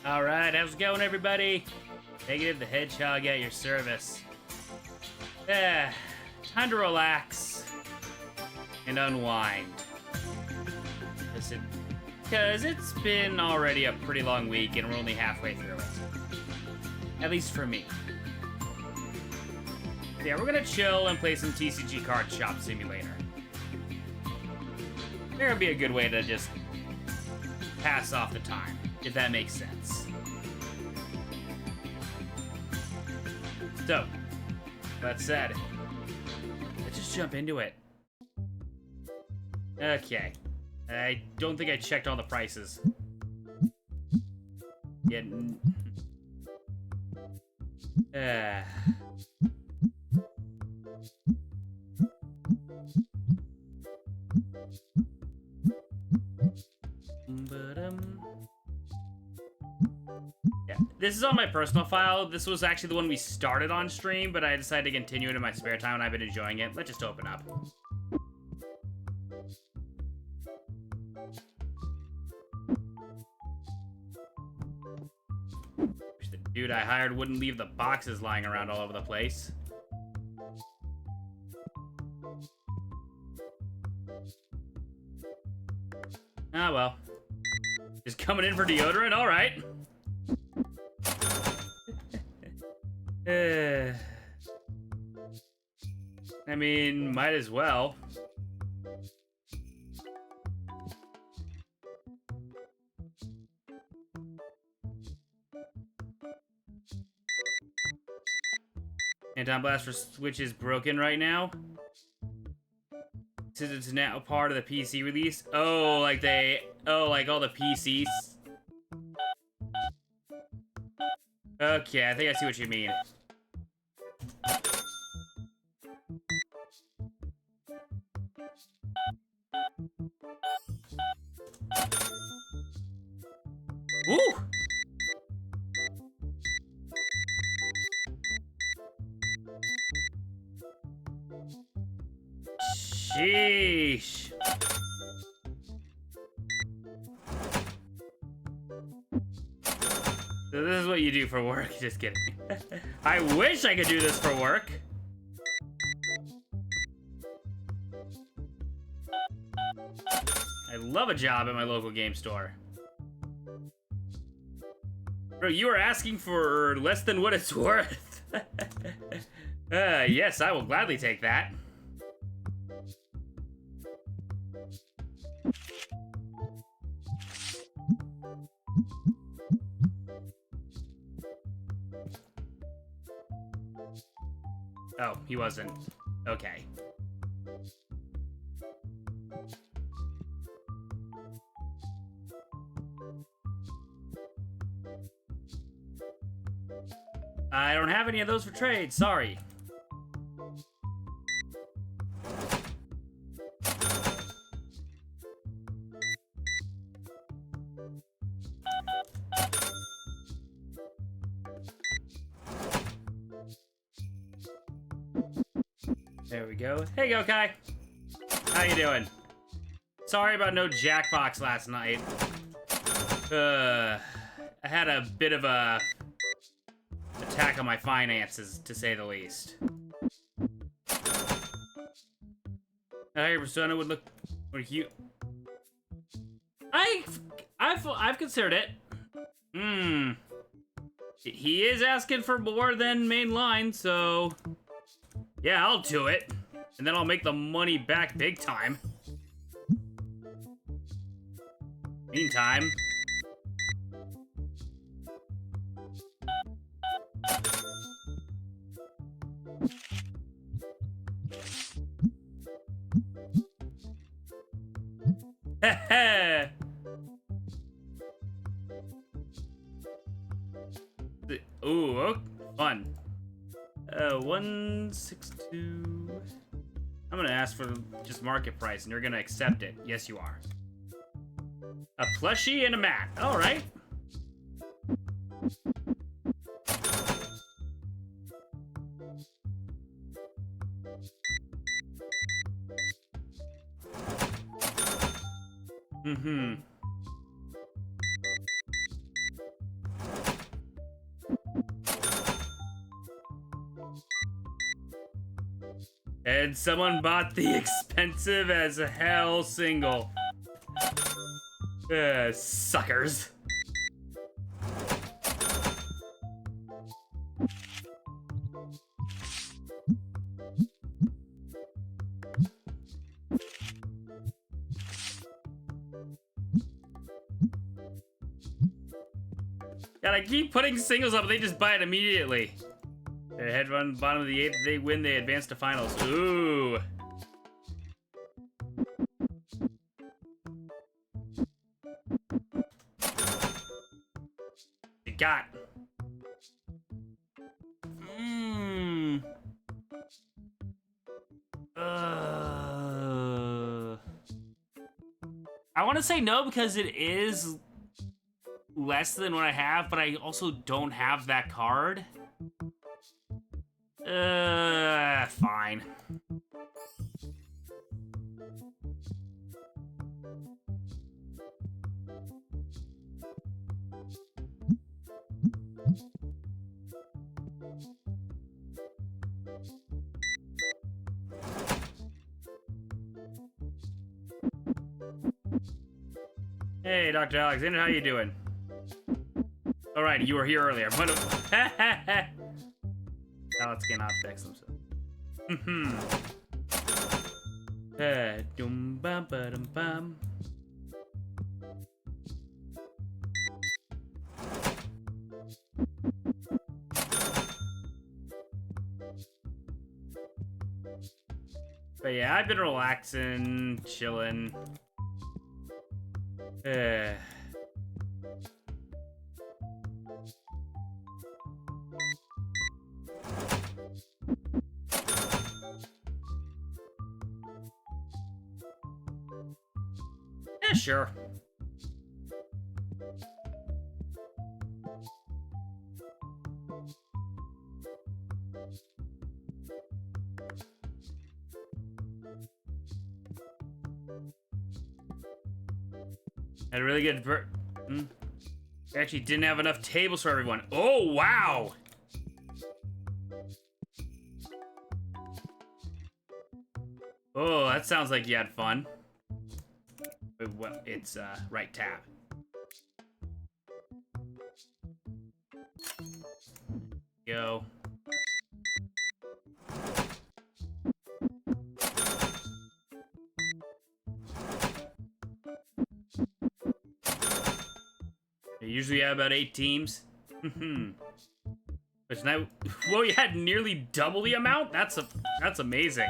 Alright, how's it going, everybody? Negative the Hedgehog at your service. Yeah, time to relax and unwind. Because it's been already a pretty long week and we're only halfway through it. At least for me. Yeah, we're gonna chill and play some TCG Card Shop Simulator. There would be a good way to just pass off the time, if that makes sense. So, that said, let's just jump into it. Okay. I don't think I checked all the prices. Yeah. Yeah, this is on my personal file. This was actually the one we started on stream, but I decided to continue it in my spare time, and I've been enjoying it. Let's just open up. Push the dude I hired wouldn't leave the boxes lying around all over the place. Ah, well. Just coming in for deodorant? Alright. I mean, might as well. Anton Blast for Switch is broken right now. Since it's now part of the PC release. Oh, like like all the PCs. Okay, I think I see what you mean. Woo! Sheesh. So this is what you do for work. Just kidding. I wish I could do this for work. I love a job at my local game store. Bro, you are asking for less than what it's worth. Yes, I will gladly take that. Oh, he wasn't. Okay. I don't have any of those for trade, sorry. There we go. Hey, go, Kai. How you doing? Sorry about no Jackbox last night. I had a bit of a attack on my finances, to say the least. Your persona would look more cute. I've considered it. He is asking for more than main line, so yeah, I'll do it. And then I'll make the money back big time. Meantime. Heh. Ooh, okay. Fun. 162. I'm gonna ask for just market price, and you're gonna accept it. Yes, you are. A plushie and a mat. All right. And someone bought the expensive as hell single. Suckers. Gotta keep putting singles up, they just buy it immediately. Their head run bottom of the 8th, they win, they advance to finals. Ooh. You got. I want to say no because it is less than what I have, but I also don't have that card. Fine. Hey, Dr. Alexander, how you doing? All right, you were here earlier. Now let's get not fix them. Dum bum ba dum bum. But yeah, I've been relaxing, chilling. Yeah, sure. Had a really good We actually didn't have enough tables for everyone. Oh, wow! Oh, that sounds like you had fun. Well, it's right tab. Go. They usually have about 8 teams. Which now, well, you had nearly double the amount. That's amazing.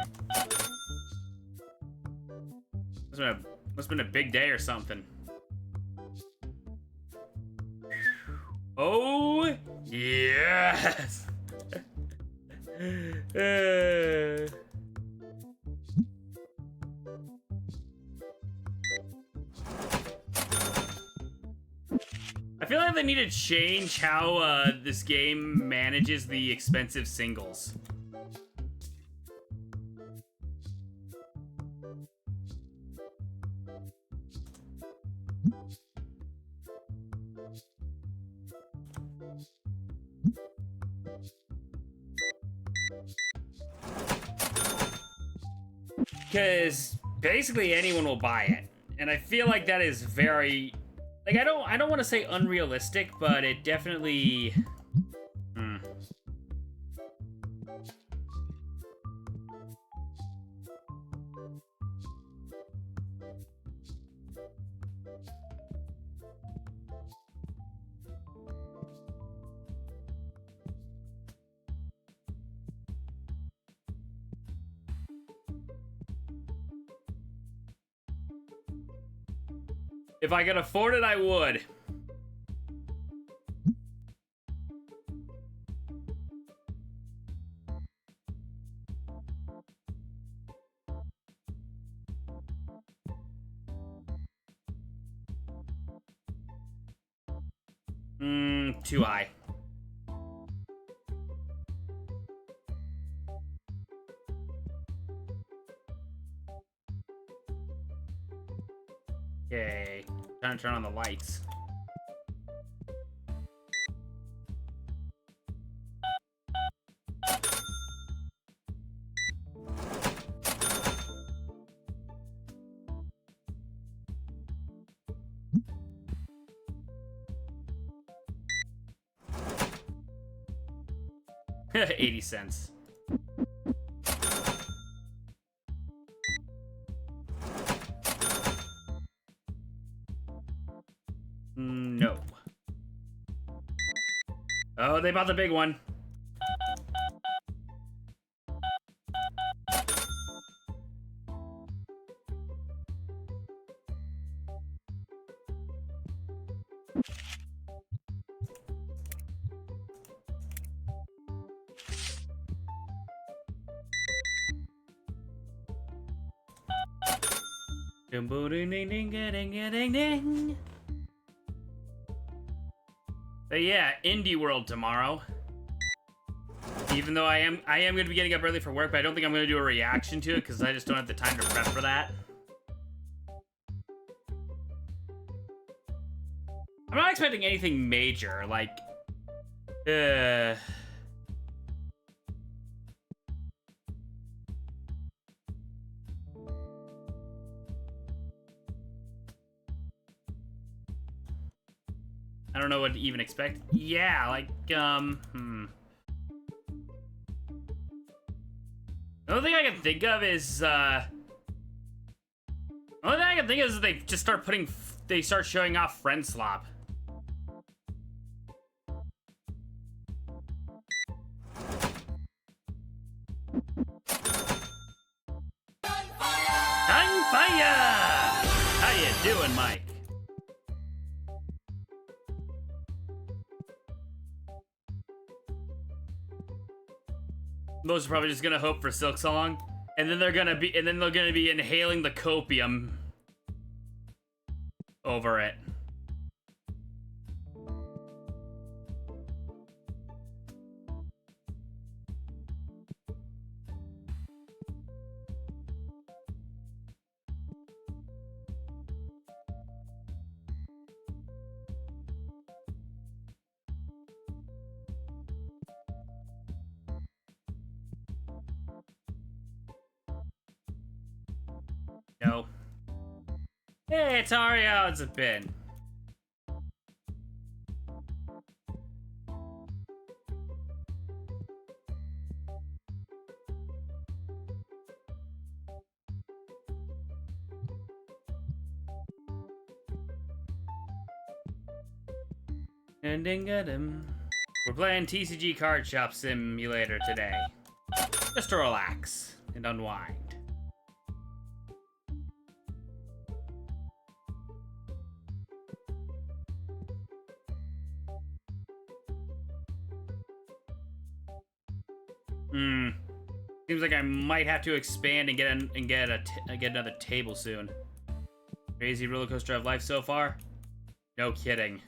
Must have been a big day or something. Oh yes. I feel like they need to change how this game manages the expensive singles. Because basically anyone will buy it. And I feel like that is very... Like, I don't want to say unrealistic, but it definitely... If I could afford it, I would. Too high. Okay. Trying to turn on the lights. $0.80. No. Oh, they bought the big one. Ding ding ding ding ding ding. But yeah, Indie World tomorrow. Even though I am going to be getting up early for work, but I don't think I'm going to do a reaction to it because I just don't have the time to prep for that. I'm not expecting anything major, like... I don't know what to even expect. Yeah, like, The only thing I can think of is, that they just start showing off friend slop. How you doing, Mike? Most are probably just gonna hope for Silk Song, and then they're gonna be inhaling the copium over it. No. Hey, it's Ari, how's it been? We're playing TCG Card Shop Simulator today. Just to relax and unwind. Seems like I might have to expand and get another table soon. Crazy roller coaster of life so far? No kidding.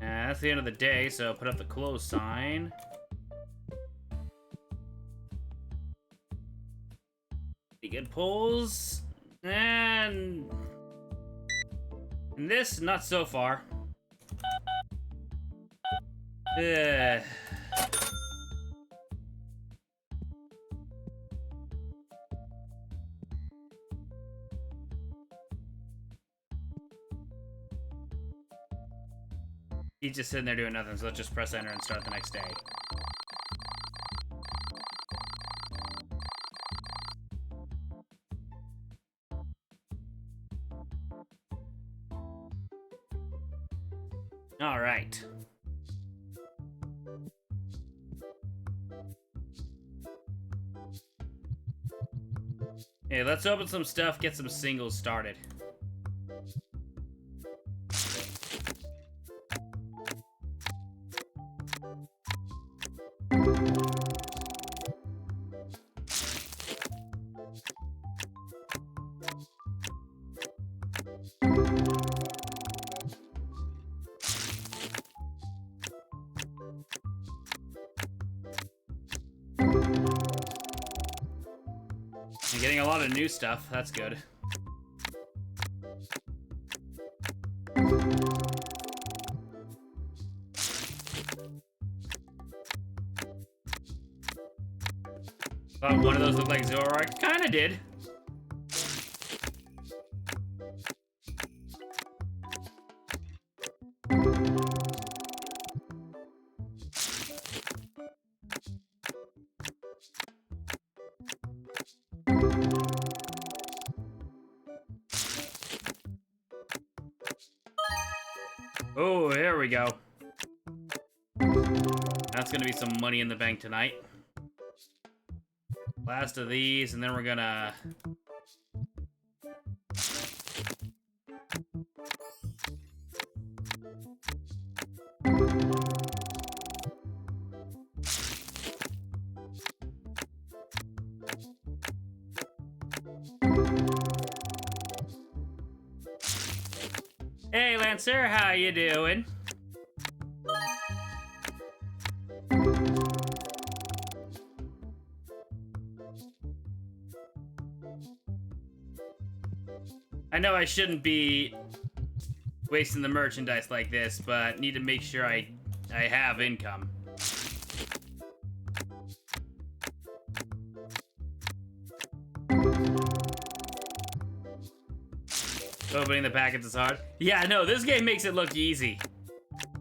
That's the end of the day, so put up the close sign. Pretty good pulls. And this, not so far. Ugh. He's just sitting there doing nothing, so let's just press enter and start the next day. All right. Hey, let's open some stuff, get some singles started. I'm getting a lot of new stuff, that's good. Thought one of those looked like Zoroark. Kinda did. Oh, there we go. That's gonna be some money in the bank tonight. Last of these, and then we're gonna... Lancer. How you doing? I know I shouldn't be wasting the merchandise like this, but need to make sure I have income. Opening the packets is hard. Yeah, no, this game makes it look easy.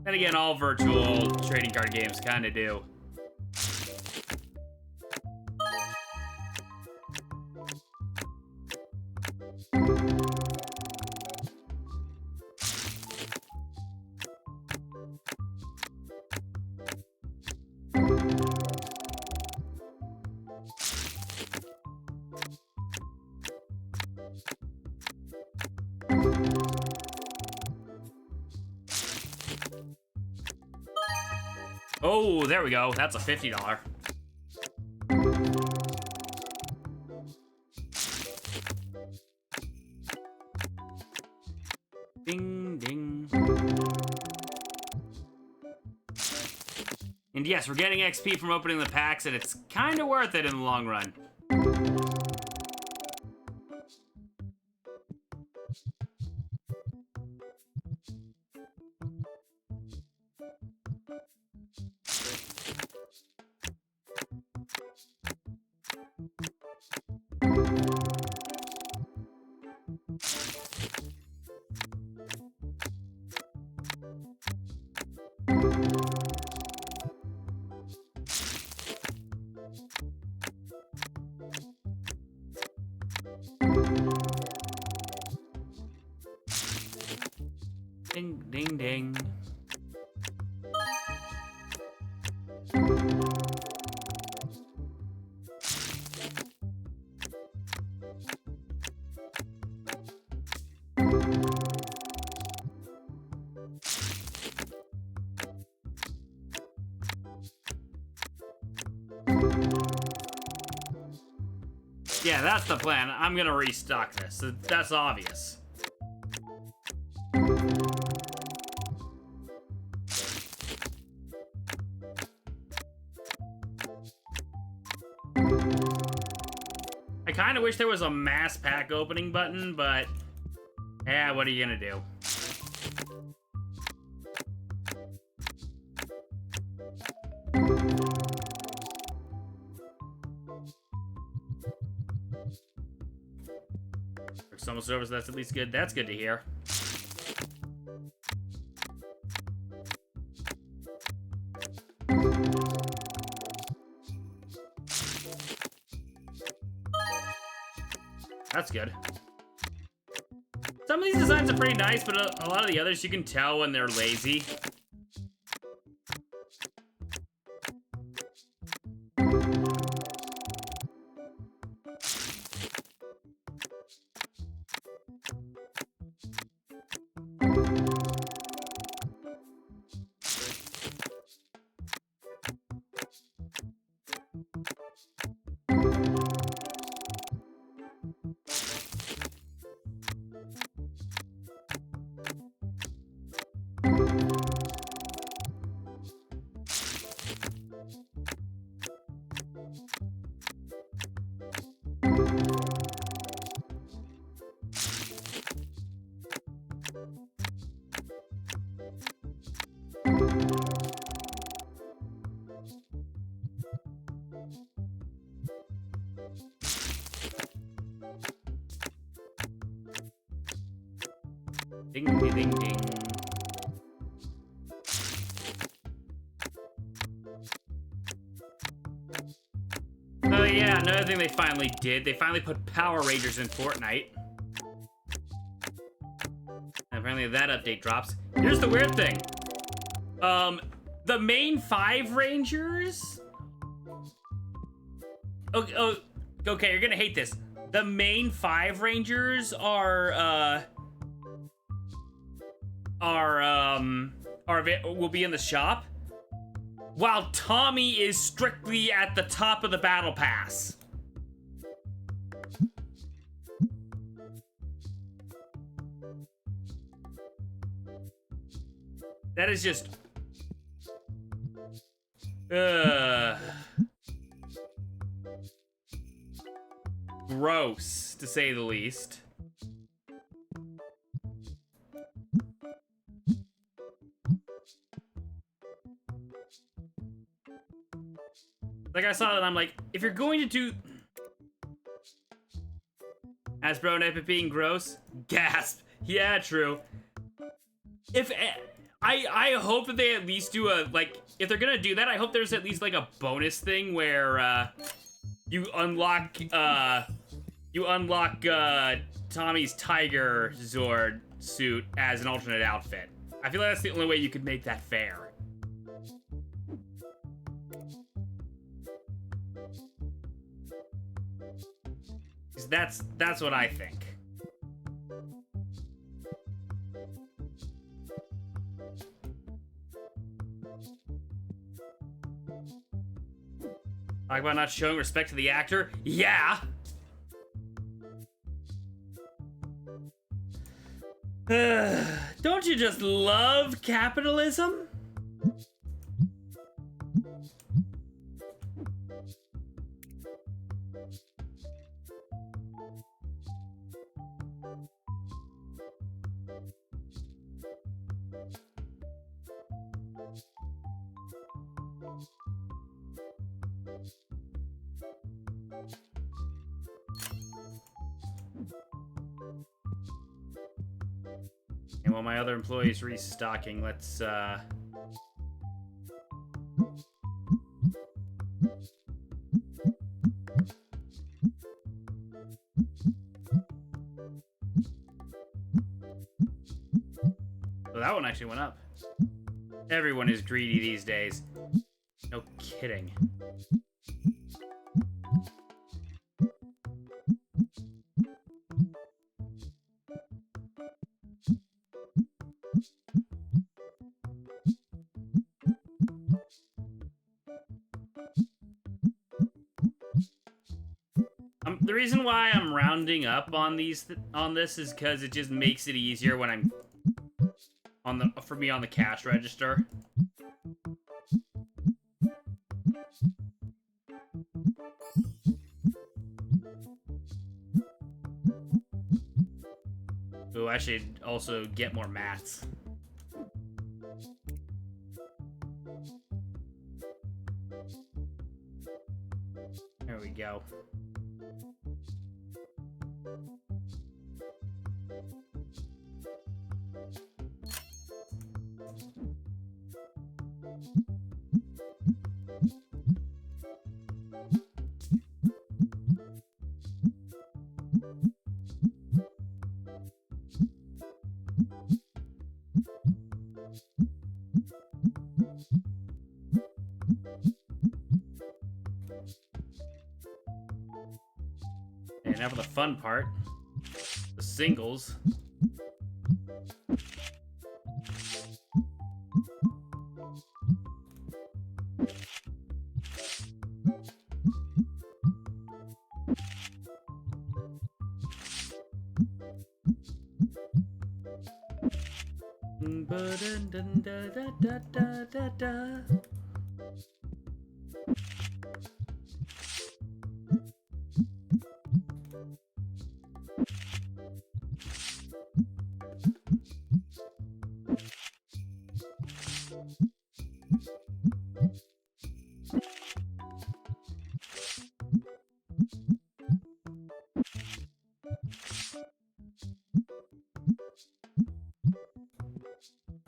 Then again, all virtual trading card games kind of do. Oh, there we go. That's a $50. Ding, ding. And yes, we're getting XP from opening the packs, and it's kind of worth it in the long run. Ding, ding, ding. Yeah, that's the plan. I'm gonna restock this. That's obvious. I kind of wish there was a mass pack opening button, but yeah, what are you gonna do? External service, that's at least good. That's good to hear. That's good. Some of these designs are pretty nice, but a lot of the others you can tell when they're lazy. Ding, ding, ding, ding. Oh yeah, another thing they finally did, they finally put Power Rangers in Fortnite. And apparently that update drops. Here's the weird thing. The main 5 Rangers... Okay, you're gonna hate this. The main 5 Rangers will be in the shop, while Tommy is strictly at the top of the battle pass. That is just... gross, to say the least. Like, I saw that, I'm like, if you're going to do... Hasbro and Epic being gross? Gasp. Yeah, true. If... I hope that they at least do a, like, if they're gonna do that, I hope there's at least, like, a bonus thing where, you unlock Tommy's Tiger Zord suit as an alternate outfit. I feel like that's the only way you could make that fair. 'Cause that's what I think. Talk about not showing respect to the actor? Yeah! Don't you just love capitalism? And while my other employee's restocking, let's, So that one actually went up. Everyone is greedy these days. No kidding. The reason why I'm rounding up on this is because it just makes it easier when I'm for me on the cash register. Ooh, I should also get more mats. There we go. And now for the fun part, the singles.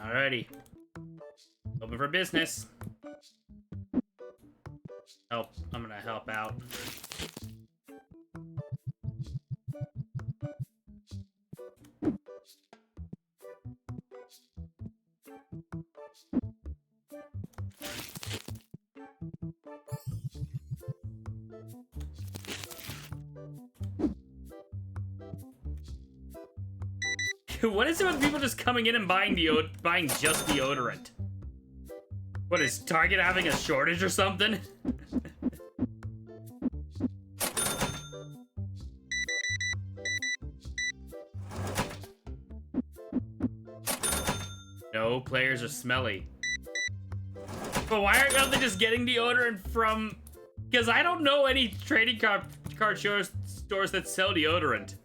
Alrighty. Open for business. Oh, I'm gonna help out. What is it with people just coming in and buying just deodorant? What, is Target having a shortage or something? No, players are smelly. But why aren't they just getting deodorant from... Because I don't know any trading card stores that sell deodorant.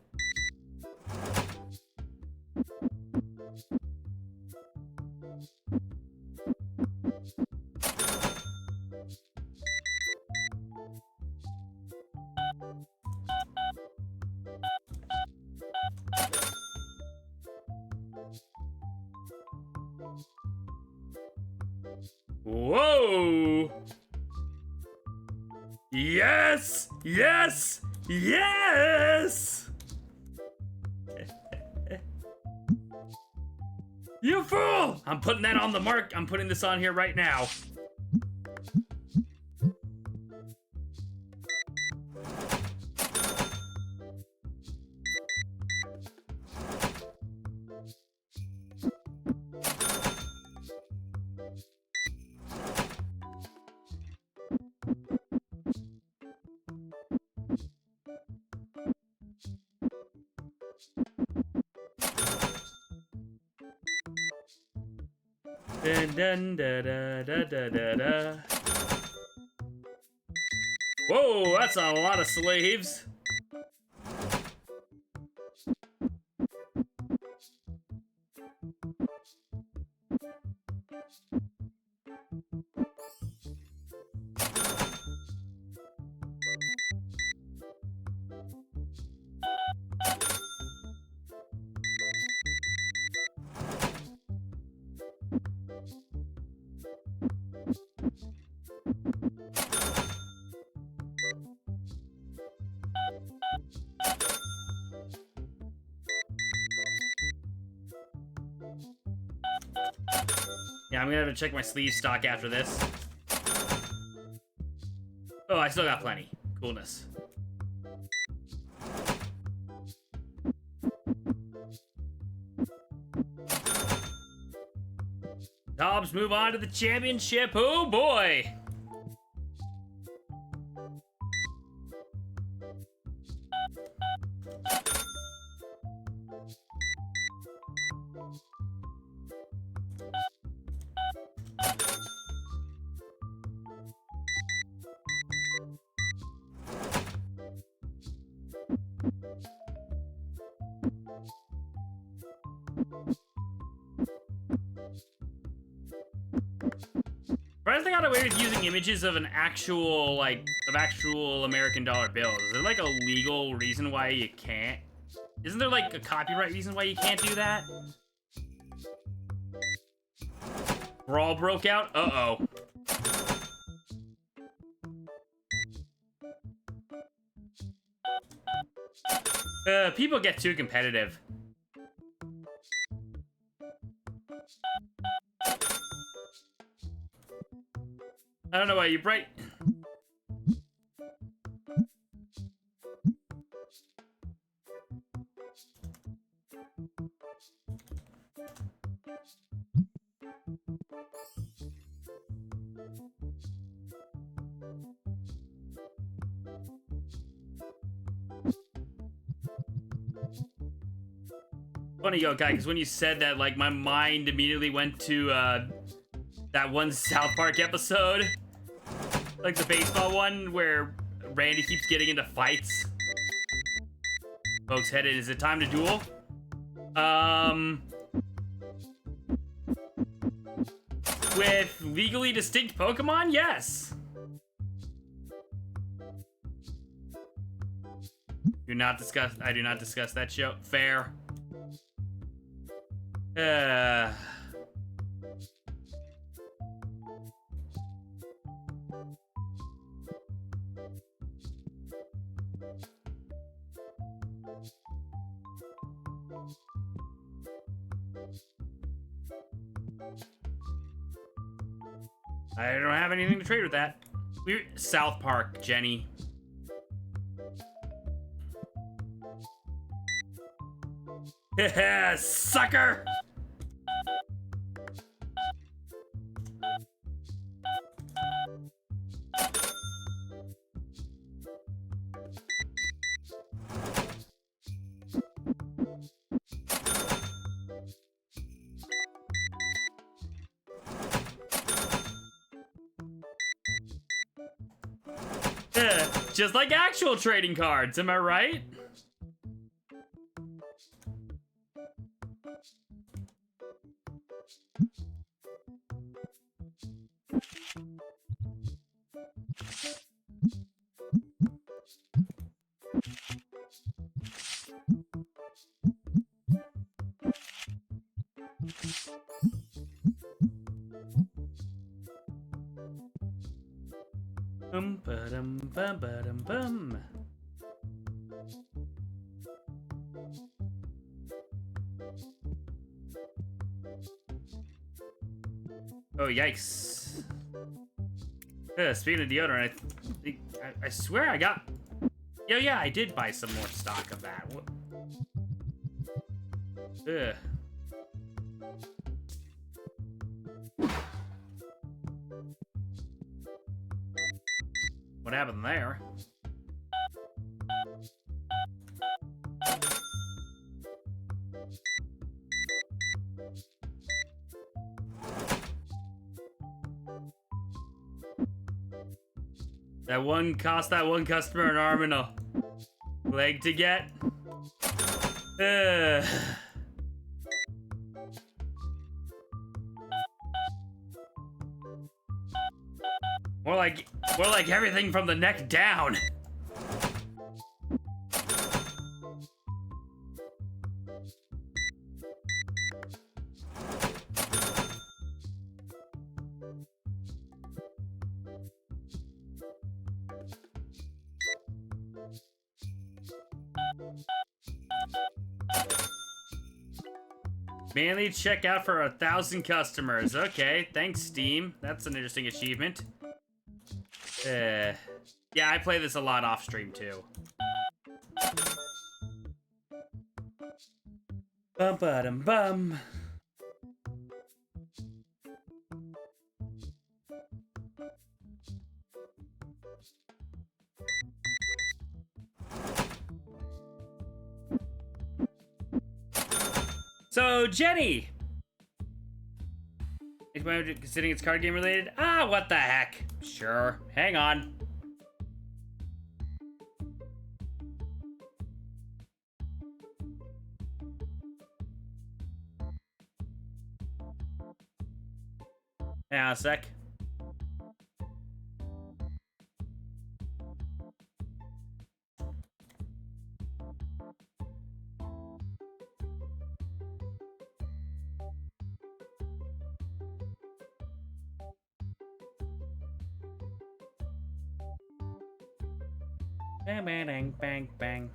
Whoa! Yes! Yes! Yes! You fool! I'm putting that on the mark. I'm putting this on here right now. Dun, dun, da, da, da, da, da, da. Whoa, that's a lot of slaves. Yeah, I'm gonna have to check my sleeve stock after this. Oh, I still got plenty. Coolness. Dobbs move on to the championship. Oh boy! Surprised they got away with using images of an actual, actual American dollar bills. Is there, like, a legal reason why you can't? Isn't there, like, a copyright reason why you can't do that? Brawl broke out? Uh-oh. People get too competitive. I don't know why you bright. Funny, yo, guy, because when you said that, like, my mind immediately went to that one South Park episode. Like the baseball one where Randy keeps getting into fights. Folks, headed. Is it time to duel? With legally distinct Pokemon? Yes. I do not discuss that show. Fair. I don't have anything to trade with that. South Park, Jenny. Yeah, sucker! Just like actual trading cards, am I right? Ba-dum, ba-dum, bum. Oh, yikes. Speaking of deodorant, I swear I got... Yeah, I did buy some more stock of that. What? Ugh. What happened there? That one customer an arm and a leg to get. More like everything from the neck down. Mainly check out for 1,000 customers. Okay, thanks, Steam. That's an interesting achievement. Yeah, I play this a lot off stream too. Bum ba bum. So, Jenny! Considering it's card game related? Ah, what the heck? Sure. Hang on. Hang on a sec. Bang, bang, bang, bang, bang.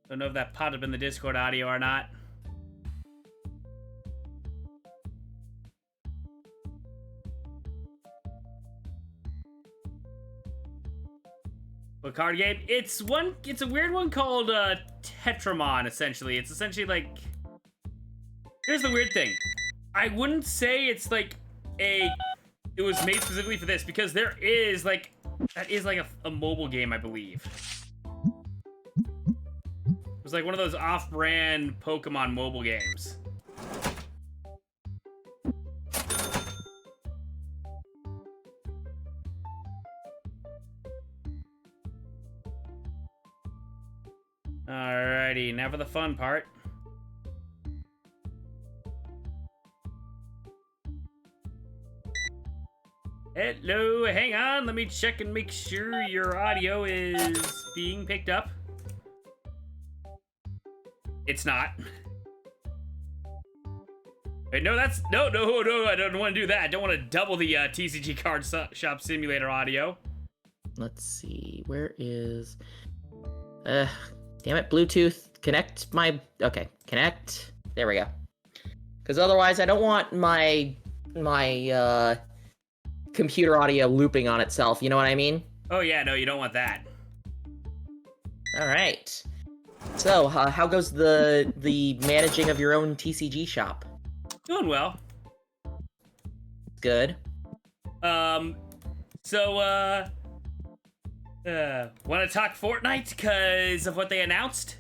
Don't know if that popped up in the Discord audio or not. What card game? It's a weird one called Tetramon, essentially. It's essentially like... Here's the weird thing. I wouldn't say it's like it was made specifically for this, because there is like, that is like a mobile game, I believe. It was like one of those off-brand Pokemon mobile games. Alrighty, now for the fun part. Hello, hang on, let me check and make sure your audio is being picked up. It's not. Wait, no, no, I don't want to do that. I don't want to double the TCG Card Shop Simulator audio. Let's see, where is... damn it, Bluetooth, connect my... Okay, connect. There we go. Because otherwise I don't want my computer audio looping on itself, you know what I mean? Oh yeah, no, you don't want that. All right. So, how goes the managing of your own TCG shop? Doing well. Good. Want to talk Fortnite because of what they announced?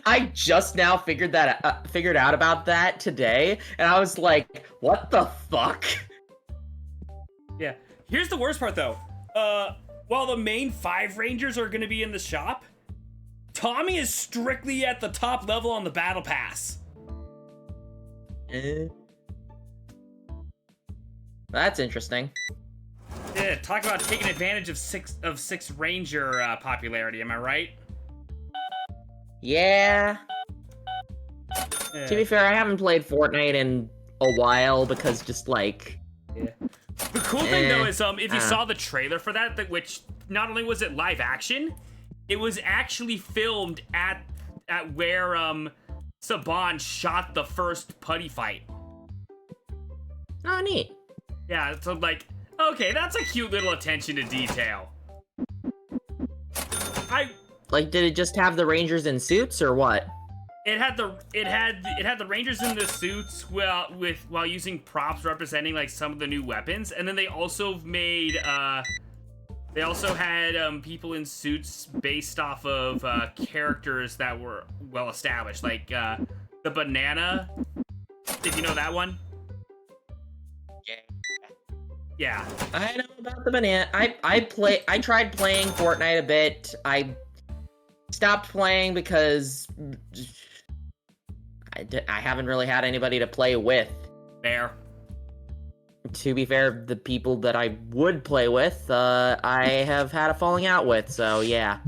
I just now figured out about that today, and I was like, "What the fuck?" Yeah. Here's the worst part, though. While the main 5 Rangers are going to be in the shop, Tommy is strictly at the top level on the battle pass. That's interesting. Yeah, talk about taking advantage of six Ranger popularity. Am I right? Yeah. To be fair, I haven't played Fortnite in a while because just like. Yeah. The cool thing though is if you saw the trailer for that, which not only was it live action, it was actually filmed at where Saban shot the first putty fight. Oh, neat. Yeah, so like, okay, that's a cute little attention to detail. Like, did it just have the Rangers in suits or what? It had the Rangers in the suits while using props representing like some of the new weapons, and then they also made they also had people in suits based off of characters that were well established, like the banana. Did you know that one? Yeah. I know about the banana. I tried playing Fortnite a bit. I stopped playing because I haven't really had anybody to play with. Fair. To be fair, the people that I would play with, I have had a falling out with, so yeah.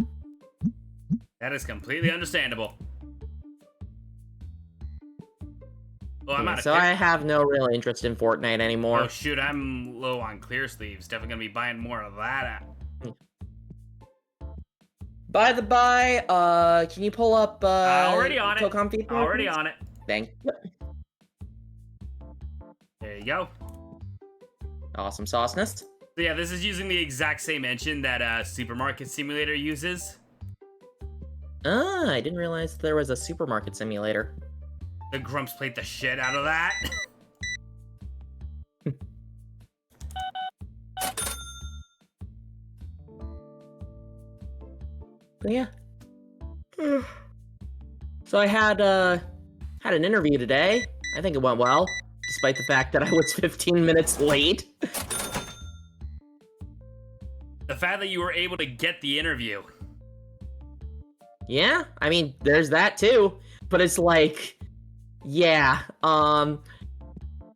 That is completely understandable. Well, I'm out of so I have no real interest in Fortnite anymore. Oh shoot, I'm low on clear sleeves. Definitely gonna be buying more of that. By the by, can you pull up already on it. Tocom Already on it. Thank you. There you go. Awesome sauceness. So yeah, this is using the exact same engine that Supermarket Simulator uses. Ah, I didn't realize there was a supermarket simulator. The Grumps played the shit out of that. But yeah. So I had an interview today. I think it went well, despite the fact that I was 15 minutes late. The fact that you were able to get the interview. Yeah, I mean, there's that too. But it's like, yeah,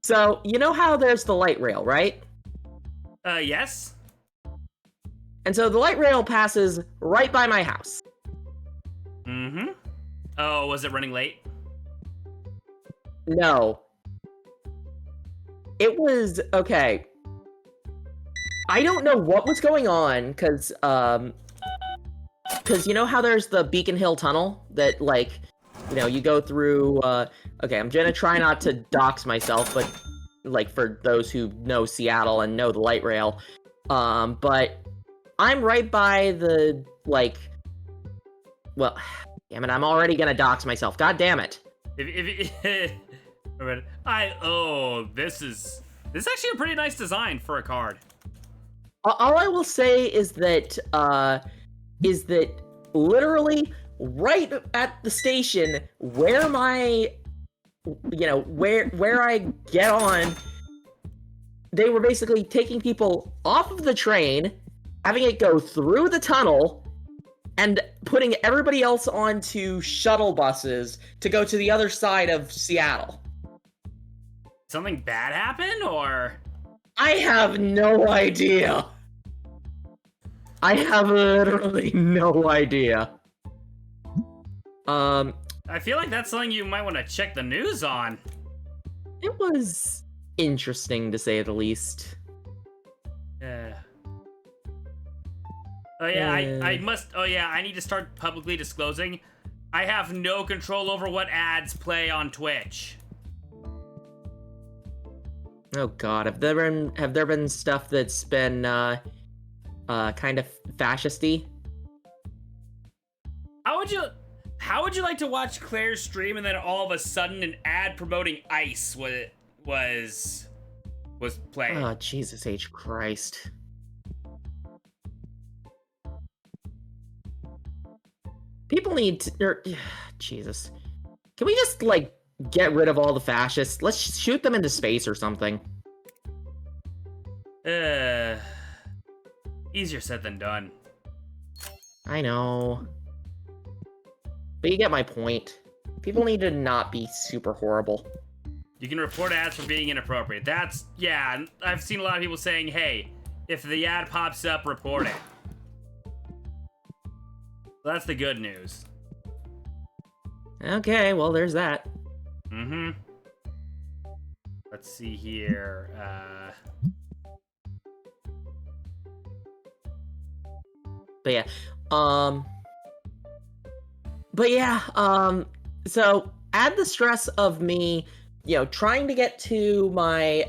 so you know how there's the light rail, right? Yes. And so the light rail passes right by my house. Mm-hmm. Oh, was it running late? No. It was, okay. I don't know what was going on, because you know how there's the Beacon Hill Tunnel that, like, you know, you go through, okay, I'm gonna try not to dox myself, but, like, for those who know Seattle and know the light rail, but I'm right by the, like, well, damn it, I'm already gonna dox myself, god damn it. This is actually a pretty nice design for a card. All I will say is that literally right at the station where my, you know, where I get on, they were basically taking people off of the train, having it go through the tunnel, and putting everybody else onto shuttle buses to go to the other side of Seattle. Something bad happened, or? I have no idea. I have literally no idea. I feel like that's something you might want to check the news on. It was interesting, to say the least. Yeah. Oh yeah, I need to start publicly disclosing. I have no control over what ads play on Twitch. Oh god, have there been stuff that's been kind of fascisty? How would you like to watch Claire's stream and then all of a sudden an ad promoting ice was playing? Oh Jesus H Christ. People need to... Jesus. Can we just, like, get rid of all the fascists? Let's shoot them into space or something. Easier said than done. I know. But you get my point. People need to not be super horrible. You can report ads for being inappropriate. That's, yeah, I've seen a lot of people saying, hey, if the ad pops up, report it. That's the good news. Okay, well, there's that. Mm-hmm. Let's see here. But yeah, so add the stress of me, trying to get to my,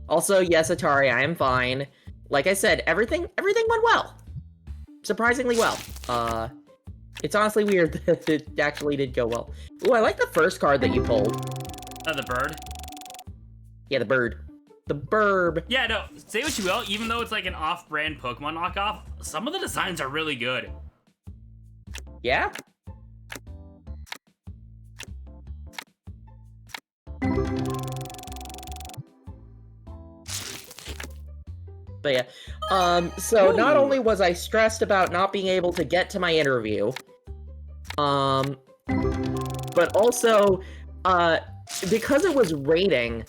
also, yes, Atari, I am fine. Like I said, everything went well. Surprisingly well. It's honestly weird that it actually did go well. Ooh, I like the first card that you pulled. The bird? Yeah, the bird. The burb. Yeah, no, say what you will, even though it's like an off-brand Pokemon knockoff, some of the designs are really good. Yeah? But yeah, so not only was I stressed about not being able to get to my interview, but also, because it was raining,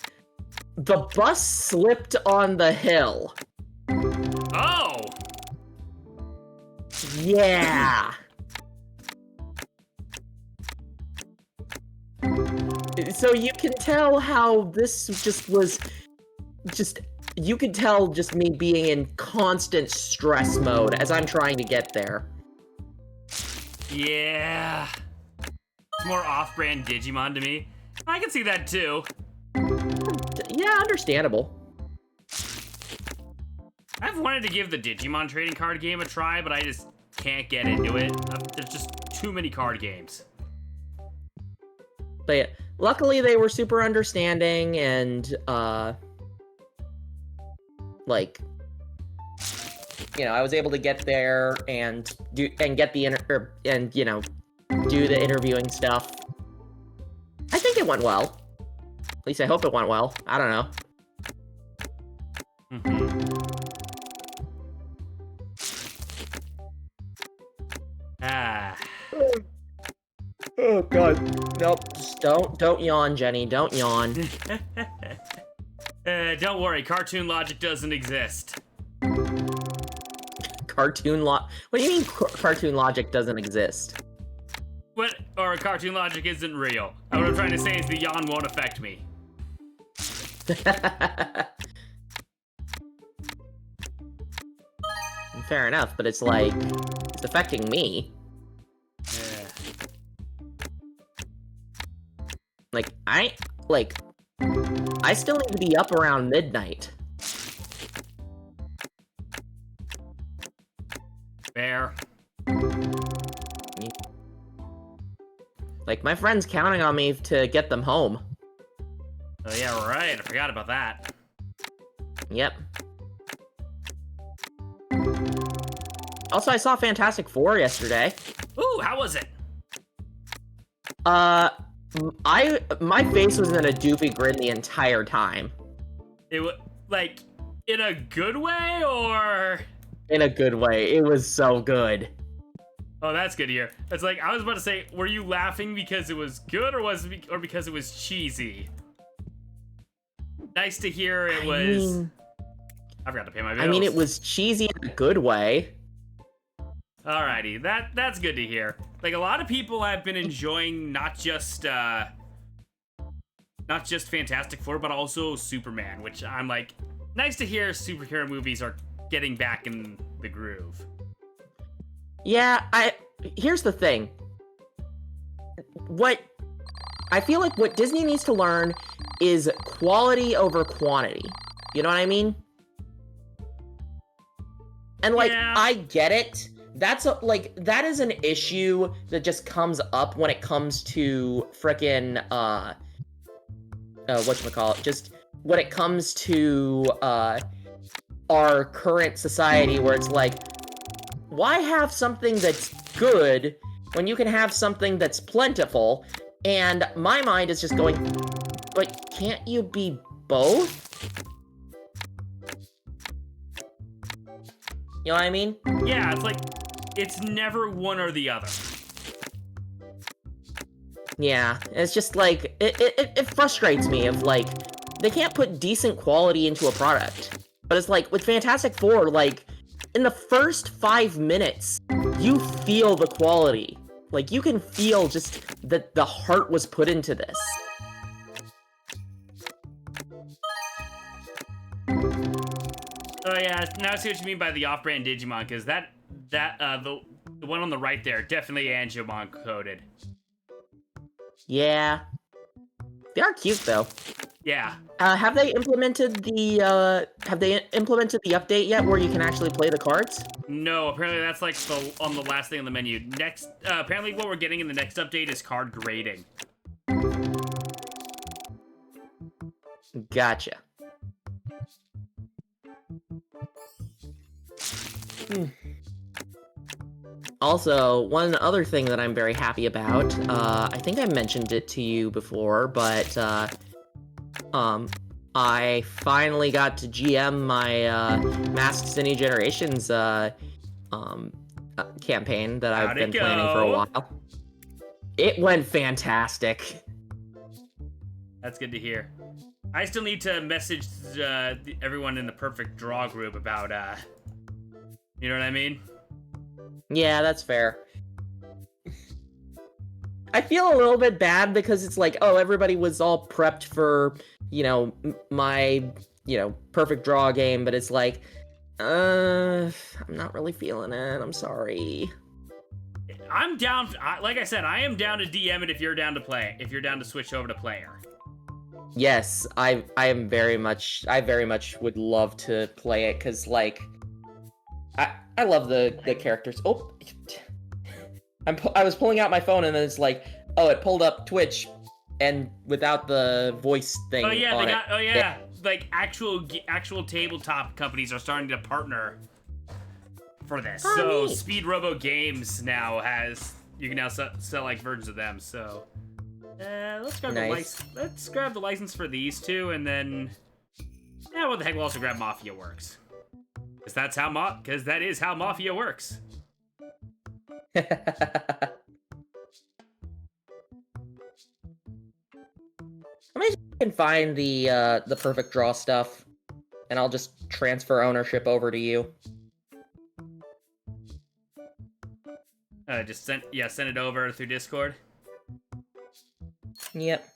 the bus slipped on the hill. Oh! Yeah! So you can tell how this you could tell just me being in constant stress mode as I'm trying to get there. Yeah. It's more off-brand Digimon to me. I can see that too. Yeah, understandable. I've wanted to give the Digimon trading card game a try, but I just can't get into it. There's just too many card games. But yeah, luckily they were super understanding and, like, I was able to get there and get the do the interviewing stuff. I think it went well. At least I hope it went well. I don't know. Mm-hmm. Oh god. Nope. Just don't yawn, Jenny. Don't yawn. Don't worry, cartoon logic doesn't exist. What do you mean cartoon logic doesn't exist? What? Or cartoon logic isn't real. What I'm trying to say is the yawn won't affect me. Fair enough, but it's like, it's affecting me. Yeah. I still need to be up around midnight. Fair. Like, my friend's counting on me to get them home. Oh yeah, right. I forgot about that. Yep. Also, I saw Fantastic Four yesterday. Ooh, how was it? My face was in a doofy grin the entire time. It was, like, in a good way, or? In a good way. It was so good. Oh, that's good to hear. It's like, I was about to say, were you laughing because it was good, or because it was cheesy? Nice to hear it was... I forgot to pay my bills. I mean, it was cheesy in a good way. Alrighty, that's good to hear. Like, a lot of people have been enjoying not just Fantastic Four, but also Superman, which I'm like, nice to hear superhero movies are getting back in the groove. Yeah, here's the thing. I feel like what Disney needs to learn is quality over quantity. You know what I mean? And, like, yeah. I get it. That is an issue that just comes up when it comes to frickin', whatchamacallit, just when it comes to, our current society where it's like, why have something that's good when you can have something that's plentiful? And my mind is just going, but can't you be both? You know what I mean? Yeah, it's like, it's never one or the other. Yeah, it's just like, it frustrates me of like, they can't put decent quality into a product. But it's like, with Fantastic Four, like, in the first 5 minutes, you feel the quality. Like, you can feel just that the heart was put into this. Oh yeah, now I see what you mean by the off-brand Digimon, because the one on the right there, definitely Angemon coded. Yeah. They are cute, though. Yeah. Have they implemented the update yet where you can actually play the cards? No, apparently that's like on the last thing on the menu. Next, apparently what we're getting in the next update is card grading. Gotcha. Also, one other thing that I'm very happy about, I think I mentioned it to you before, but, I finally got to GM my, Masked City Generations, campaign that I've been planning for a while. It went fantastic. That's good to hear. I still need to message everyone in the Perfect Draw group about, you know what I mean? Yeah, that's fair. I feel a little bit bad because it's like, oh, everybody was all prepped for, you know, my, you know, Perfect Draw game, but it's like, I'm not really feeling it. I'm sorry. I'm down, like I said, I am down to DM it if you're down to play, if you're down to switch over to player. Yes, I very much would love to play it, because, like, I love the characters. Oh, I was pulling out my phone and then it's like, oh, it pulled up Twitch, and without the voice thing. Oh yeah, on they got. it. Oh yeah, like actual tabletop companies are starting to partner for this. Oh, So neat. Speed Robo Games now you can now sell like versions of them. So let's grab let's grab the license for these two, and then what the heck? We'll also grab Mafia Works. Because that is how Mafia works. Let me see if I can find the Perfect Draw stuff, and I'll just transfer ownership over to you. Just send it over through Discord. Yep.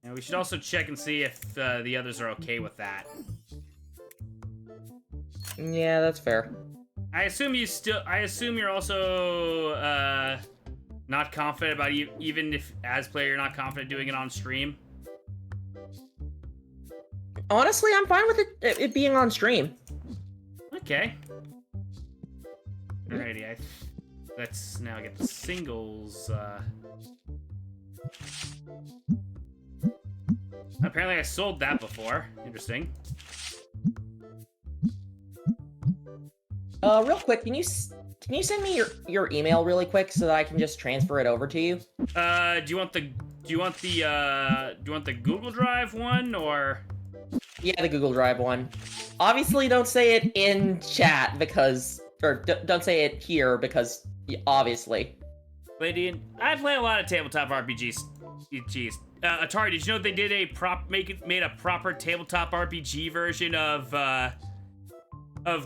And we should also check and see if the others are okay with that. Yeah, that's fair. I assume you're also not confident about even if as player you're not confident doing it on stream. Honestly, I'm fine with it being on stream. Okay. Alrighty, let's now get the singles. Apparently I sold that before. Interesting. Real quick, can you send me your email really quick so that I can just transfer it over to you? Do you want the Google Drive one or? Yeah, the Google Drive one. Obviously, don't say it in chat don't say it here because obviously. Lady, I play a lot of tabletop RPGs. Jeez. Atari, did you know they did made a proper tabletop RPG version of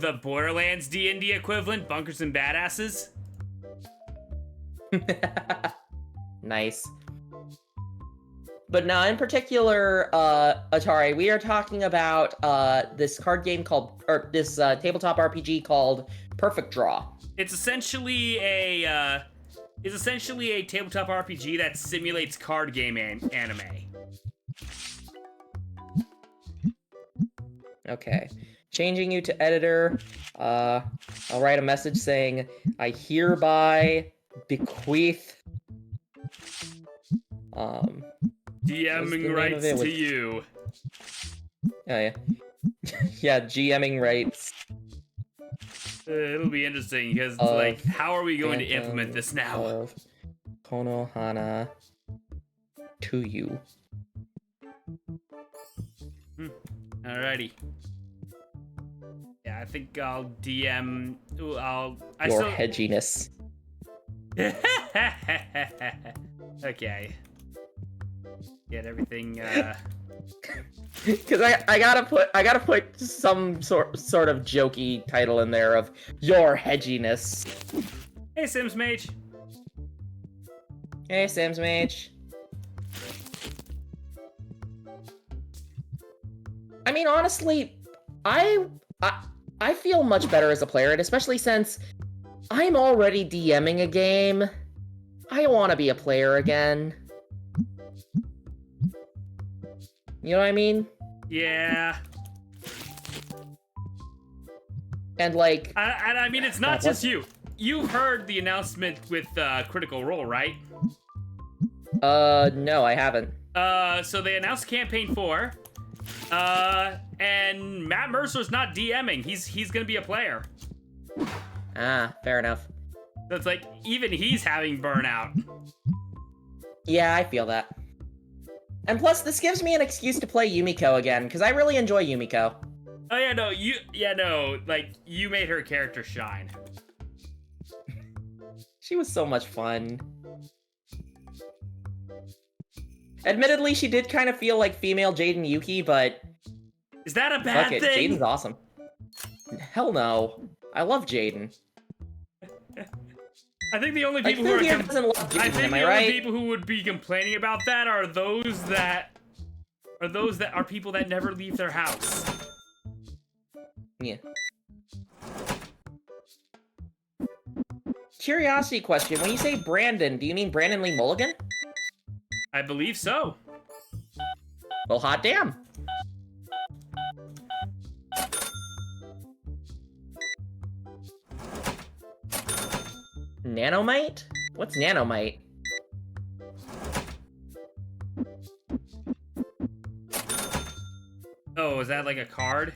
the Borderlands D&D equivalent, Bunkers and Badasses? Nice. But no, in particular, Atari, we are talking about this card game this tabletop RPG called Perfect Draw. It's essentially a tabletop RPG that simulates card game anime. Okay. Changing you to editor. I'll write a message saying, I hereby bequeath DMing rights to you. Oh yeah. Yeah, GMing rights. It'll be interesting because like, how are we going to implement this now? Of Konohana to you. Alrighty. Yeah, I think I'll DM. Your hedginess. Okay. Get everything. Because I gotta put some sort of jokey title in there of your hedginess. Hey, Sims Mage. Hey, Sims Mage. I mean, honestly, I feel much better as a player, and especially since I'm already DMing a game. I want to be a player again. You know what I mean? Yeah. And like, and I mean, it's not just you. You heard the announcement with Critical Role, right? No, I haven't. So they announced Campaign 4. And Matt Mercer's not DMing. He's gonna be a player. Ah, fair enough. So it's like, even he's having burnout. Yeah, I feel that. And plus, this gives me an excuse to play Yumiko again, because I really enjoy Yumiko. Oh yeah, no, like, you made her character shine. She was so much fun. Admittedly, she did kind of feel like female Jaden Yuki, but... Is that a bad thing? Jaden's awesome. Hell no. I love Jaden. I think the only people people who would be complaining about that are those that are people that never leave their house. Yeah. Curiosity question. When you say Brandon, do you mean Brandon Lee Mulligan? I believe so. Well, hot damn. Nanomite? What's Nanomite? Oh, is that like a card?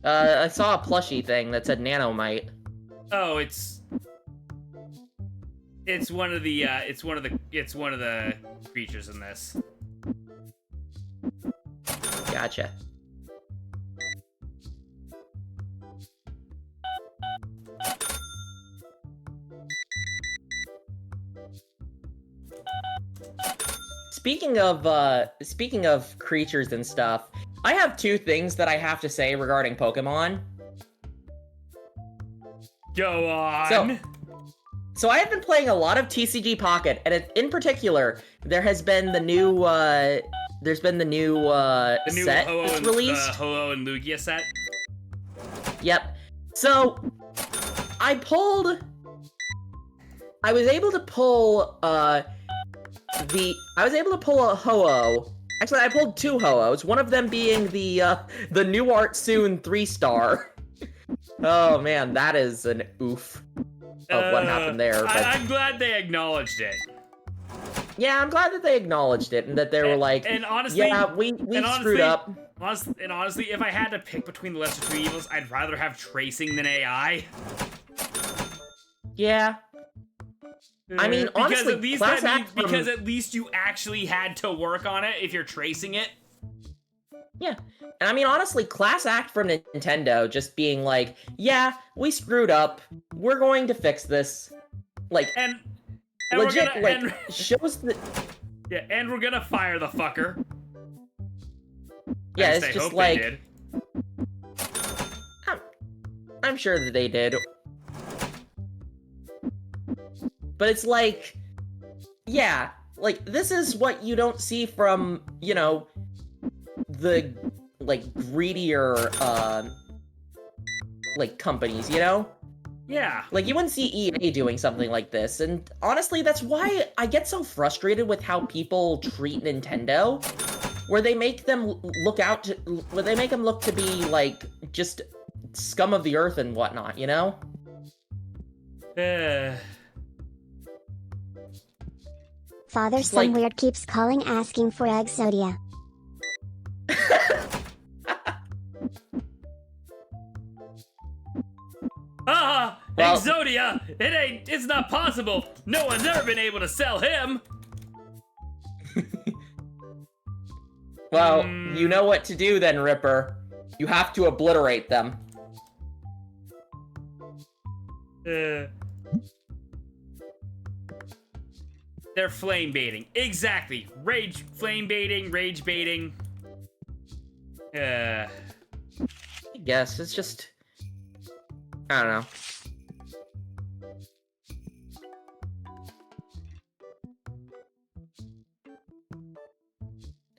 I saw a plushie thing that said Nanomite. Oh, it's one of the creatures in this. Gotcha. Speaking of creatures and stuff, I have two things that I have to say regarding Pokemon. Go on. So I have been playing a lot of TCG Pocket, and in particular, there has been the new set that's released. The Ho-Oh and Lugia set. Yep. So I was able to pull a Ho-Oh. Actually, I pulled two Ho-Ohs. One of them being the New Art Soon 3-star. Oh man, that is an oof of what happened there. But... I'm glad they acknowledged it. Yeah, I'm glad that they acknowledged it and that they were like, and honestly, yeah, we screwed up. Honestly, if I had to pick between the lesser two evils, I'd rather have tracing than AI. Yeah. I mean, honestly, because at least you actually had to work on it if you're tracing it. Yeah. And I mean, honestly, class act from Nintendo just being like, yeah, we screwed up. We're going to fix this. Like, and legit, shows the... Yeah, and we're gonna fire the fucker. Yeah, it's just like... I'm sure that they did. But it's like... Yeah, like, this is what you don't see from, you know, the, like, greedier, like, companies, you know? Yeah. Like, you wouldn't see EA doing something like this, and honestly, that's why I get so frustrated with how people treat Nintendo, where they make them look to be, like, just scum of the earth and whatnot, you know? Father, some weird keeps calling asking for Exodia. Well- Exodia! It's not possible! No one's ever been able to sell him! Well, you know what to do then, Ripper. You have to obliterate them. They're flame baiting. Exactly. Flame baiting, rage baiting. I guess it's just... I don't know.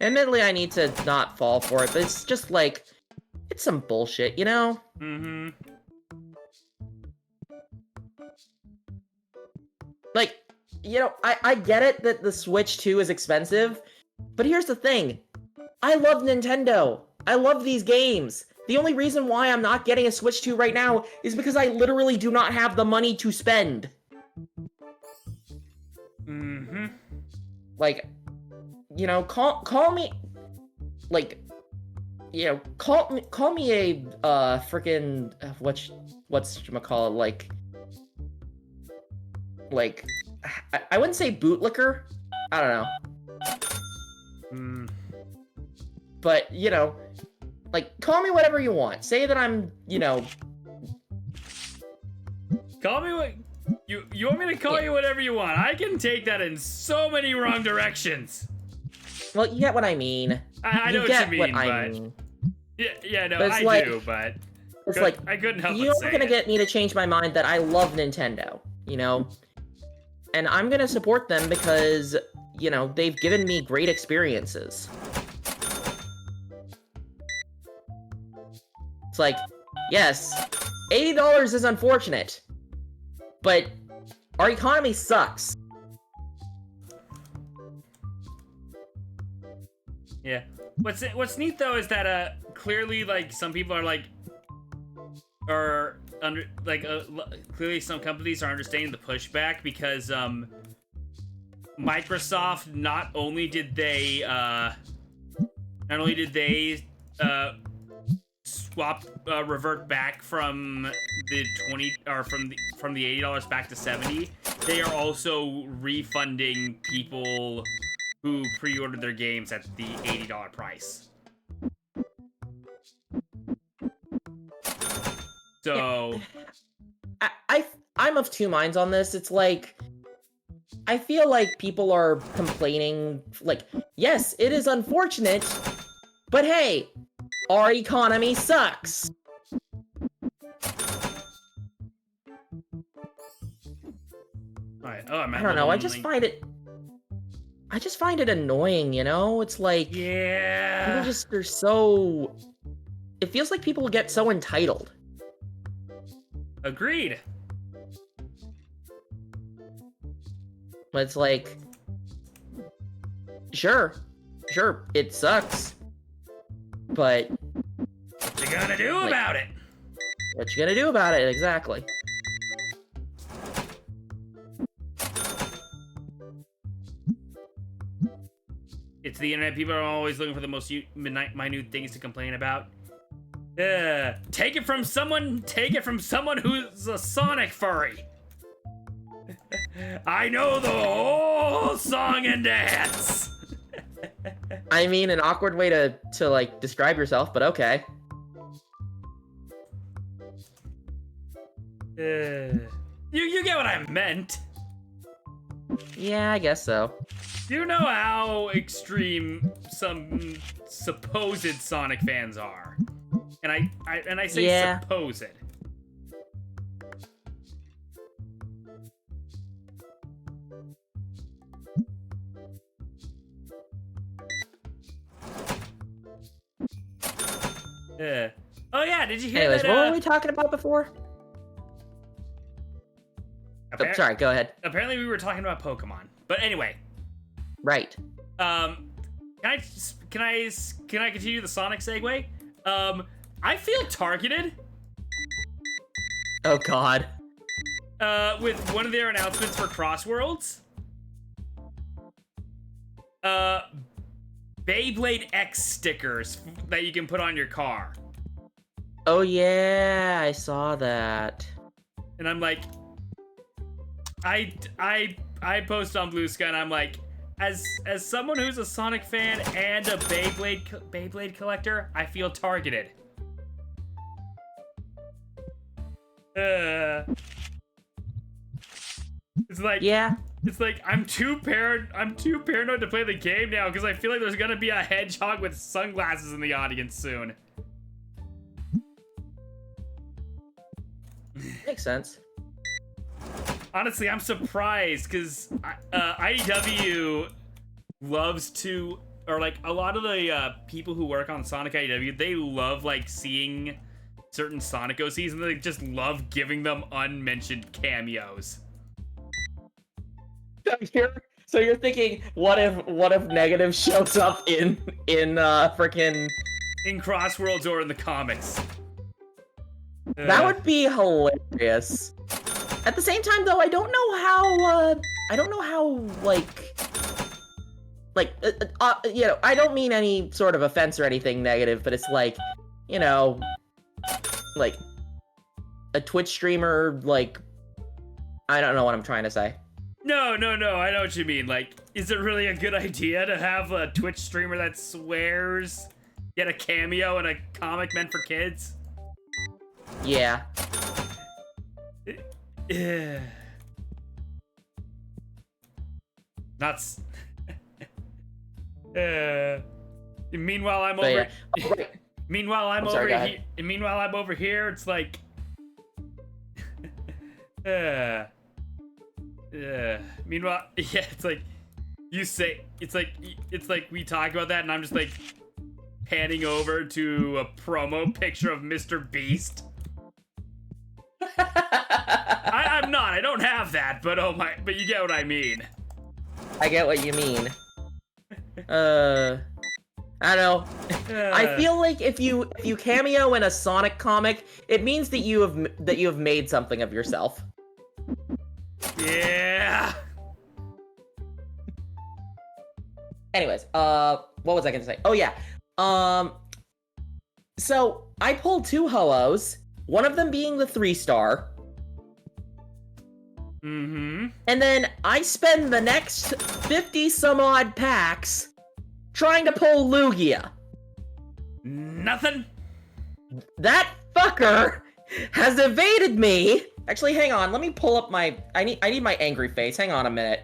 Admittedly, I need to not fall for it, but it's just like... It's some bullshit, you know? Mm-hmm. Like, you know, I get it that the Switch 2 is expensive, but here's the thing. I love Nintendo. I love these games. The only reason why I'm not getting a Switch 2 right now is because I literally do not have the money to spend. Mm-hmm. Like, you know, call me, like, you know, call me a, freaking, whatchamacallit, like, I wouldn't say bootlicker. I don't know. But, you know, like, call me whatever you want. Say that I'm, you know... Call me what... You want me to call you whatever you want. I can take that in so many wrong directions. Well, you get what I mean. I know what you mean, but... Yeah, no, But it's I like- do, but... It's like, I couldn't help you're but say gonna it. get me to change my mind that I love Nintendo, you know? And I'm gonna support them because, you know, they've given me great experiences. It's like, yes, $80 is unfortunate, but our economy sucks. Yeah. What's neat though is that clearly like some people are like clearly some companies are understanding the pushback because Microsoft not only did they revert back from the from the $80 back to $70, they are also refunding people who pre-ordered their games at the $80 price. So I'm of two minds on this. It's like, I feel like people are complaining, like, yes, it is unfortunate, but hey, our economy sucks. Alright, oh, I'm I don't know, I just find it annoying, you know? It's like, people yeah. just are so... It feels like people get so entitled. Agreed. But it's like, sure, it sucks, but What you gonna do Like- about it? what you gonna do about it, exactly? It's the internet. People are always looking for the most minute things to complain about. Take it from someone who's a Sonic furry. I know the whole song and dance. I mean, an awkward way to like describe yourself, but okay. You get what I meant. Yeah, I guess so. You know how extreme some supposed Sonic fans are, and I say Yeah. supposed. Oh yeah, did you hear Anyways, that? what were we talking about before? Oh, sorry, go ahead. Apparently we were talking about Pokemon, but anyway, Right. can I continue the Sonic segue? I feel targeted. Oh god. With one of their announcements for Crossworlds. Beyblade X stickers that you can put on your car. Oh yeah, I saw that. And I'm like, I post on Blue Sky and I'm like, as someone who's a Sonic fan and a Beyblade collector, I feel targeted. It's like, Yeah. It's like I'm too paranoid to play the game now because I feel like there's gonna be a hedgehog with sunglasses in the audience soon. Makes sense. Honestly, I'm surprised because IDW loves to, or like a lot of the people who work on Sonic IDW, they love like seeing certain Sonic OCs and they just love giving them unmentioned cameos. So you're thinking, what if Negative shows up in freaking In Crossworlds or in the comics. That would be hilarious. At the same time, though, I don't know how you know, I don't mean any sort of offense or anything negative, but it's like, you know, like a Twitch streamer, like, I don't know what I'm trying to say. No, I know what you mean. Like, is it really a good idea to have a Twitch streamer that swears, get a cameo in a comic meant for kids? Yeah. Nuts. Meanwhile, I'm But over. yeah. Oh, right. Meanwhile, I'm sorry, go over ahead. here. Meanwhile, I'm over here. It's like. Meanwhile, yeah, it's like you say. It's like we talk about that, and I'm just like panning over to a promo picture of Mr. Beast. I'm not. I don't have that, but oh my. But you get what I mean. I get what you mean. I don't know. I feel like if you cameo in a Sonic comic, it means that you have made something of yourself. Yeah. Anyways, what was I gonna say? Oh yeah. So I pulled 2 Ho-Ohs, one of them being the 3-star. Mm-hmm. And then I spend the next 50 some odd packs trying to pull Lugia. Nothing. That fucker has evaded me. Actually, hang on. Let me pull up my. I need my angry face. Hang on a minute.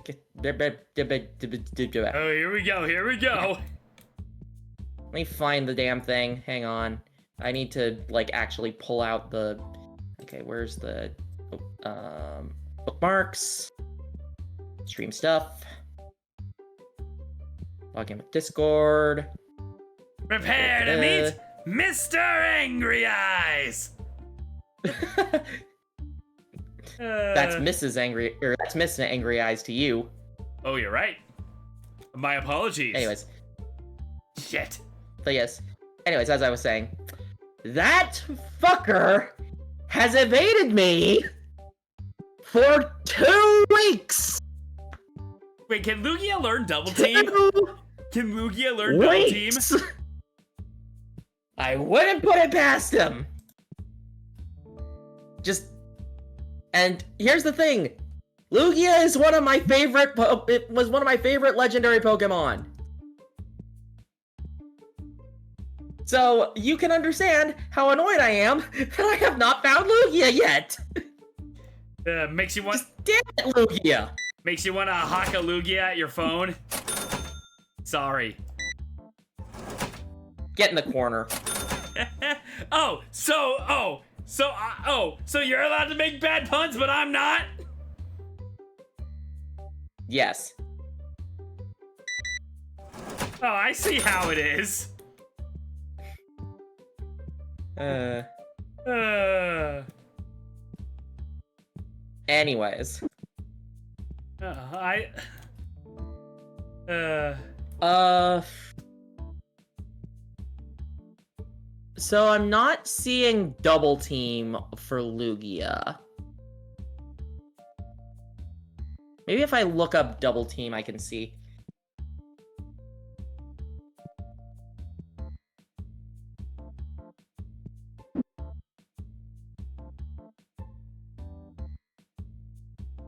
Oh, here we go. Here we go. Let me find the damn thing. Hang on. I need to like actually pull out the. Okay, where's the bookmarks? Stream stuff. Log in with Discord. Prepare to meet Mr. Angry Eyes. That's Mrs. Angry, or that's Miss Angry Eyes to you. Oh, you're right. My apologies. Anyways, Shit. so yes. Anyways, as I was saying, that fucker has evaded me for 2 weeks. Wait, can Lugia learn double team? 2 Can Lugia learn double team? weeks. I wouldn't put it past him. And here's the thing, Lugia is one of my favorite. It was one of my favorite legendary Pokemon. So you can understand how annoyed I am that I have not found Lugia yet. Makes you want. Damn it, Lugia. Makes you want to hawk a Lugia at your phone. Sorry. Get in the corner. So you're allowed to make bad puns, but I'm not? Yes. Oh, I see how it is. Anyways. So I'm not seeing double team for Lugia. Maybe if I look up double team, I can see.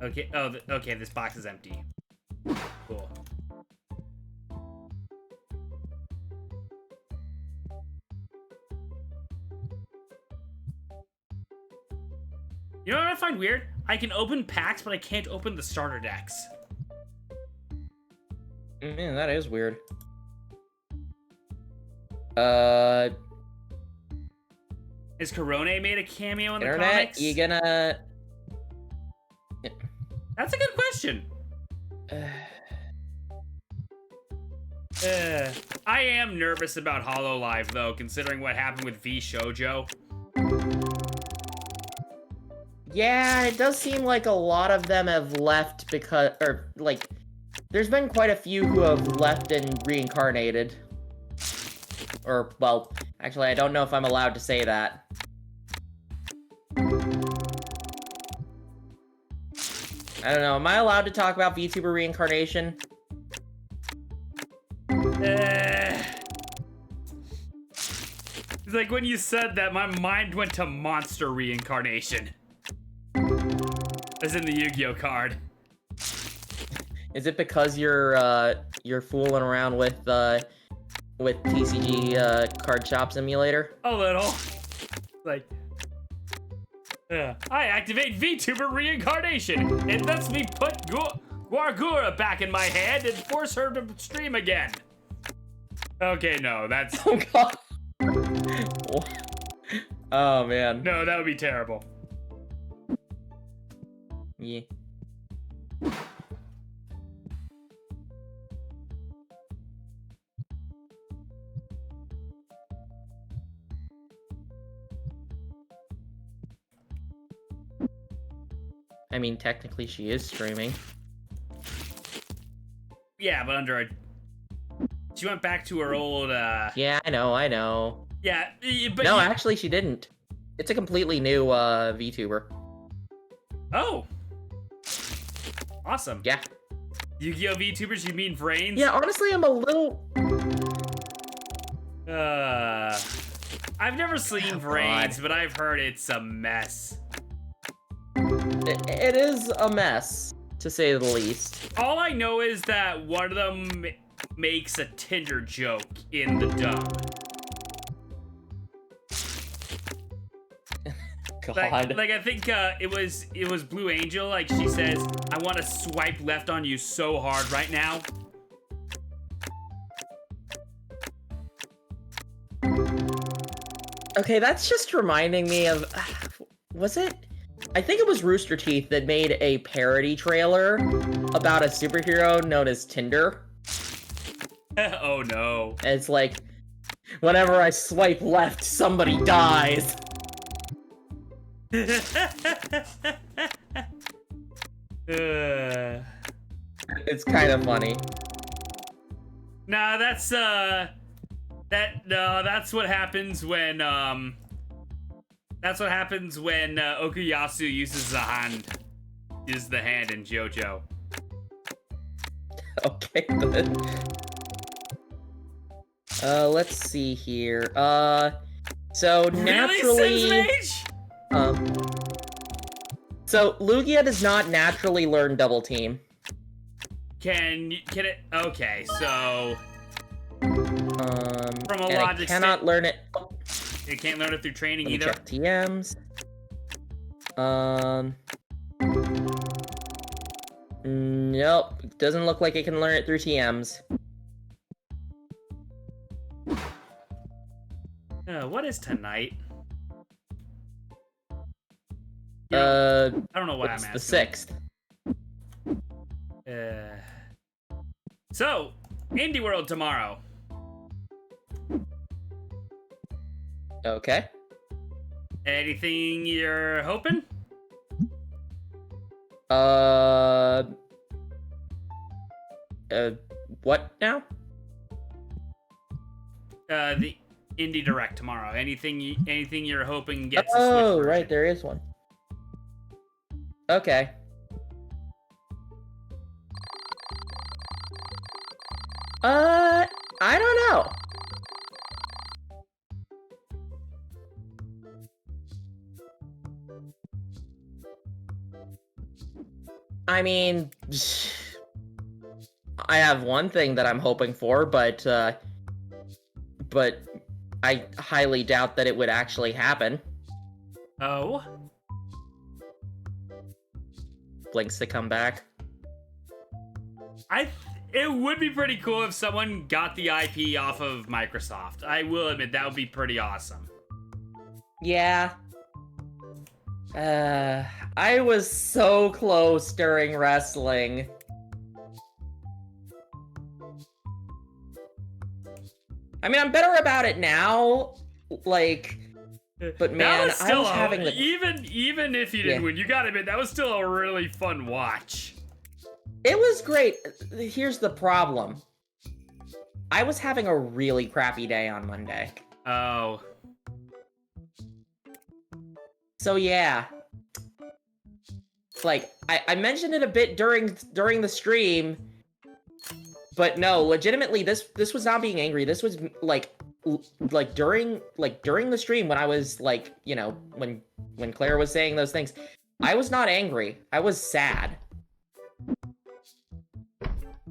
Okay. Oh, okay. This box is empty. Cool. You know what I find weird? I can open packs, but I can't open the starter decks. Man, that is weird. Is Corone made a cameo in the Internet, comics? you gonna... That's a good question. I am nervous about HoloLive, though, considering what happened with V Shoujo. Yeah, it does seem like a lot of them have left because... Or, like, there's been quite a few who have left and reincarnated. Or, well, actually, I don't know if I'm allowed to say that. I don't know, am I allowed to talk about VTuber reincarnation? It's like when you said that, my mind went to monster reincarnation. As in the Yu-Gi-Oh card. Is it because you're fooling around with TCG Card Shop Simulator? A little. Like, I activate VTuber reincarnation. It lets me put Guargura back in my hand and force her to stream again. Okay, no, that's... Oh god. Oh man. No, that would be terrible. Yeah. I mean, technically she is streaming. Yeah, but under a... She went back to her old, Yeah, I know. Yeah, but... No, actually she didn't. It's a completely new, VTuber. Oh! Awesome. Yeah. Yu-Gi-Oh! VTubers, you mean brains? Yeah, honestly, I'm a little... I've never seen Oh, brains, God. but I've heard it's a mess. It is a mess, to say the least. All I know is that one of them makes a Tinder joke in the dub. God. Like I think it was Blue Angel. Like she says, "I want to swipe left on you so hard right now." Okay, that's just reminding me of... Was it? I think it was Rooster Teeth that made a parody trailer about a superhero known as Tinder. Oh no. And it's like, whenever I swipe left, somebody dies. It's kind of funny. Nah, that's that's what happens when Okuyasu uses the hand in JoJo. Okay, then. Let's see here. So naturally, Really, Sensmage? So Lugia does not naturally learn Double Team. Can it? Okay, so from a and logic it cannot learn it. it can't learn it through training Let me either. check TMs. Nope. Doesn't look like it can learn it through TMs. What is tonight? I I don't know what I'm it's asking. the 6th. So, Indie World tomorrow. Okay. Anything you're hoping? What now? The Indie Direct tomorrow. Anything you're hoping gets a Switch Oh, version? right, there is one. Okay. I don't know. I mean, I have one thing that I'm hoping for, but I highly doubt that it would actually happen. Oh? Blinks to come back. It would be pretty cool if someone got the IP off of Microsoft. I will admit that would be pretty awesome. Yeah. I was so close during wrestling. I mean, I'm better about it now, like, but man, I was having the... Even if you didn't win, you gotta admit, that was still a really fun watch. It was great. Here's the problem. I was having a really crappy day on Monday. Oh. So yeah. Like, I mentioned it a bit during the stream, but no, legitimately, this was not being angry. This was like during the stream when I was like, you know, when Claire was saying those things, I was not angry. I was sad.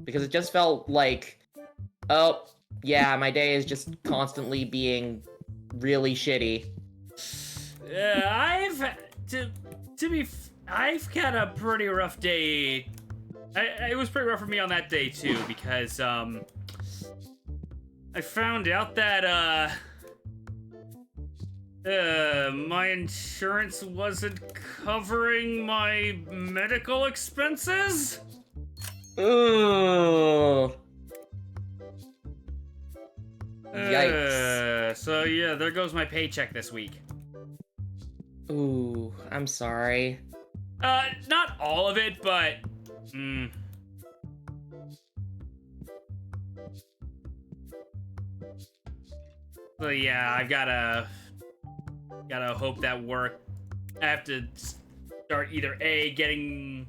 Because it just felt like, oh, yeah, my day is just constantly being really shitty. I've had a pretty rough day. It was pretty rough for me on that day too, because I found out that my insurance wasn't covering my medical expenses. Ooh. Yikes. So yeah, there goes my paycheck this week. Ooh, I'm sorry. Not all of it, but So yeah, I've gotta hope that work. I have to start either A, getting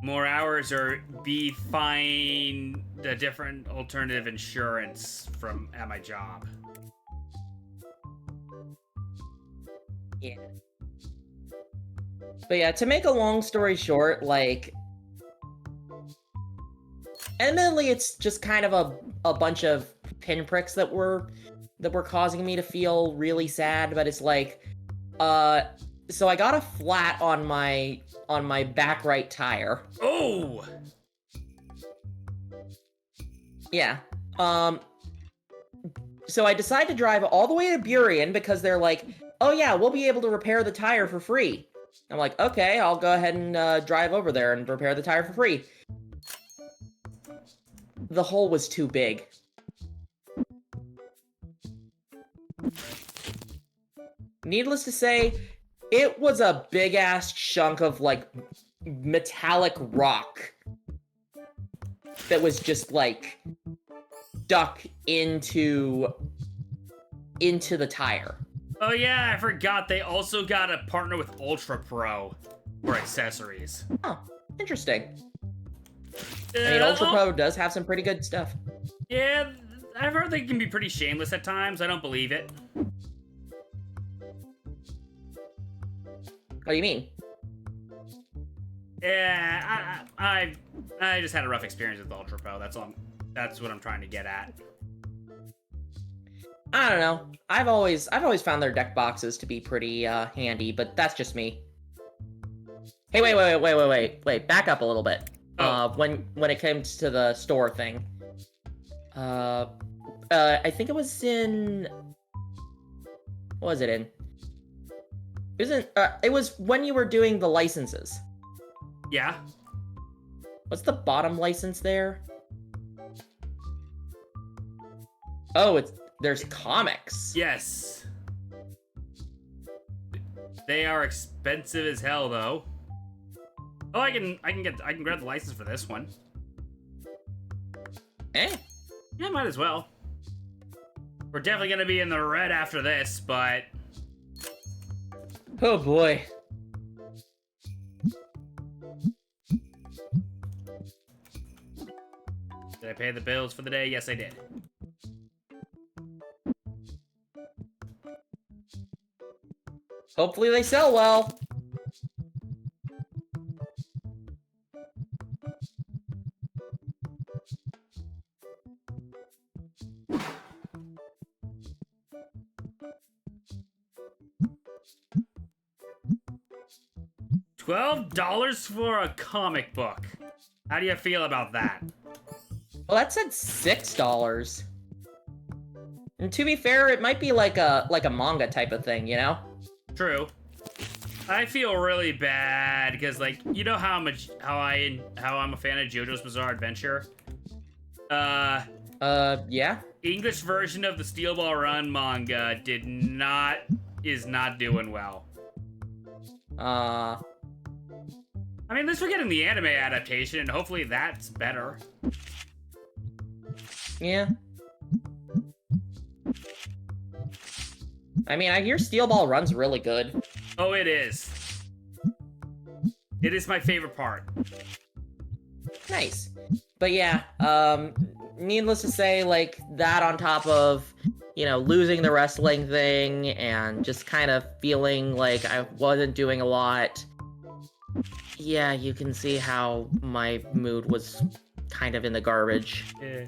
more hours, or B, find a different alternative insurance at my job. Yeah. But yeah, to make a long story short, like, admittedly, it's just kind of a bunch of pinpricks that were causing me to feel really sad, but it's like, so I got a flat on my back right tire. Oh! Yeah. So I decided to drive all the way to Burien because they're like, oh yeah, we'll be able to repair the tire for free. I'm like, okay, I'll go ahead and drive over there and repair the tire for free. The hole was too big. Needless to say, it was a big-ass chunk of, like, metallic rock that was just, like, stuck into the tire. Oh yeah, I forgot they also got a partner with Ultra Pro for accessories. Oh, interesting. I mean, Ultra Pro does have some pretty good stuff. Yeah, I've heard they can be pretty shameless at times. I don't believe it. What do you mean? Yeah, I just had a rough experience with Ultra Pro. That's all. That's what I'm trying to get at. I don't know. I've always found their deck boxes to be pretty handy, but that's just me. Hey, wait! Back up a little bit. Oh. When it comes to the store thing, I think it was in. What was it in? It was when you were doing the licenses. Yeah. What's the bottom license there? Oh, there's comics. Yes. They are expensive as hell, though. Oh, I can grab the license for this one. Eh? Yeah, might as well. We're definitely gonna be in the red after this, but oh boy. did I pay the bills for the day? Yes, I did. Hopefully they sell well. $12 for a comic book. How do you feel about that? Well, that said $6. And to be fair, it might be like a manga type of thing, you know? True. I feel really bad because, like, you know how I'm a fan of JoJo's Bizarre Adventure. Yeah. English version of the Steel Ball Run manga is not doing well. I mean, at least we're getting the anime adaptation, and hopefully that's better. Yeah. I mean, I hear Steel Ball Run's really good. Oh, it is. It is my favorite part. Nice. But yeah, needless to say, like, that on top of, you know, losing the wrestling thing and just kind of feeling like I wasn't doing a lot. Yeah, you can see how my mood was kind of in the garbage. Yeah.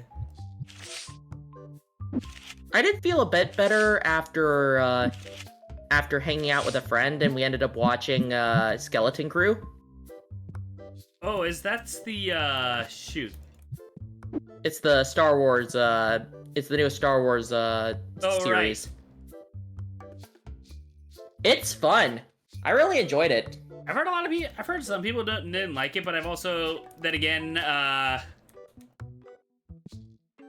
I did feel a bit better after hanging out with a friend, and we ended up watching Skeleton Crew. Oh, that's the shoot. It's the Star Wars. It's the newest Star Wars series. Right. It's fun. I really enjoyed it. I've heard some people didn't like it, but I've also, then again,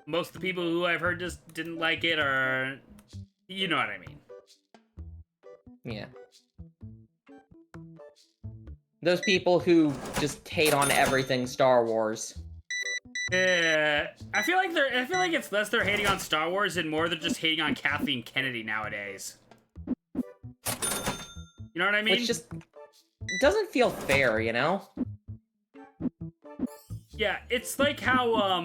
most of the people who I've heard just didn't like it, or you know what I mean. Yeah. Those people who just hate on everything Star Wars. Yeah, I feel like it's less they're hating on Star Wars and more they're just hating on Kathleen Kennedy nowadays. You know what I mean? Which just doesn't feel fair, you know? Yeah, it's like how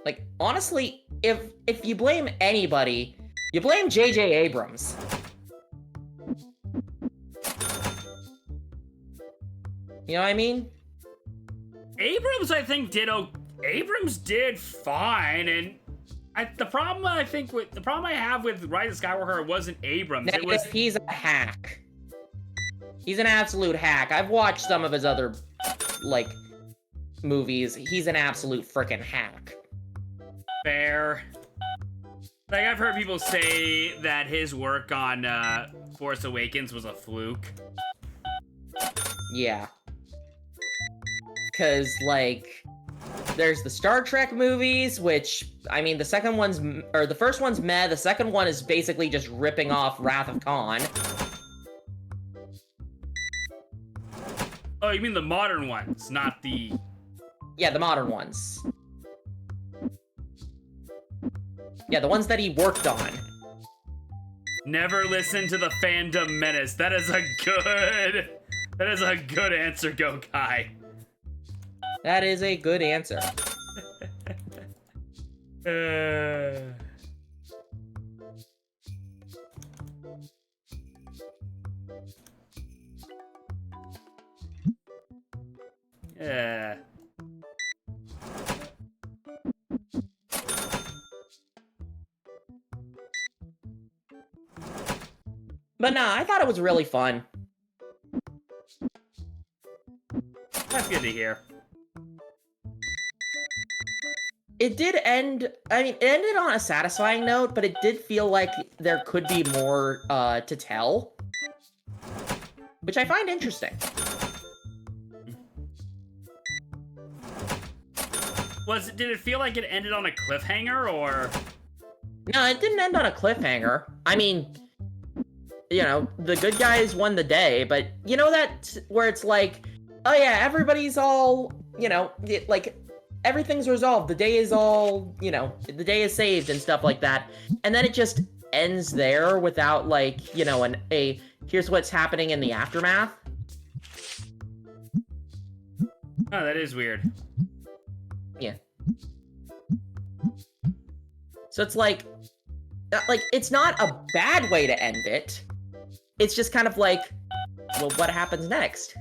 like, honestly, if you blame anybody, you blame J.J. Abrams. You know what I mean? Abrams, I think, Abrams did fine, and the problem I have with Rise of Skywalker wasn't Abrams. Negative, it was he's a hack. He's an absolute hack. I've watched some of his other, like, movies. He's an absolute frickin' hack. Fair. Like, I've heard people say that his work on Force Awakens was a fluke. Yeah. Because, like, there's the Star Trek movies, which, I mean, the first one's meh, the second one is basically just ripping off Wrath of Khan. Oh, you mean the modern ones, not the... Yeah, the modern ones. Yeah, the ones that he worked on. Never listen to the fandom menace. That is a good answer, Go Kai. That is a good answer. Yeah. But nah, I thought it was really fun. That's good to hear. It did end, I mean, it ended on a satisfying note, but it did feel like there could be more to tell. Which I find interesting. Did it feel like it ended on a cliffhanger, or? No, it didn't end on a cliffhanger. I mean, you know, the good guys won the day, but you know that where it's like, oh yeah, everybody's all, you know, like, everything's resolved, the day is all, you know, the day is saved and stuff like that, and then it just ends there without, like, you know, here's what's happening in the aftermath. Oh, that is weird. Yeah. So it's like, it's not a bad way to end it. It's just kind of like, well, what happens next?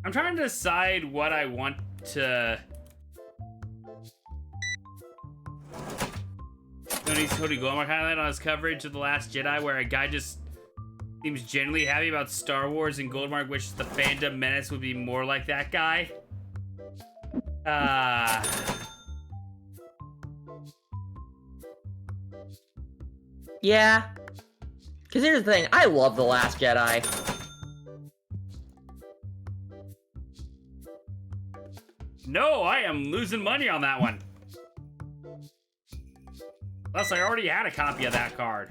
I'm trying to decide what I want to... Sony's Cody Goldmark highlight on his coverage of The Last Jedi, where a guy just seems genuinely happy about Star Wars, and Goldmark wishes the fandom menace would be more like that guy. Yeah. Because here's the thing, I love The Last Jedi. No, I am losing money on that one. Plus, I already had a copy of that card.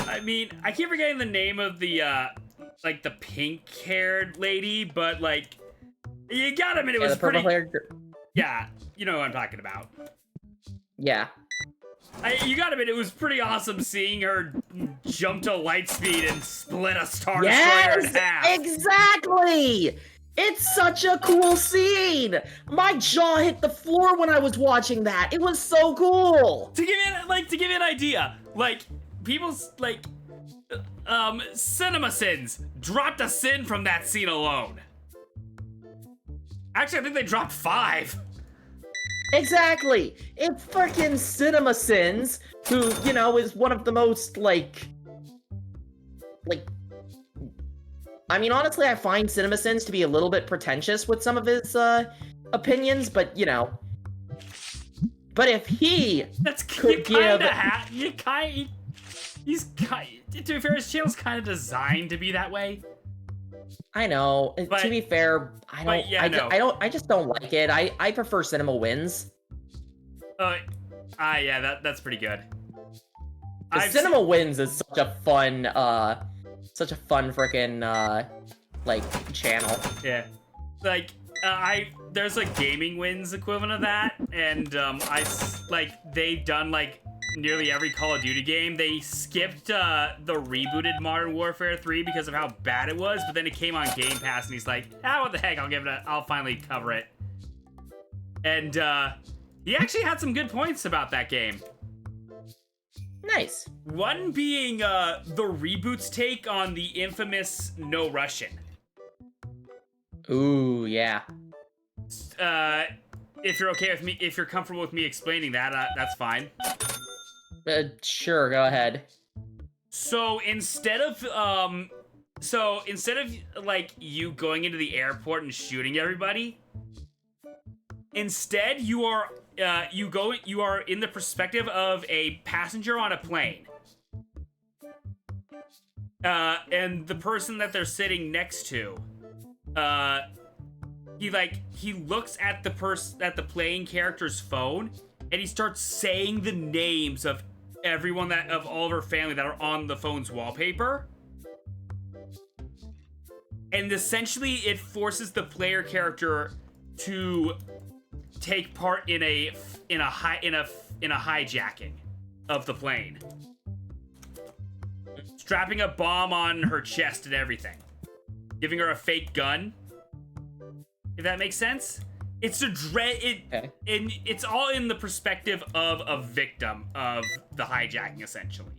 I mean, I keep forgetting the name of the, like, the pink-haired lady, but, like, you gotta admit it was pretty... Yeah, you know what I'm talking about. Yeah. You gotta admit, it was pretty awesome seeing her jump to light speed and split a Star Destroyer in half. Exactly! It's such a cool scene! My jaw hit the floor when I was watching that. It was so cool! To give you an idea, like, people's, like, CinemaSins dropped a sin from that scene alone. Actually, I think they dropped 5. Exactly! It's freaking CinemaSins, who, you know, is one of the most, like... I mean, honestly, I find CinemaSins to be a little bit pretentious with some of his, opinions, but, you know... But if he could give... To be fair, his channel's kind of designed to be that way. I know. But, to be fair, I just don't like it. I prefer Cinema Wins. Yeah, that's pretty good. Cinema Wins is such a fun frickin', like, channel. Yeah. Like, there's a Gaming Wins equivalent of that, and, they've done, like, nearly every Call of Duty game. They skipped the rebooted Modern Warfare 3 because of how bad it was, but then it came on Game Pass and he's like, what the heck, I'll finally cover it. And he actually had some good points about that game. Nice. One being the reboot's take on the infamous No Russian. Ooh, yeah. If you're okay with me, if you're comfortable with me explaining that, that's fine. Sure, go ahead. So instead of like you going into the airport and shooting everybody, instead you are in the perspective of a passenger on a plane. And the person that they're sitting next to, he looks at the playing character's phone and he starts saying the names of everyone of all of her family that are on the phone's wallpaper. And essentially it forces the player character to take part in a hijacking of the plane. Strapping a bomb on her chest and everything. Giving her a fake gun. If that makes sense? It's and it's all in the perspective of a victim of the hijacking, essentially.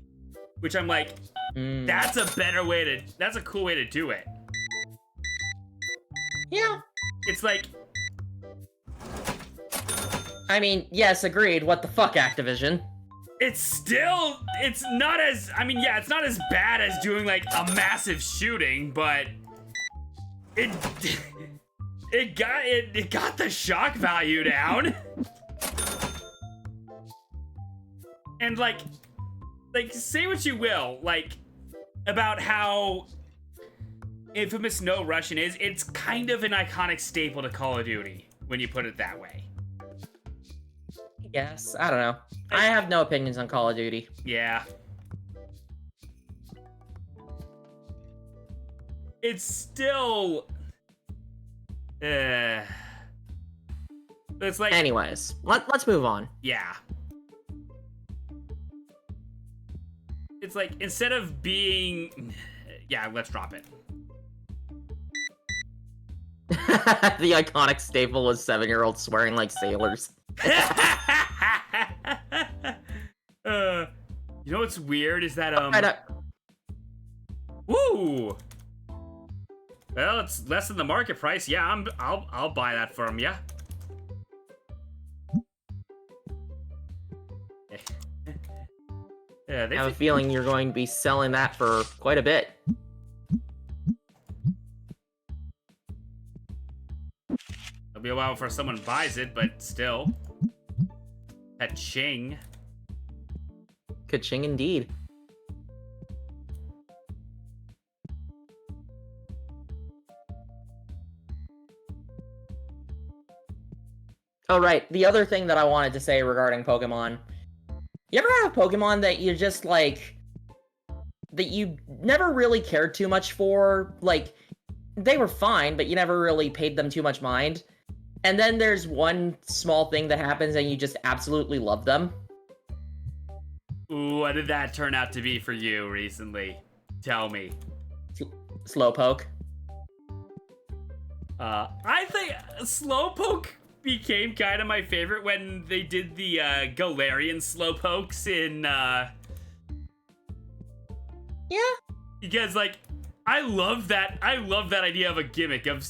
Which I'm like, that's a cool way to do it. Yeah. It's like... I mean, yes, agreed. What the fuck, Activision? It's not as bad as doing, like, a massive shooting, but... It got the shock value down. And like say what you will, like, about how infamous No Russian is, it's kind of an iconic staple to Call of Duty when you put it that way. Yes, I don't know. I have no opinions on Call of Duty. Yeah. It's still... It's like... Anyways, let's move on. Yeah. It's like, instead of being... Yeah, let's drop it. The iconic staple was 7-year-olds swearing like sailors. You know what's weird is that, Woo! Well, it's less than the market price. Yeah, I'll buy that from you. Yeah, I have a feeling you're going to be selling that for quite a bit. It'll be a while before someone buys it, but still. Ka-ching. Ka-ching indeed. Oh, right. The other thing that I wanted to say regarding Pokemon. You ever have a Pokemon that you just, like... that you never really cared too much for? Like, they were fine, but you never really paid them too much mind. And then there's one small thing that happens and you just absolutely love them. Ooh, what did that turn out to be for you recently? Tell me. Slowpoke. I think Slowpoke became kind of my favorite when they did the Galarian Slowpokes in Yeah. Because like I love that idea of a gimmick of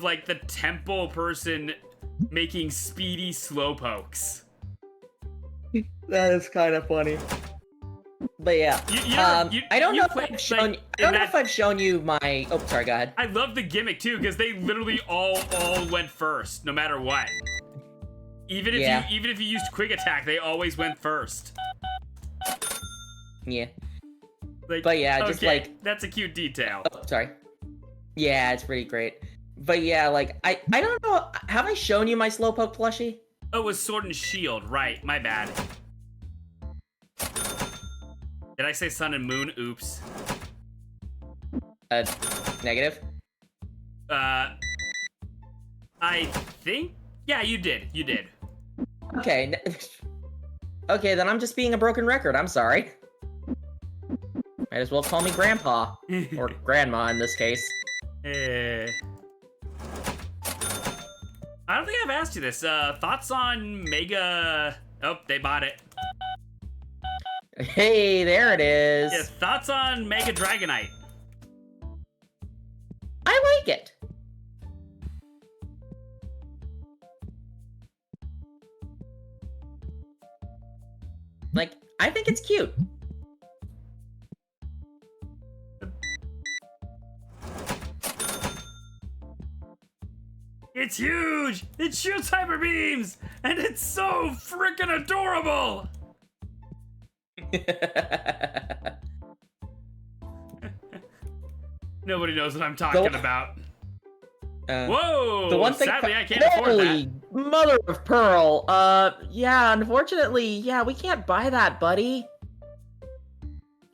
like the temple person making speedy Slowpokes. That is kind of funny. But yeah, I don't know if I've shown you my. Oh, sorry. Go ahead. I love the gimmick too because they literally all went first, no matter what. Even if you used Quick Attack, they always went first. Yeah. Like, but yeah, just okay, like that's a cute detail. Oh, sorry. Yeah, it's pretty great. But yeah, like I don't know. Have I shown you my Slowpoke plushie? Oh, it was Sword and Shield, right? My bad. Did I say Sun and Moon? Oops. Negative. I think. Yeah, you did. You did. Okay. Okay, then I'm just being a broken record. I'm sorry. Might as well call me Grandpa. Or Grandma in this case. I don't think I've asked you this. Thoughts on Mega... Oh, they bought it. Hey, there it is. Yeah, thoughts on Mega Dragonite? I like it. Like, I think it's cute. It's huge! It shoots hyper beams! And it's so freaking adorable! Nobody knows what I'm talking about. Whoa! The one thing sadly, I can't afford that. Mother of pearl. Yeah, unfortunately, yeah, we can't buy that, buddy.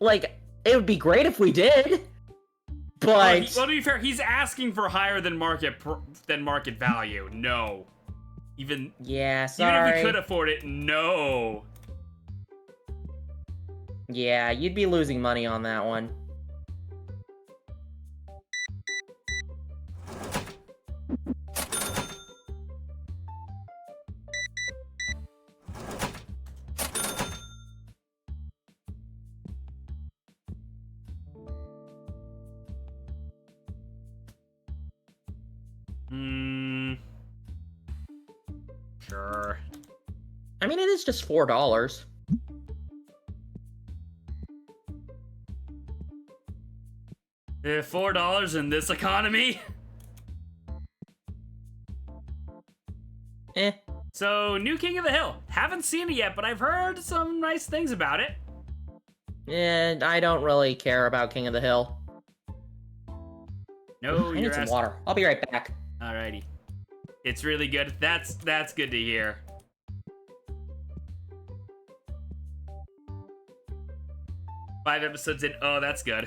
Like, it would be great if we did. But well, to be fair, he's asking for higher than market value. No. yeah, sorry. Even if we could afford it, no. Yeah, you'd be losing money on that one. Sure. I mean, it is just $4. $4 in this economy? Eh. So, new King of the Hill. Haven't seen it yet, but I've heard some nice things about it. And I don't really care about King of the Hill. No, I need some water. I'll be right back. Alrighty. It's really good. That's good to hear. Five episodes in. Oh, that's good.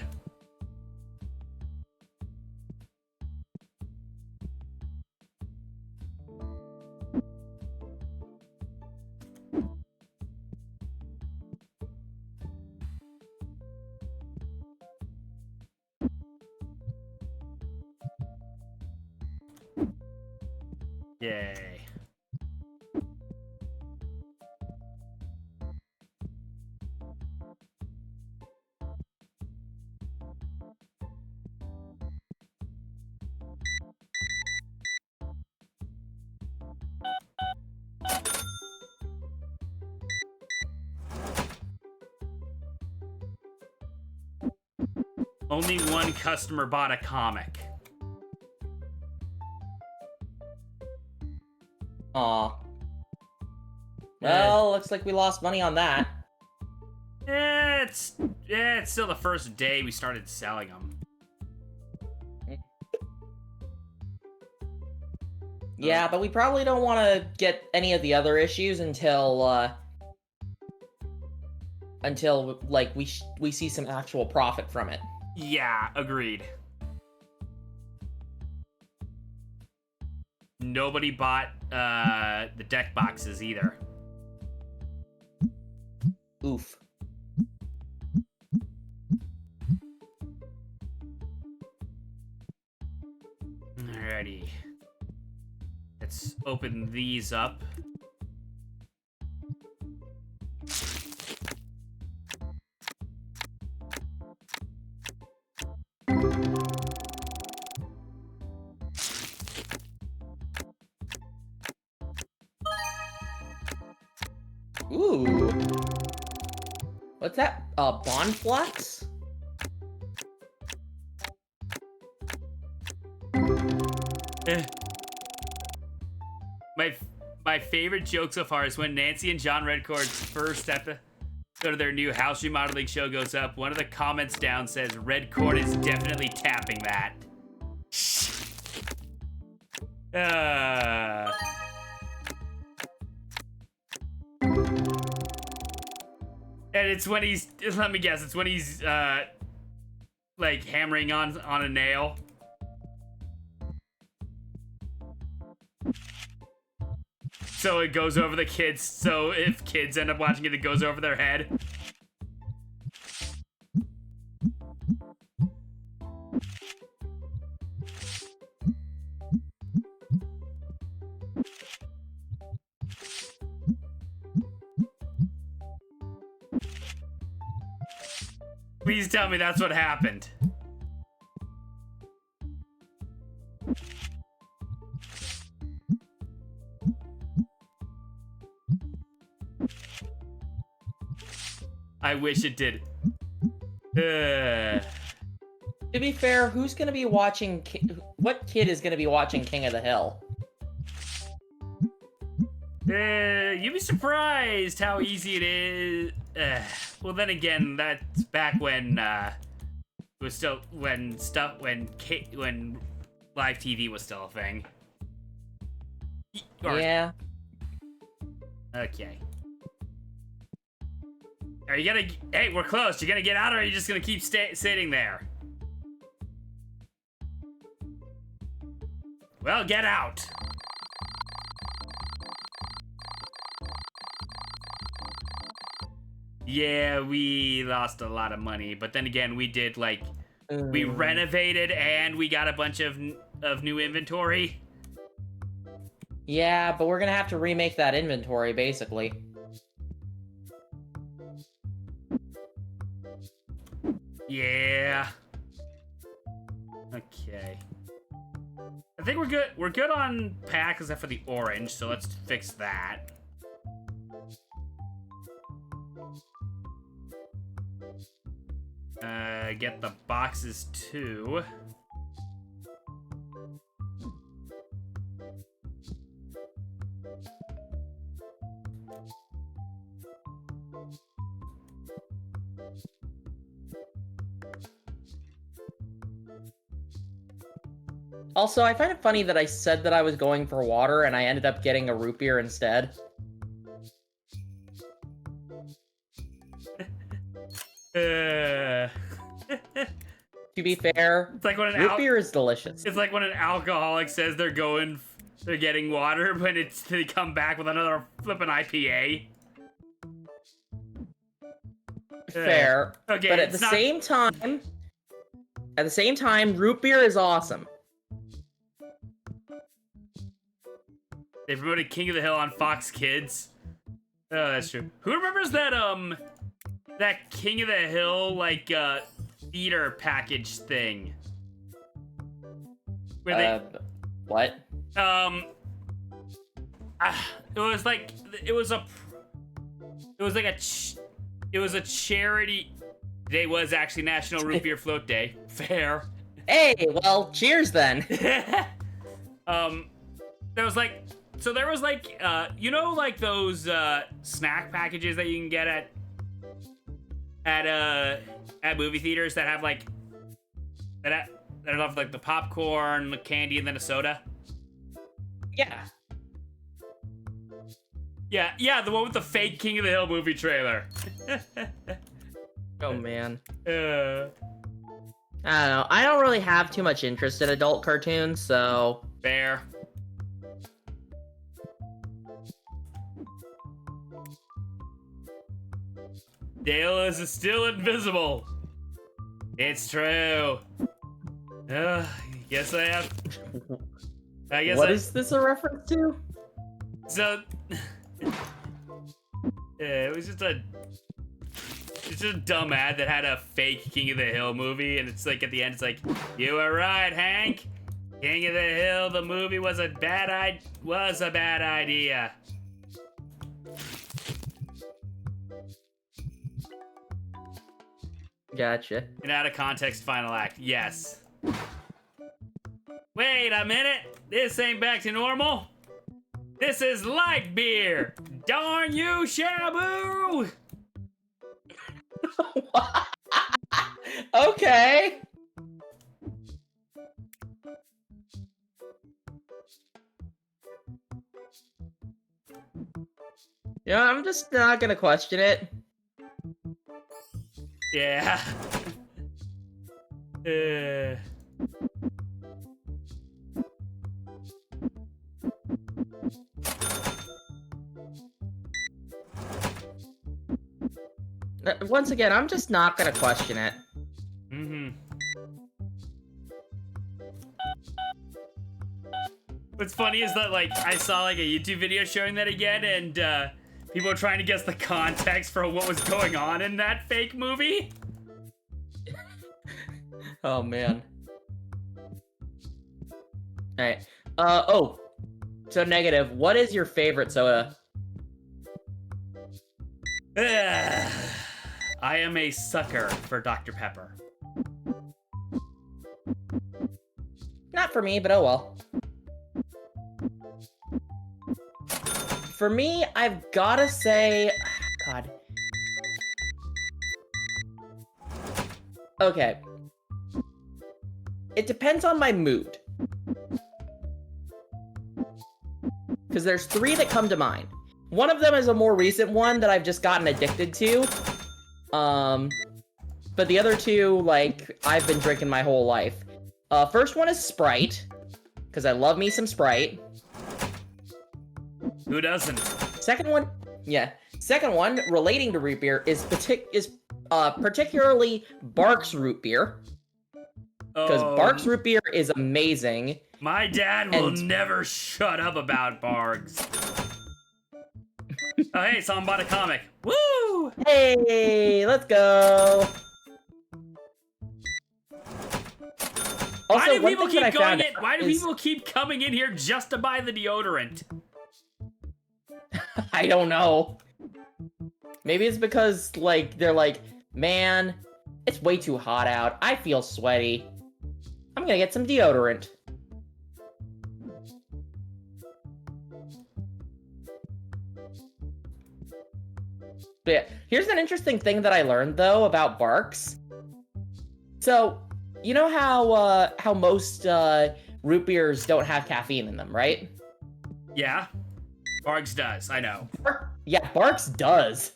Yay. Only one customer bought a comic. Aw. Well, looks like we lost money on that. It's still the first day we started selling them. Yeah, but we probably don't want to get any of the other issues until like we see some actual profit from it. Yeah, agreed. Nobody bought the deck boxes either. Oof. Alrighty. Let's open these up. Ooh. What's that? Bond flux? My favorite joke so far is when Nancy and John Redcord's first episode of their new house remodeling show goes up. One of the comments down says, "Redcord is definitely tapping that." And it's when he's, let me guess, it's when he's like hammering on a nail. So it goes over the kids. So if kids end up watching it, it goes over their head. Please tell me that's what happened. I wish it did. To be fair, who's gonna be watching? What kid is gonna be watching King of the Hill? You'd be surprised how easy it is. Well, then again, that's back when it was still when live TV was still a thing. Yeah. Okay. Are you gonna? Hey, we're close. You gonna get out, or are you just gonna keep sitting there? Well, get out. Yeah, we lost a lot of money, but then again, we did like we renovated and we got a bunch of new inventory. Yeah, but we're gonna have to remake that inventory, basically. Yeah. Okay. I think we're good. We're good on pack except for the orange, so let's fix that. Get the boxes too. Also, I find it funny that I said that I was going for water and I ended up getting a root beer instead. To be fair, It's like when root beer is delicious. It's like when an alcoholic says they're getting water, but they come back with another flippin' IPA. Fair. Okay, but at the same time, root beer is awesome. They promoted King of the Hill on Fox Kids. Oh, that's true. Who remembers that King of the Hill like theater package thing? Where what? It was like a charity. Today was actually National Root Beer Float Day. Fair. Hey, well, cheers then. There was like, you know, like those snack packages that you can get at movie theaters that have like that have like the popcorn, the candy, and then a soda. Yeah. Yeah, the one with the fake King of the Hill movie trailer. Oh man. Uh, I don't know. I don't really have too much interest in adult cartoons, so. Fair. Dale is still invisible. It's true. Guess I have. What is this a reference to? So, it was just a dumb ad that had a fake King of the Hill movie, and it's like at the end, it's like, "You were right, Hank. King of the Hill, the movie was a bad idea." Gotcha. An out of context final act. Yes. Wait a minute. This ain't back to normal. This is light beer. Darn you, Shabu. Okay. Yeah, I'm just not gonna question it. Yeah. Once again, I'm just not gonna question it. Mm-hmm. What's funny is that, like, I saw, like, a YouTube video showing that again, and, people were trying to guess the context for what was going on in that fake movie. Oh, man. Alright. Oh. So, negative. What is your favorite soda? I am a sucker for Dr. Pepper. Not for me, but oh well. For me, I've gotta say... God. Okay. It depends on my mood. Because there's three that come to mind. One of them is a more recent one that I've just gotten addicted to. But the other two, like, I've been drinking my whole life. First one is Sprite, because I love me some Sprite. Who doesn't? Second one, relating to root beer, is particularly Barks root beer. Because Barks root beer is amazing. My dad will never shut up about Bargs. Oh, hey, someone bought a comic. Woo! Hey, let's go. Why do people keep going in? Why do people keep coming in here just to buy the deodorant? I don't know. Maybe it's because, like, they're like, man, it's way too hot out. I feel sweaty. I'm gonna get some deodorant. But yeah, here's an interesting thing that I learned, though, about Barks. So, you know how most root beers don't have caffeine in them, right? Yeah. Bargs does, I know. Yeah, Barks does.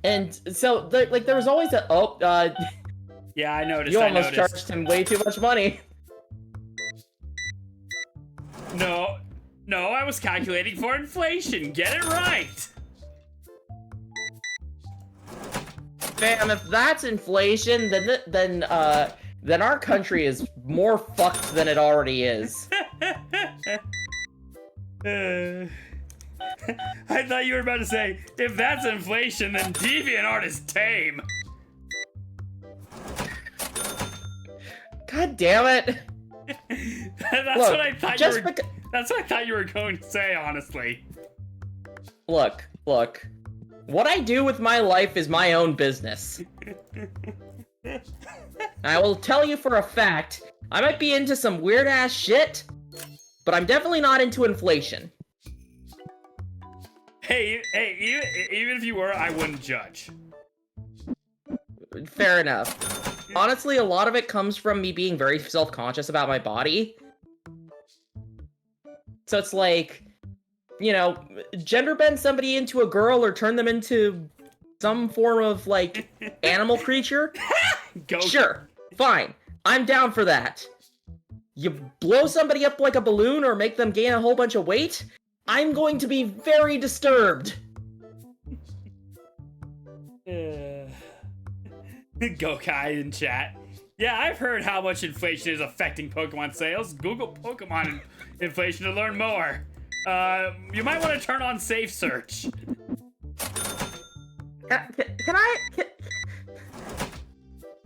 And so, there was always a... yeah, I noticed. You almost charged him way too much money. No, I was calculating for inflation. Get it right. Fam, if that's inflation, then our country is more fucked than it already is. I thought you were about to say, if that's inflation, then DeviantArt is tame. God damn it. That's Look, what I thought that's what I thought you were going to say, honestly. Look. What I do with my life is my own business. I will tell you for a fact, I might be into some weird-ass shit, but I'm definitely not into inflation. Hey, even if you were, I wouldn't judge. Fair enough. Honestly, a lot of it comes from me being very self-conscious about my body. So it's like, you know, gender bend somebody into a girl or turn them into some form of, like, animal creature? Go. Sure, fine. I'm down for that. You blow somebody up like a balloon or make them gain a whole bunch of weight? I'm going to be very disturbed. Gokai in chat. Yeah, I've heard how much inflation is affecting Pokemon sales. Google Pokemon inflation to learn more. You might want to turn on Safe Search.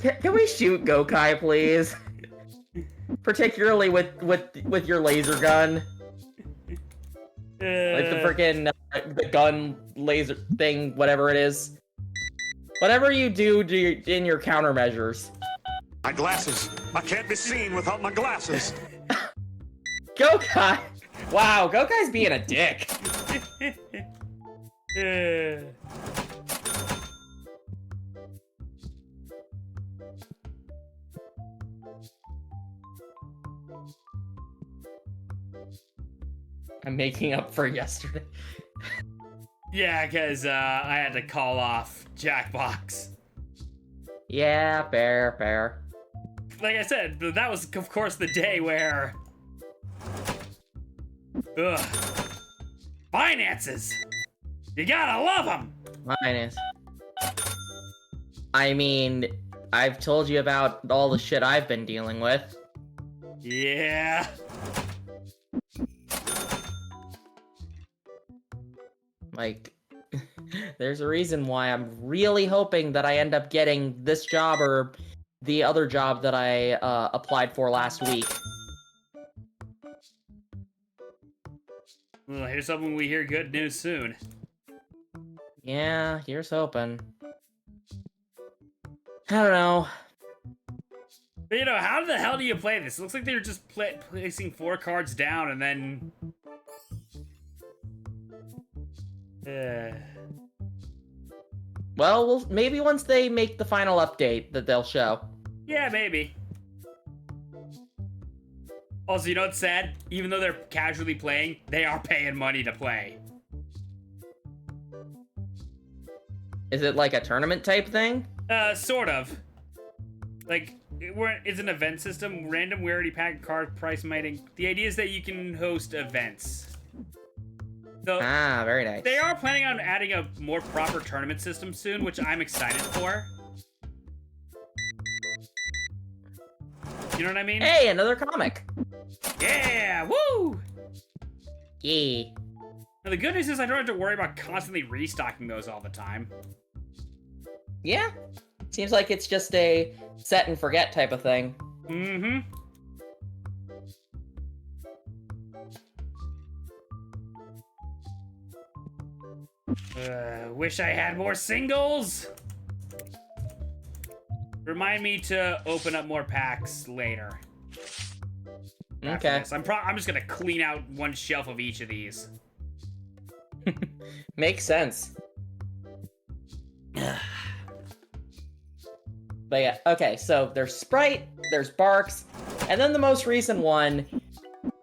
Can we shoot Gokai, please? Particularly with your laser gun. Like the freaking the gun laser thing, whatever it is. Whatever you do in your countermeasures. My glasses. I can't be seen without my glasses. Gokai! Wow, Gokai's being a dick. I'm making up for yesterday. Yeah, because I had to call off Jackbox. Yeah, fair. Like I said, that was, of course, the day where... Ugh. Finances! You gotta love them! Minus. I mean, I've told you about all the shit I've been dealing with. Yeah. Like, there's a reason why I'm really hoping that I end up getting this job or the other job that I applied for last week. Well, here's something we hear good news soon. Yeah, here's hoping. I don't know. But, you know, how the hell do you play this? It looks like they're just placing 4 cards down and then... Well, maybe once they make the final update that they'll show. Yeah, maybe. Also, you know what's sad? Even though they're casually playing, they are paying money to play. Is it like a tournament type thing? Sort of. Like, it's an event system. Random rarity pack card price might... The idea is that you can host events. So, very nice. they are planning on adding a more proper tournament system soon, which I'm excited for. You know what I mean? Hey, another comic. Yeah! Woo! Yeah. Now, the good news is I don't have to worry about constantly restocking those all the time. Yeah. Seems like it's just a set and forget type of thing. Mm-hmm. Wish I had more singles. Remind me to open up more packs later. Okay. I'm just gonna clean out one shelf of each of these. Makes sense. But yeah, okay, so there's Sprite, there's Barks, and then the most recent one,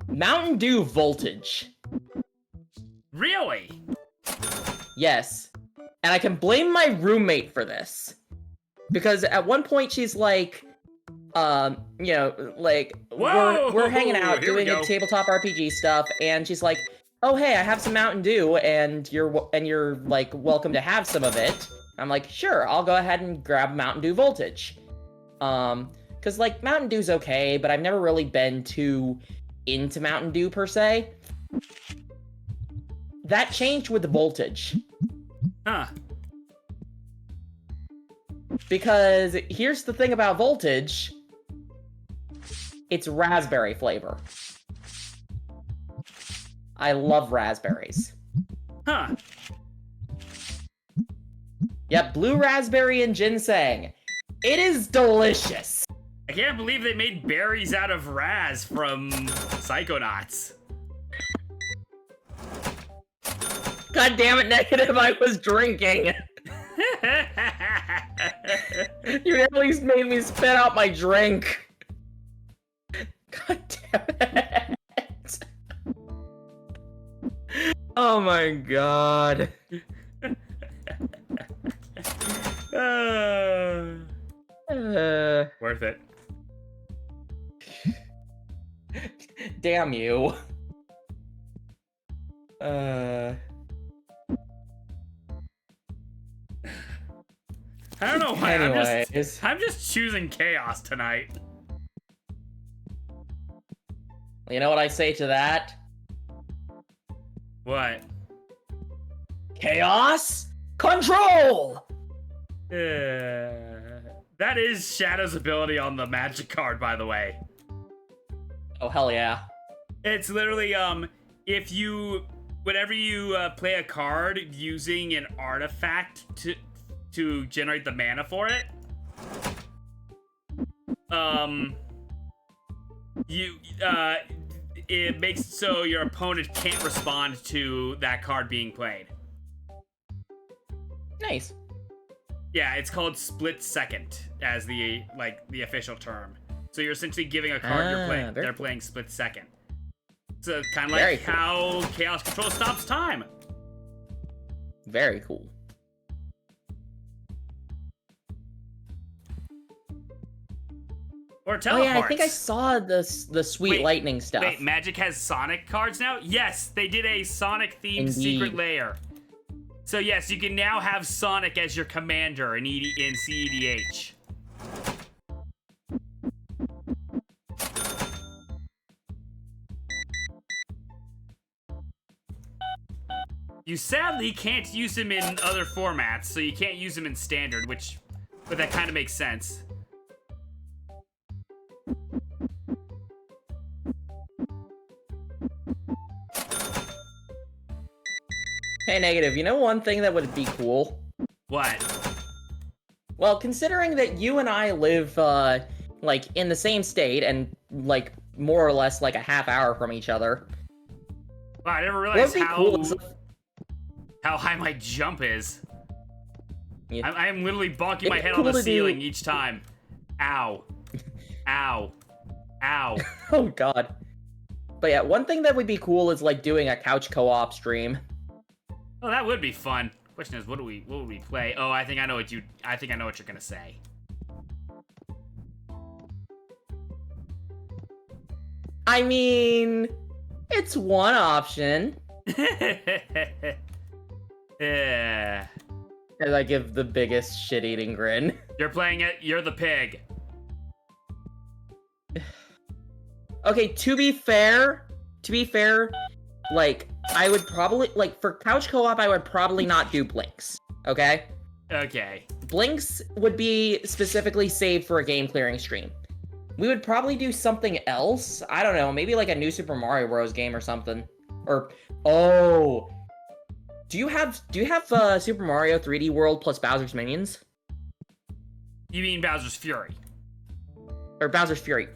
Mountain Dew Voltage. Really? Yes. And I can blame my roommate for this. Because at one point she's like, you know, like, we're hanging out doing a tabletop RPG stuff, and she's like, oh hey, I have some Mountain Dew, and you're like welcome to have some of it. I'm like, sure, I'll go ahead and grab Mountain Dew Voltage. Cause like Mountain Dew's okay, but I've never really been too into Mountain Dew per se. That changed with the Voltage. Huh. Because here's the thing about Voltage. It's raspberry flavor. I love raspberries. Huh. Yep, blue raspberry and ginseng. It is delicious. I can't believe they made berries out of Raz from Psychonauts. God damn it, Negative, I was drinking. You at least made me spit out my drink. God damn it. Oh my god. Worth it. Damn you. I don't know why. Anyways. I'm just choosing chaos tonight. You know what I say to that? What? Chaos control. That is Shadow's ability on the magic card, by the way. Oh hell yeah. It's literally if you whenever you play a card using an artifact to generate the mana for it, it makes so your opponent can't respond to that card being played. Nice. Yeah, it's called split second as the official term. So you're essentially giving a card you're playing. They're playing split second. So kind of like how Chaos Control stops time. Very cool. Or teleports. Oh yeah, I think I saw the sweet lightning stuff. Wait, Magic has Sonic cards now? Yes, they did a Sonic themed secret layer. So yes, you can now have Sonic as your commander in CEDH. You sadly can't use him in other formats, so you can't use him in standard, but that kind of makes sense. Hey, Negative, you know one thing that would be cool? What? Well, considering that you and I live, like, in the same state and, like, more or less, like, a half hour from each other. Wow, I never realized cool how high my jump is. Yeah. I'm literally bonking my head on the ceiling each time. Ow. Ow. Ow. Oh, God. But yeah, one thing that would be cool is, like, doing a couch co-op stream. Oh, that would be fun. Question is, what would we play? Oh, I think I know what you're gonna say. I mean, it's one option. Yeah. And I give the biggest shit-eating grin. You're playing it. You're the pig. Okay, to be fair, like, I would probably, like, for couch co-op, I would probably not do Blinks, okay? Okay. Blinks would be specifically saved for a game clearing stream. We would probably do something else. I don't know, maybe like a new Super Mario Bros. Game or something. Or, oh, do you have Super Mario 3D World plus Bowser's Minions? You mean Bowser's Fury? Or Bowser's Fury.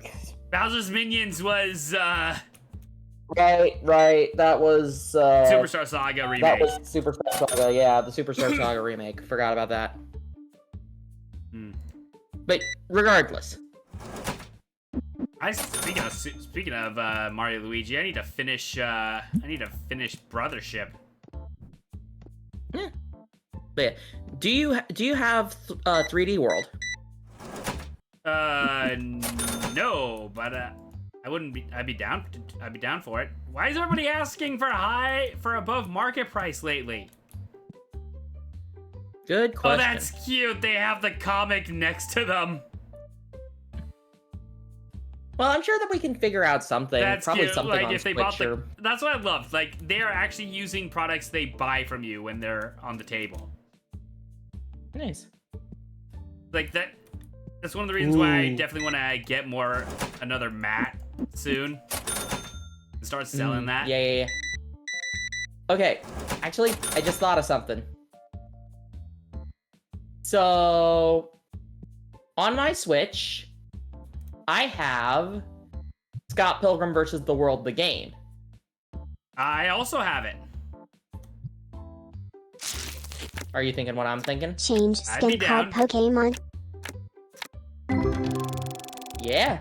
Bowser's Minions was, Right, that was, Superstar Saga remake. That was Superstar Saga, yeah, the Superstar Saga remake. Forgot about that. But regardless. Speaking of Mario Luigi, I need to finish Brothership. Yeah. But yeah, do you have 3D World? No, but I'd be down for it. Why is everybody asking for above market price lately? Good question. Oh, that's cute. They have the comic next to them. Well, I'm sure that we can figure out something. That's probably cute. something Like on if they Switch bought or... that's what I love. Like they are actually using products they buy from you when they're on the table. Nice. Like that. That's one of the reasons why I definitely want to get another mat soon. And start selling that. Yeah. Okay, actually, I just thought of something. So, on my Switch, I have Scott Pilgrim vs. the World, the game. I also have it. Are you thinking what I'm thinking? Change I'd be skin card down. Pokemon. Yeah.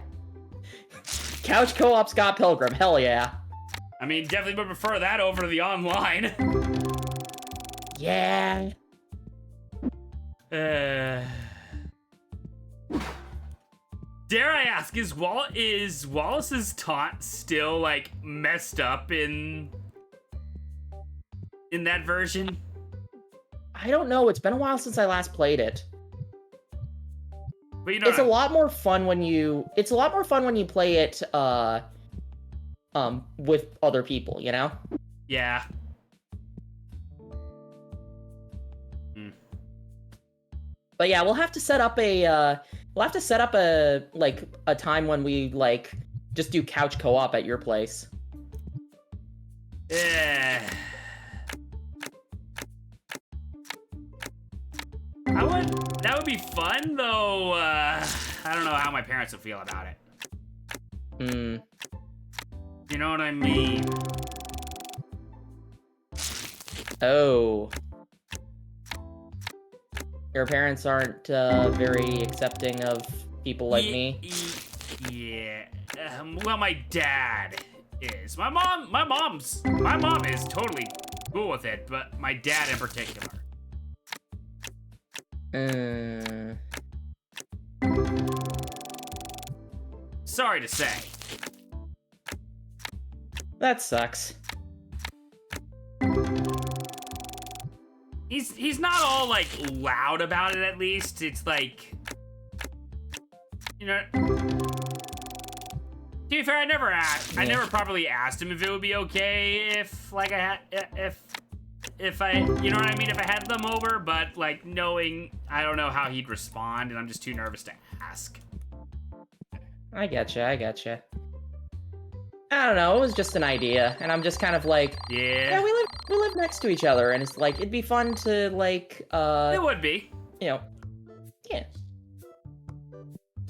Couch co-op Scott Pilgrim, hell yeah. I mean, definitely would prefer that over the online. Yeah. Dare I ask, is Wallace's taunt still like messed up in that version? I don't know, it's been a while since I last played it. But you know, It's a lot more fun when you play it with other people, you know? yeah. But yeah, we'll have to set up a a time when we like just do couch co-op at your place. Yeah. That would be fun, though. I don't know how my parents would feel about it. You know what I mean? Oh. Your parents aren't very accepting of people like me. Yeah. Well, my dad is. My mom is totally cool with it, but my dad in particular. Sorry to say. That sucks. He's not all like loud about it, at least. It's like, you know, to be fair, I never properly asked him if it would be okay if like if I, you know what I mean, if I had them over, but like knowing I don't know how he'd respond and I'm just too nervous to ask. I getcha. I don't know, it was just an idea, and I'm just kind of like, Yeah, we live next to each other, and it's like, it'd be fun to, like, it would be. you know, yeah.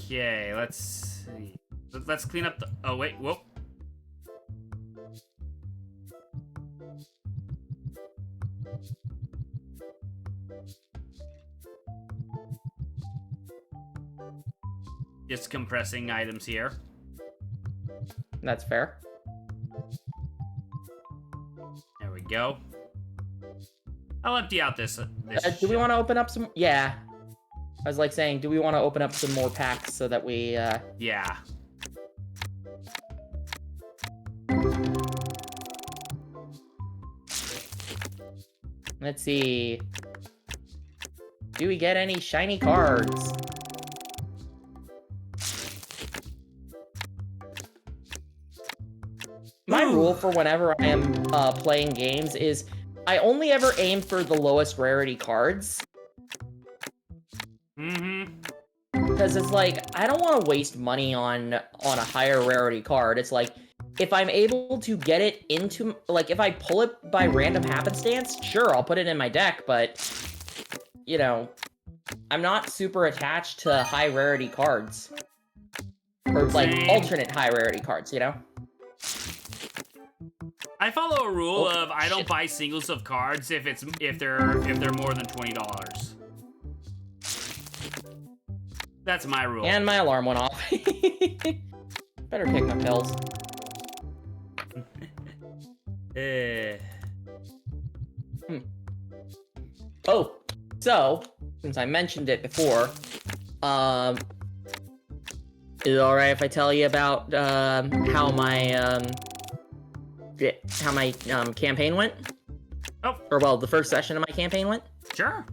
Okay, let's see. Let's clean up the, oh wait, whoa. Just compressing items here. That's fair. There we go. I'll empty out this. Do we want to open up some? Yeah. I was like saying, do we want to open up some more packs so that we? Yeah. Let's see. Do we get any shiny cards? My rule for whenever I am playing games is I only ever aim for the lowest rarity cards. Because it's like, I don't want to waste money on a higher rarity card. It's like, if I'm able to get it into, like, if I pull it by random happenstance, sure, I'll put it in my deck, but, you know, I'm not super attached to high rarity cards. Or, like, Same. alternate high rarity cards, you know? I follow a rule of I don't buy singles of cards if they're more than $20. That's my rule. And my alarm went off. Better take my pills. Oh, so, since I mentioned it before, is it alright if I tell you about, how my campaign went? Oh. Or, well, the first session of my campaign went? Sure.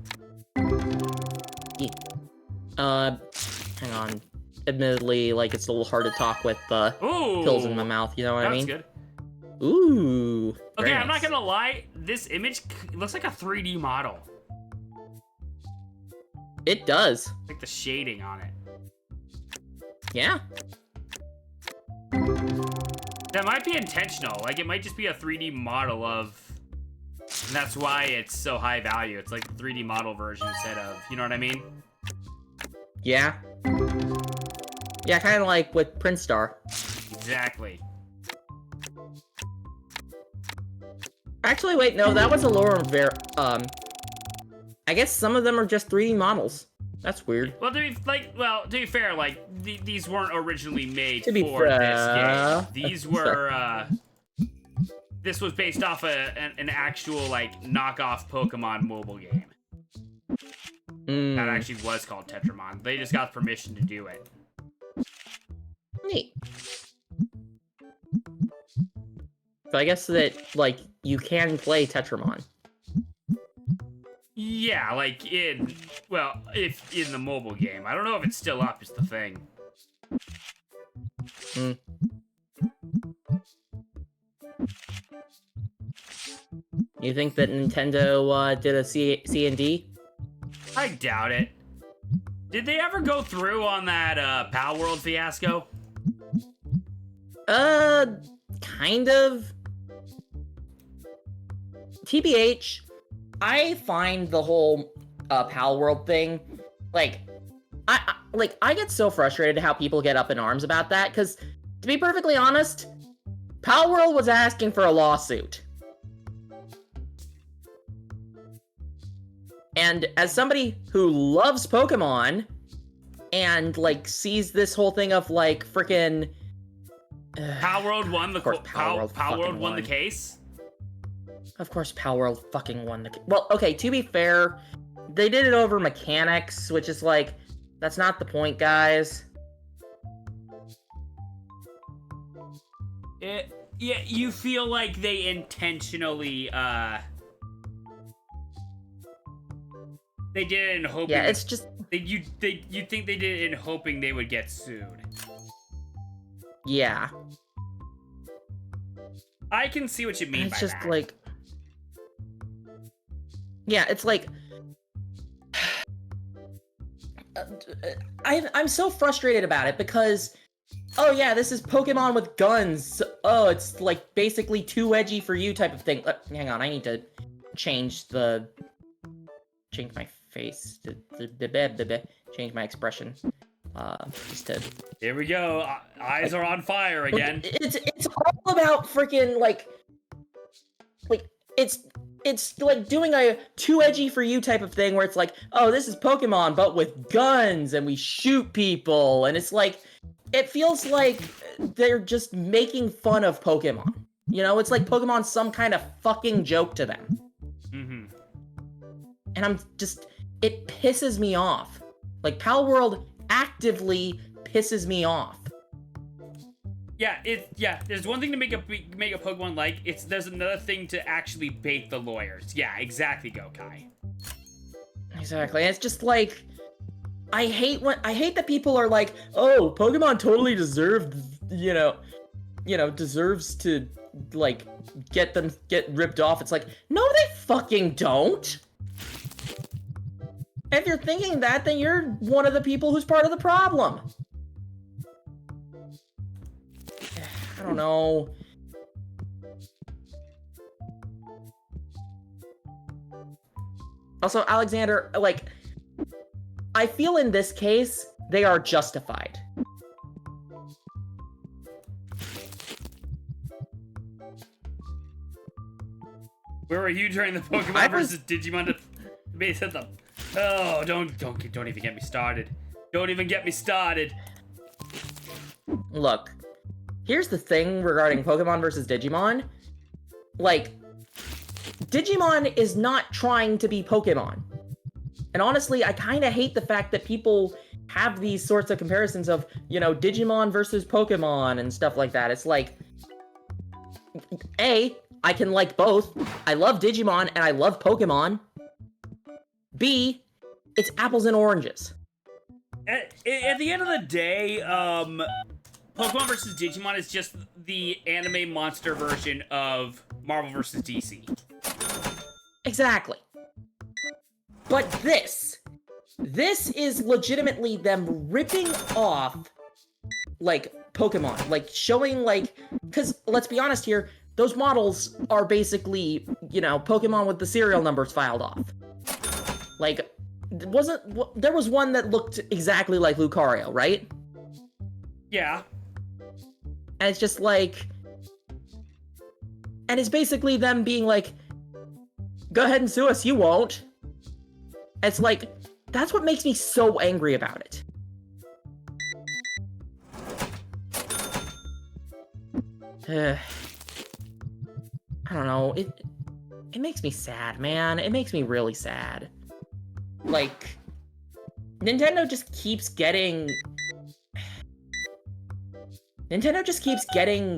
Hang on. Admittedly, like, it's a little hard to talk with, pills in my mouth, you know what I mean? That's good. Ooh. Okay, very I'm not nice. gonna lie. This image looks like a 3D model. It does. Like the shading on it. Yeah. That might be intentional. Like, it might just be a 3D model of And that's why it's so high value. It's like the 3D model version instead of, you know what I mean? Yeah. Yeah, kind of like with Prince Star. Exactly. Actually, wait, no, that was a lower I guess some of them are just 3D models. That's weird. Well, to be fair, like these weren't originally made To be for fair. this game. These were this was based off an actual like knockoff Pokemon mobile game. That actually was called Tetramon. They just got permission to do it. Neat. So I guess that, like, you can play Tetramon. Yeah, like if in the mobile game. I don't know if it's still up, is the thing. You think that Nintendo did a C&D? I doubt it. Did they ever go through on that Pal World fiasco? Kind of. TBH, I find the whole Pal World thing, like, I get so frustrated how people get up in arms about that, because, to be perfectly honest, Pal World was asking for a lawsuit. And as somebody who loves Pokemon, and, like, sees this whole thing of, like, frickin'... Pal World won the Pal World won the case? Of course Pal World fucking won the case. Well, okay, to be fair, they did it over mechanics, which is, like, that's not the point, guys. Yeah, you feel like they intentionally, they did it in hoping... Yeah, it's just... You think they did it in hoping they would get sued. Yeah. I can see what you mean by that. It's just, like... Yeah, it's like... I'm so frustrated about it because... Oh yeah, this is Pokemon with guns. Oh, it's like basically too edgy for you type of thing. Hang on, I need to change my face. Change my expression. Just to... Here we go. Eyes are on fire again. It's all about freaking like it's like doing a too edgy for you type of thing where it's like, oh, this is Pokemon but with guns and we shoot people, and it's like, it feels like they're just making fun of Pokemon. You know, it's like Pokemon's some kind of fucking joke to them. Mm-hmm. And it pisses me off. Like, Pal World actively pisses me off. Yeah, there's one thing to make a Pokemon like, there's another thing to actually bait the lawyers. Yeah, exactly, Gokai. Exactly. It's just like, I hate that people are like, oh, Pokemon totally deserves to, like, get ripped off. It's like, no, they fucking don't. If you're thinking that, then you're one of the people who's part of the problem. I don't know. Also, Alexander, like, I feel in this case, they are justified. Where were you during the Pokemon versus Digimon debate at them? Oh, don't even get me started. Don't even get me started. Look, here's the thing regarding Pokemon versus Digimon. Like, Digimon is not trying to be Pokemon. And honestly, I kind of hate the fact that people have these sorts of comparisons of, Digimon versus Pokemon and stuff like that. It's like, A, I can like both. I love Digimon and I love Pokemon. B, it's apples and oranges. At the end of the day, Pokemon vs. Digimon is just the anime monster version of Marvel vs. DC. Exactly. But this is legitimately them ripping off, like, Pokemon. Like, showing, like, because, let's be honest here, those models are basically Pokemon with the serial numbers filed off. Like, there was one that looked exactly like Lucario, right? Yeah. And it's just like... And it's basically them being like, go ahead and sue us, you won't. It's like, that's what makes me so angry about it. I don't know, it makes me sad, man. It makes me really sad. Like, Nintendo just keeps getting,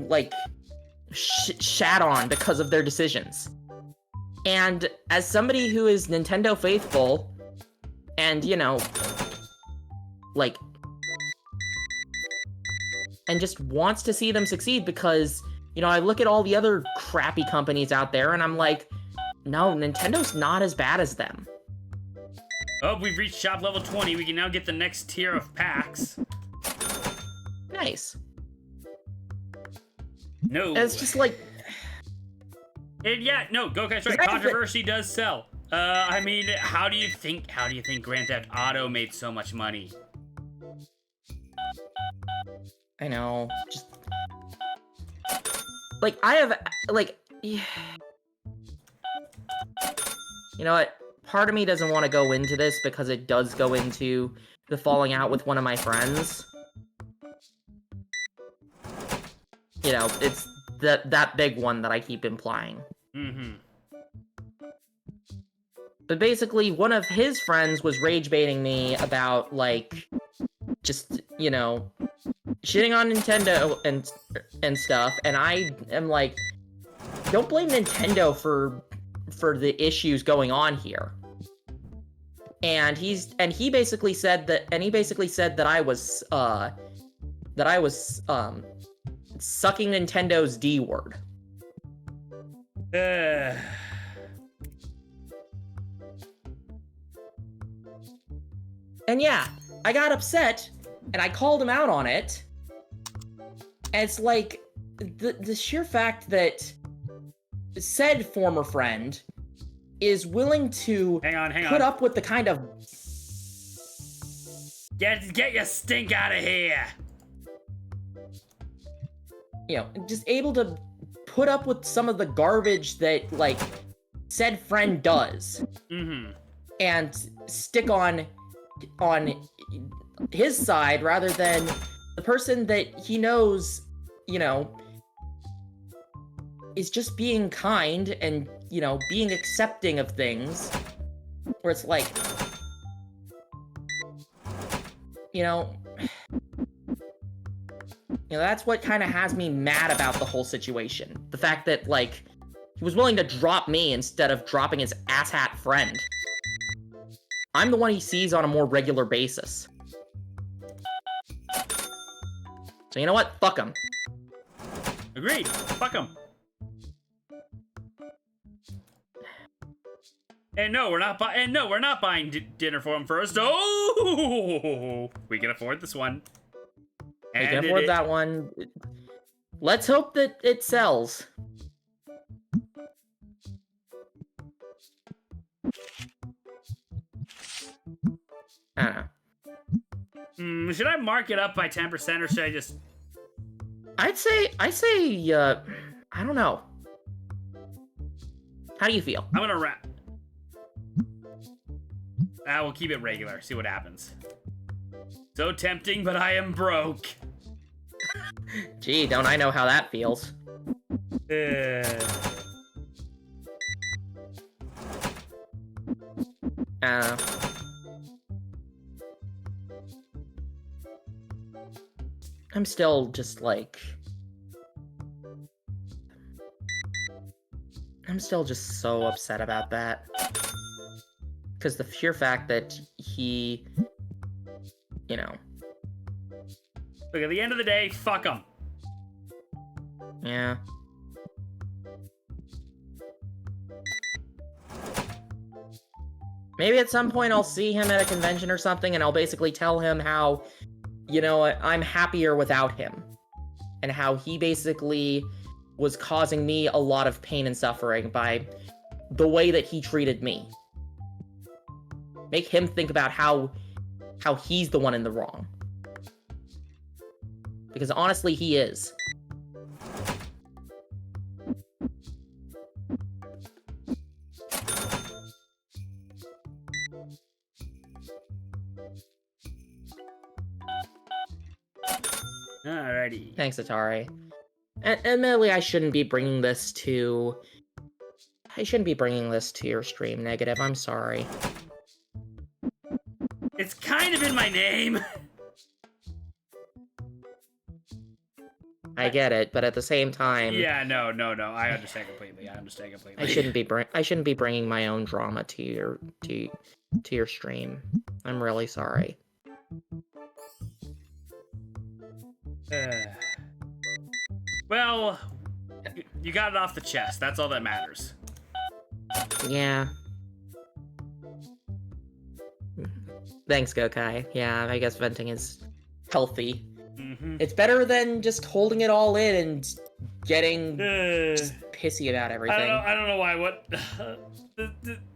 like, shat on because of their decisions. And as somebody who is Nintendo faithful, and, like, and just wants to see them succeed because, I look at all the other crappy companies out there and I'm like, no, Nintendo's not as bad as them. Oh, we've reached shop level 20. We can now get the next tier of packs. Nice. No. And it's just like... No, Gokai's right. Controversy does sell. I mean, how do you think Grand Theft Auto made so much money? I know, just... Like, I have, like... You know what? Part of me doesn't want to go into this because it does go into the falling out with one of my friends. It's that big one that I keep implying. Mm-hmm. But basically, one of his friends was rage baiting me about, like, just, shitting on Nintendo and stuff, and I am like, don't blame Nintendo for the issues going on here. And he basically said that I was sucking Nintendo's D word. And yeah, I got upset and I called him out on it. And it's like the sheer fact that said former friend is willing to put up with the kind of... Get your stink out of here! Just able to put up with some of the garbage that, like, said friend does. Mm-hmm. And stick on his side rather than the person that he knows, is just being kind and, being accepting of things, where it's like, that's what kind of has me mad about the whole situation. The fact that, like, he was willing to drop me instead of dropping his asshat friend. I'm the one he sees on a more regular basis. So you know what? Fuck him. Agreed. Fuck him. And no, we're not buying dinner for him first. Oh, we can afford this one. We can afford that one. Let's hope that it sells. I don't know. Should I mark it up by 10% or should I just... I say, I don't know. How do you feel? I'm gonna wrap. We'll keep it regular, see what happens. So tempting, but I am broke. Gee, don't I know how that feels. I'm still just like... I'm still just so upset about that. Because the sheer fact that he... Look, at the end of the day, fuck him. Yeah. Maybe at some point I'll see him at a convention or something and I'll basically tell him how, I'm happier without him. And how he basically was causing me a lot of pain and suffering by the way that he treated me. Make him think about how he's the one in the wrong. Because honestly, he is. Alrighty. Thanks, Atari. Admittedly, I shouldn't be bringing this to your stream, Negative. I'm sorry. It's kind of in my name. I get it, but at the same time, Yeah, no. I understand completely. I shouldn't be bringing my own drama to your stream. I'm really sorry. Well, you got it off the chest. That's all that matters. Yeah. Thanks, Gokai. Yeah, I guess venting is healthy. Mm-hmm. It's better than just holding it all in and getting just pissy about everything. I don't know why. What?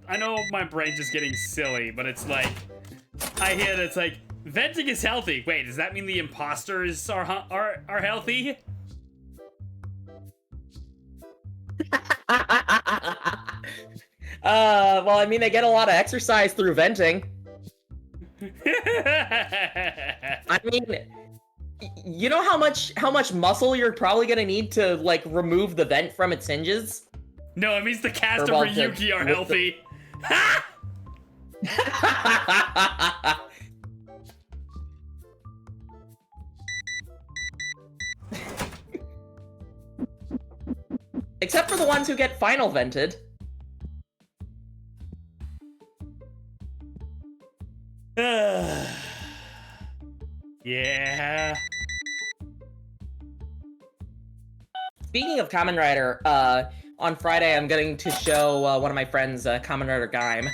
I know my brain's just getting silly, but it's like I hear that it's like venting is healthy. Wait, does that mean the imposters are healthy? Well, I mean, they get a lot of exercise through venting. I mean, you know how much muscle you're probably gonna need to like remove the vent from its hinges? No, it means the cast over Yuki are healthy. Except for the ones who get final vented. Yeah. Speaking of Kamen Rider, on Friday I'm going to show one of my friends Kamen Rider Gaim.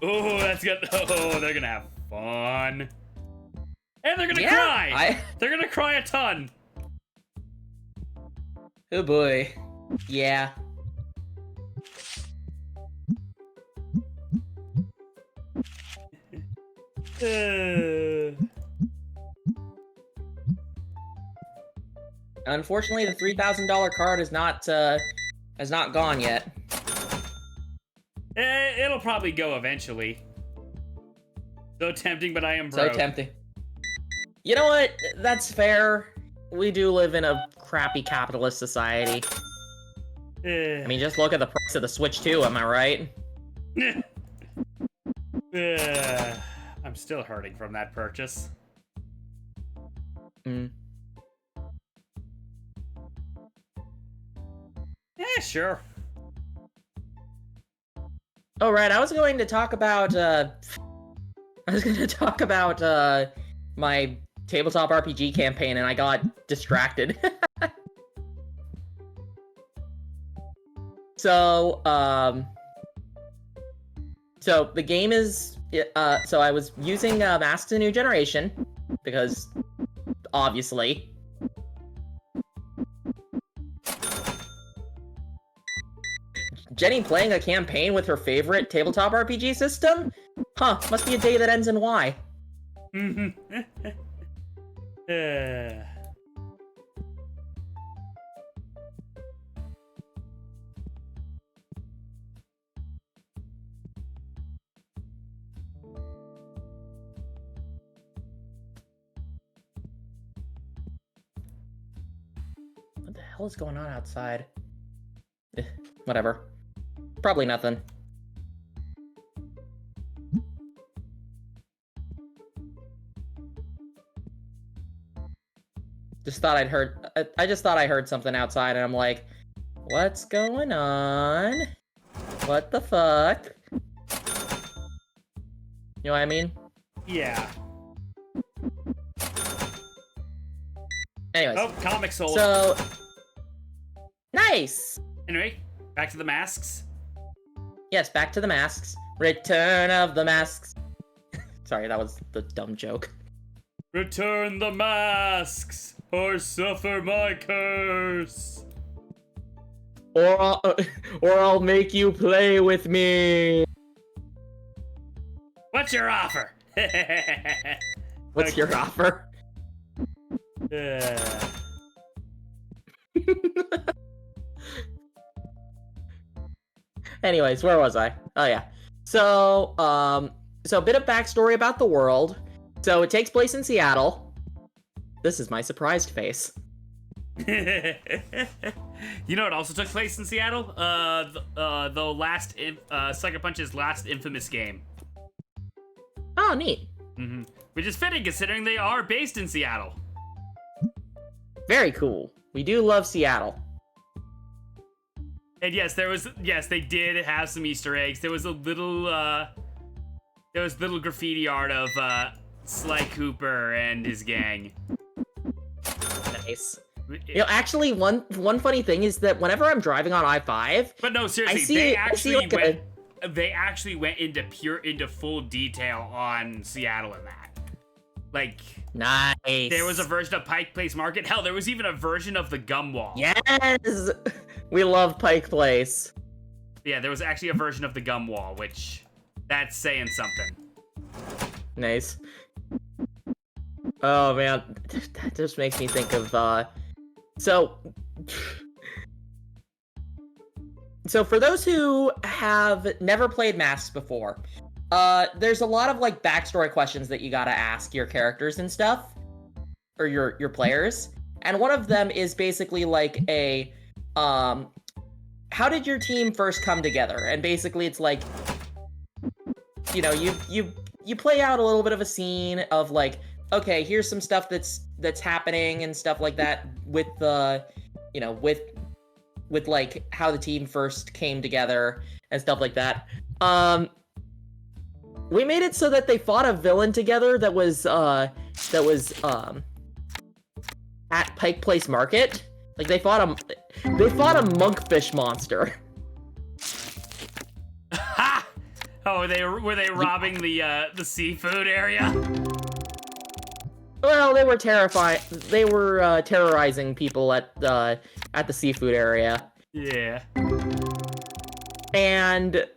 Oh, that's good. Oh, they're gonna have fun. And they're gonna cry! They're gonna cry a ton. Oh boy. Yeah. Unfortunately, the $3,000 card is not has not gone yet. It'll probably go eventually. So tempting, but I am broke. So tempting. You know what? That's fair. We do live in a crappy capitalist society. I mean, just look at the price of the Switch 2, am I right? I'm still hurting from that purchase. Hmm. Yeah, sure. Oh, right, I was going to talk about, my tabletop RPG campaign, and I got distracted. So the game is, so I was using Masks of the New Generation, because, obviously. Jenny playing a campaign with her favorite tabletop RPG system? Huh, must be a day that ends in Y. What the hell is going on outside? Whatever. Probably nothing. Just thought I'd heard. I just thought I heard something outside, and I'm like, "What's going on? What the fuck?" You know what I mean? Yeah. Anyways. Oh, comic sold. So nice. Anyway, back to the masks. Yes, back to the masks. Return of the masks. Sorry, that was the dumb joke. Return the masks, or suffer my curse. or I'll make you play with me. What's your offer? What's your offer? Anyways, where was I? Oh yeah. So a bit of backstory about the world. So it takes place in Seattle. This is my surprised face. You know what also took place in Seattle? The last Sucker Punch's last infamous game. Oh, neat. Mm-hmm. Which is fitting considering they are based in Seattle. Very cool. We do love Seattle. And yes, they did have some Easter eggs. There was little graffiti art of Sly Cooper and his gang. Nice. You know, actually, one funny thing is that whenever I'm driving on I-5, but no, seriously, they actually went into full detail on Seattle in that. Like, nice. There was a version of Pike Place Market. Hell, there was even a version of the Gum Wall. Yes, we love Pike Place. Yeah, there was actually a version of the Gum Wall, which that's saying something. Nice. Oh man, that just makes me think of So for those who have never played Masks before, there's a lot of like backstory questions that you gotta ask your characters and stuff, or your players. And one of them is basically like a, how did your team first come together? And basically it's like, you know, you play out a little bit of a scene of like, okay, here's some stuff that's happening and stuff like that with the, you know, with like how the team first came together and stuff like that. We made it so that they fought a villain together that was at Pike Place Market. Like they fought a monkfish monster. Ha! Oh, were they robbing the seafood area? Well, they were terrifying. They were terrorizing people at the seafood area. Yeah. And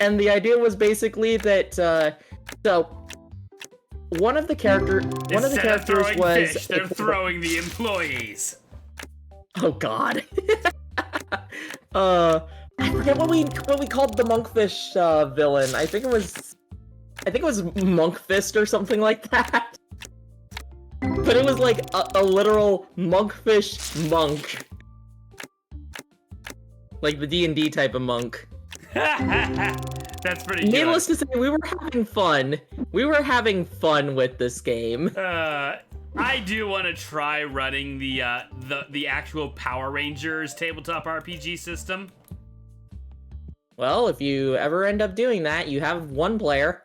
and the idea was basically that so one of the characters was fish, they're throwing the employees. Oh God. I forget what we called the monkfish villain. I think it was Monkfist or something like that. But it was like a literal monkfish monk. Like the D&D type of monk. That's pretty good. Needless to say, we were having fun. We were having fun with this game. I do want to try running the actual Power Rangers tabletop RPG system. Well, if you ever end up doing that, you have one player.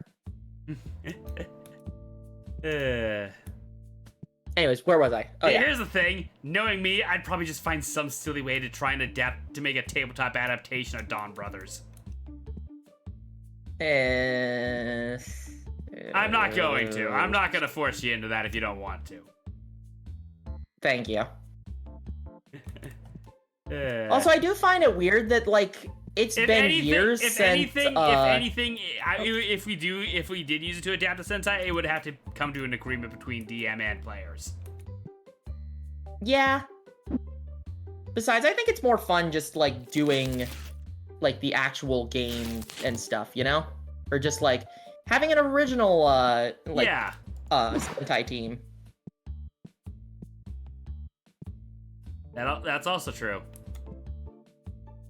Anyways, where was I? Oh, hey, yeah. Here's the thing. Knowing me, I'd probably just find some silly way to try and adapt to make a tabletop adaptation of Dawn Brothers. I'm not going to. I'm not going to force you into that if you don't want to. Thank you. Also, I do find it weird that, like, it's been years since... If we did use it to adapt to Sentai, it would have to come to an agreement between DM and players. Yeah. Besides, I think it's more fun just, like, doing, like, the actual game and stuff, you know? Or just, like, having an original, Sentai team. That's also true.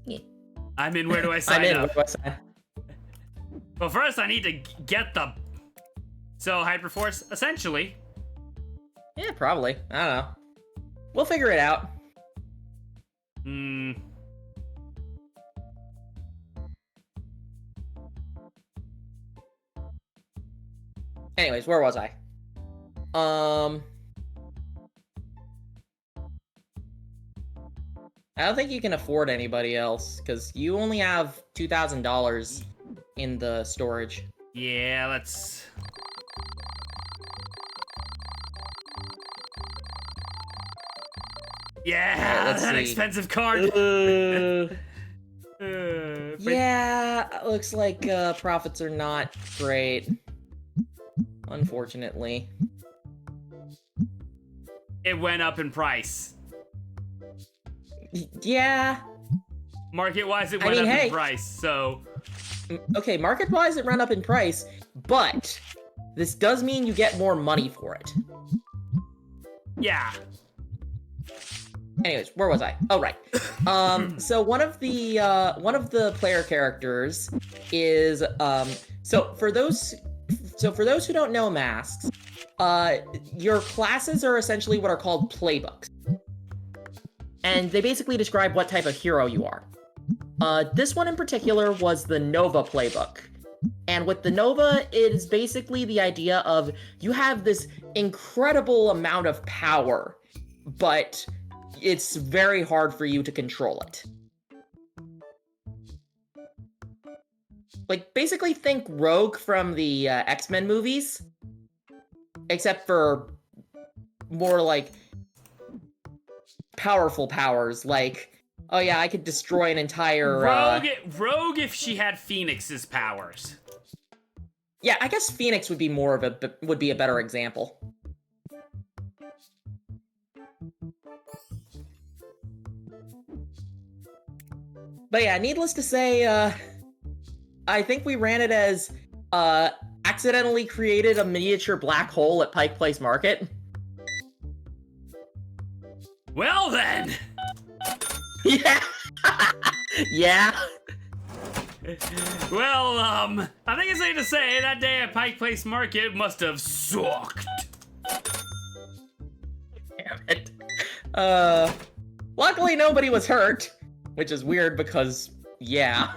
Yeah. I'm in. Where do I sign up? Where do I sign? Well, first I need to get the... So, Hyperforce, essentially. Yeah, probably. I don't know. We'll figure it out. Anyways, where was I? I don't think you can afford anybody else, because you only have $2,000 in the storage. Yeah, let's... Yeah, let's that see. expensive card. Yeah, looks like profits are not great. Unfortunately. It went up in price. Yeah. Market-wise, it went up in price, so... Okay, market-wise, it ran up in price, but this does mean you get more money for it. Yeah. Anyways, where was I? Oh, right. So one of the player characters is so for those who don't know masks, your classes are essentially what are called playbooks, and they basically describe what type of hero you are. This one in particular was the Nova playbook. And with the Nova, it is basically the idea of you have this incredible amount of power, but it's very hard for you to control it. Like, basically think Rogue from the X-Men movies, except for more, like, powerful powers, like... Oh yeah, I could destroy an entire, Rogue if she had Phoenix's powers. Yeah, I guess Phoenix would be a better example. But yeah, needless to say, I think we ran it as, accidentally created a miniature black hole at Pike Place Market. Well then! Yeah. Yeah. Well, I think it's safe to say that day at Pike Place Market must have sucked. Damn it. Luckily nobody was hurt, which is weird because, yeah.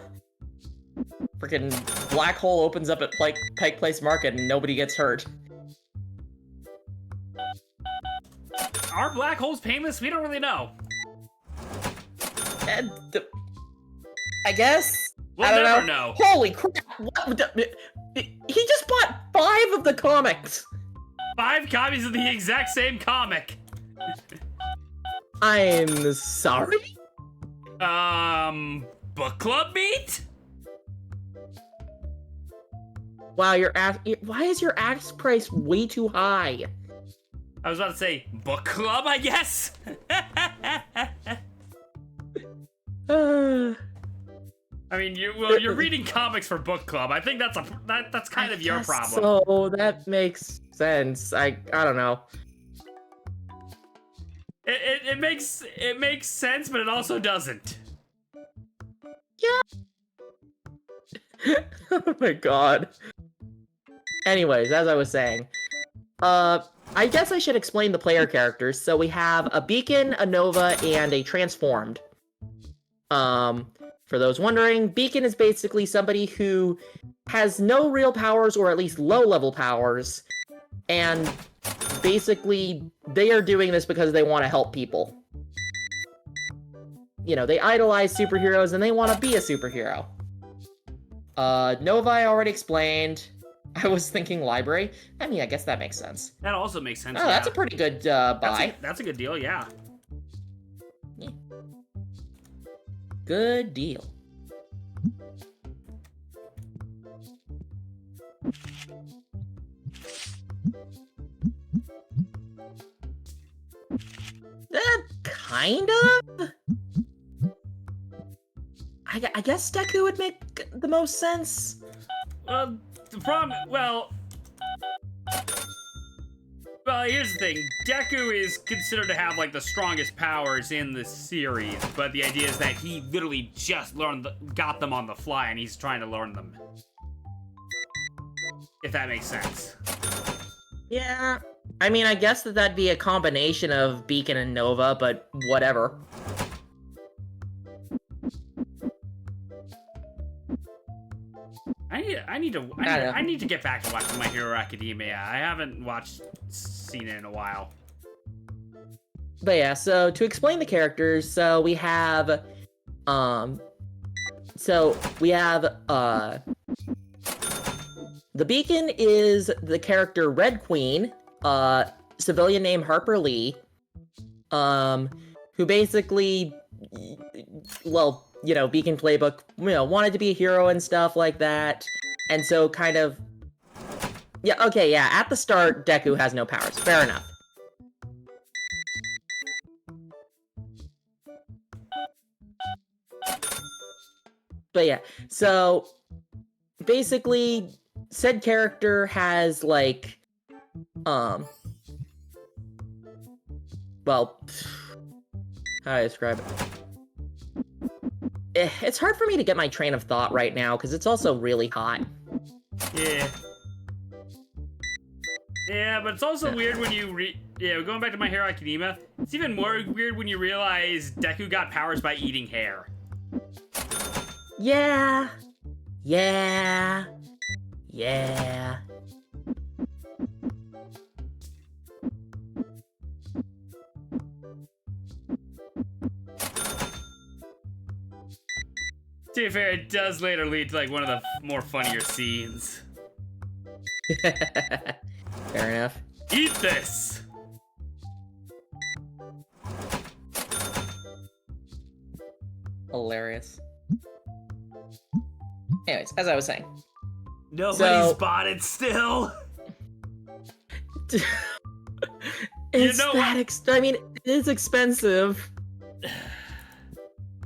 Freaking black hole opens up at Pike Place Market and nobody gets hurt. Are black holes painless? We don't really know. And I guess. We'll I don't never know. know. Holy crap! He just bought 5 of the comics. 5 copies of the exact same comic. I'm sorry. Book club meet? Wow, why is your ask price way too high? I was about to say book club, I guess. I mean, you're reading comics for book club. I think that's kind of your problem. So that makes sense. I don't know. It makes sense, but it also doesn't. Yeah. Oh my god. Anyways, as I was saying, I guess I should explain the player characters. So we have a Beacon, a Nova, and a Transformed. For those wondering, Beacon is basically somebody who has no real powers, or at least low-level powers, and basically they are doing this because they want to help people. You know, they idolize superheroes and they want to be a superhero. Nova I already explained. I was thinking library. I mean, I guess that makes sense. That also makes sense. Oh, yeah. That's a pretty good buy. That's a good deal, yeah. Yeah. Good deal. Kind of? I guess Deku would make the most sense. The problem, well, here's the thing. Deku is considered to have, like, the strongest powers in the series, but the idea is that he literally just got them on the fly, and he's trying to learn them. If that makes sense. Yeah. I mean, I guess that'd be a combination of Beacon and Nova, but whatever. I need to get back to watching My Hero Academia. I haven't seen it in a while. But yeah, so to explain the characters, so we have the Beacon is the character Red Queen, civilian name Harper Lee. who basically, well, Beacon Playbook, wanted to be a hero and stuff like that. And so kind of, at the start, Deku has no powers. Fair enough. But yeah, so basically, said character has, like, well, how do I describe it? It's hard for me to get my train of thought right now, because it's also really hot. Yeah. Yeah, but it's also weird when you going back to My Hero Academia, it's even more weird when you realize Deku got powers by eating hair. Yeah. To be fair, it does later lead to like one of the more funnier scenes. Fair enough. Eat this! Hilarious. Anyways, as I was saying. Nobody's bought it still. It's I mean, it is expensive.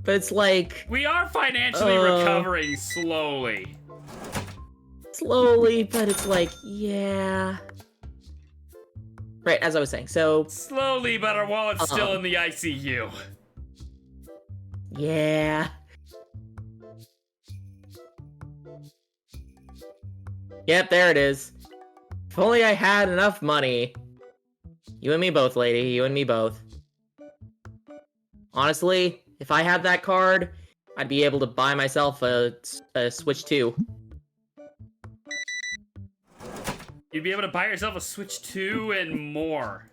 But it's like... We are financially recovering slowly. Slowly, but it's like, yeah. Right, as I was saying, so... Slowly, but our wallet's still in the ICU. Yeah. Yep, there it is. If only I had enough money. You and me both, lady. You and me both. Honestly, if I had that card, I'd be able to buy myself a Switch 2. You'd be able to buy yourself a Switch 2 and more.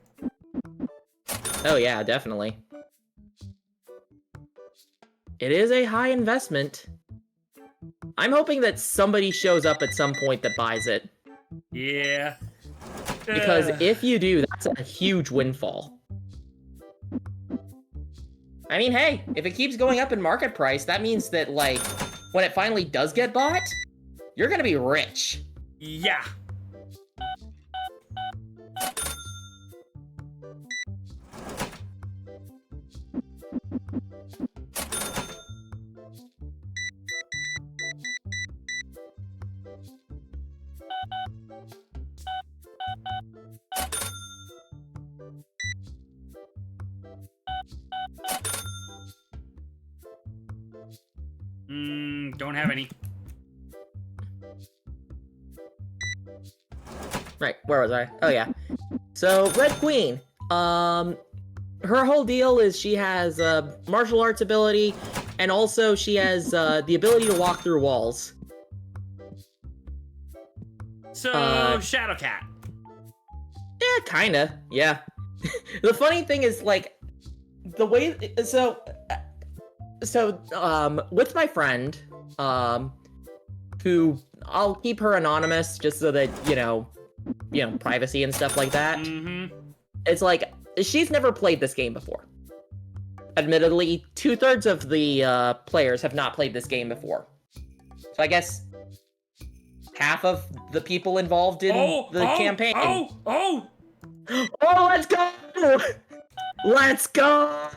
Oh yeah, definitely. It is a high investment. I'm hoping that somebody shows up at some point that buys it. Yeah. Because if you do, that's a huge windfall. I mean, hey, if it keeps going up in market price, that means that, like, when it finally does get bought, you're gonna be rich. Yeah. Don't have any. Right, where was I? Oh yeah. So, Red Queen. Her whole deal is she has martial arts ability, and also she has the ability to walk through walls. So, Shadowcat. Yeah, kinda. Yeah. The funny thing is, like, the way with my friend, who I'll keep her anonymous just so that, privacy and stuff like that. Mm-hmm. It's like, she's never played this game before. Admittedly, 2/3 of the players have not played this game before. So I guess half of the people involved in the campaign. Oh, let's go! Let's go!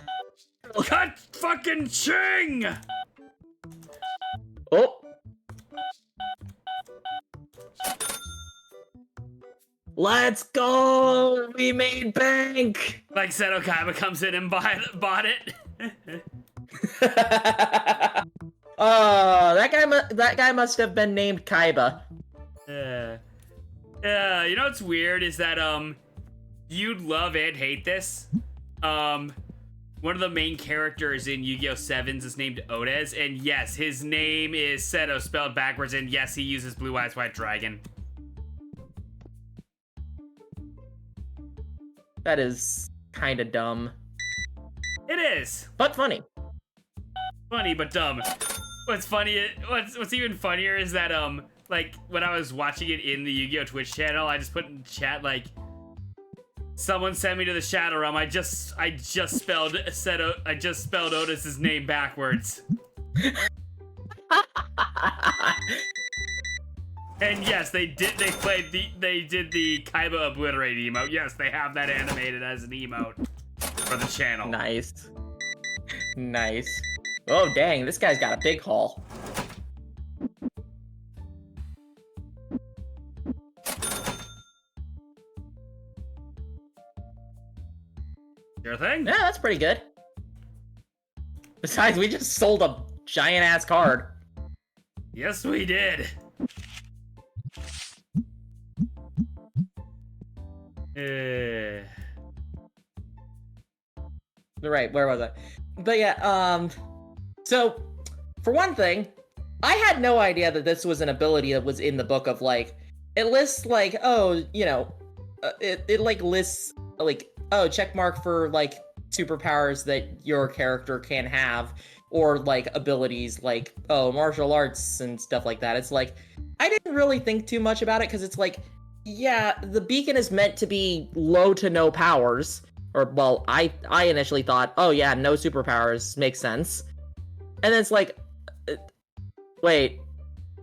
Cut fucking ching! Oh. Let's go! We made bank! Like Seto Kaiba comes in and bought it. Oh, that guy must have been named Kaiba. You know what's weird is that you'd love and hate this. One of the main characters in Yu-Gi-Oh! 7s is named Odez, and yes, his name is Seto spelled backwards, and yes, he uses Blue Eyes White Dragon. That is kind of dumb. It is. But funny. Funny, but dumb. What's even funnier is that, like, when I was watching it in the Yu-Gi-Oh! Twitch channel, I just put in chat, like, Someone sent me to the Shadow Realm. I just spelled Otis's name backwards. And yes, they did the Kaiba Obliterate emote. Yes, they have that animated as an emote for the channel. Nice. Nice. Oh, dang, this guy's got a big haul. Sure thing. Yeah, that's pretty good. Besides, we just sold a giant-ass card. Yes, we did. Right, where was I? But yeah, so, for one thing, I had no idea that this was an ability that was in the book of, like, it lists, like, oh, you know, it like, lists, like, oh, check mark for, like, superpowers that your character can have, or, like, abilities, like, oh, martial arts and stuff like that. It's like, I didn't really think too much about it, because it's like, yeah, the beacon is meant to be low to no powers, or, well, I initially thought, oh yeah, no superpowers, makes sense. And then it's like, wait,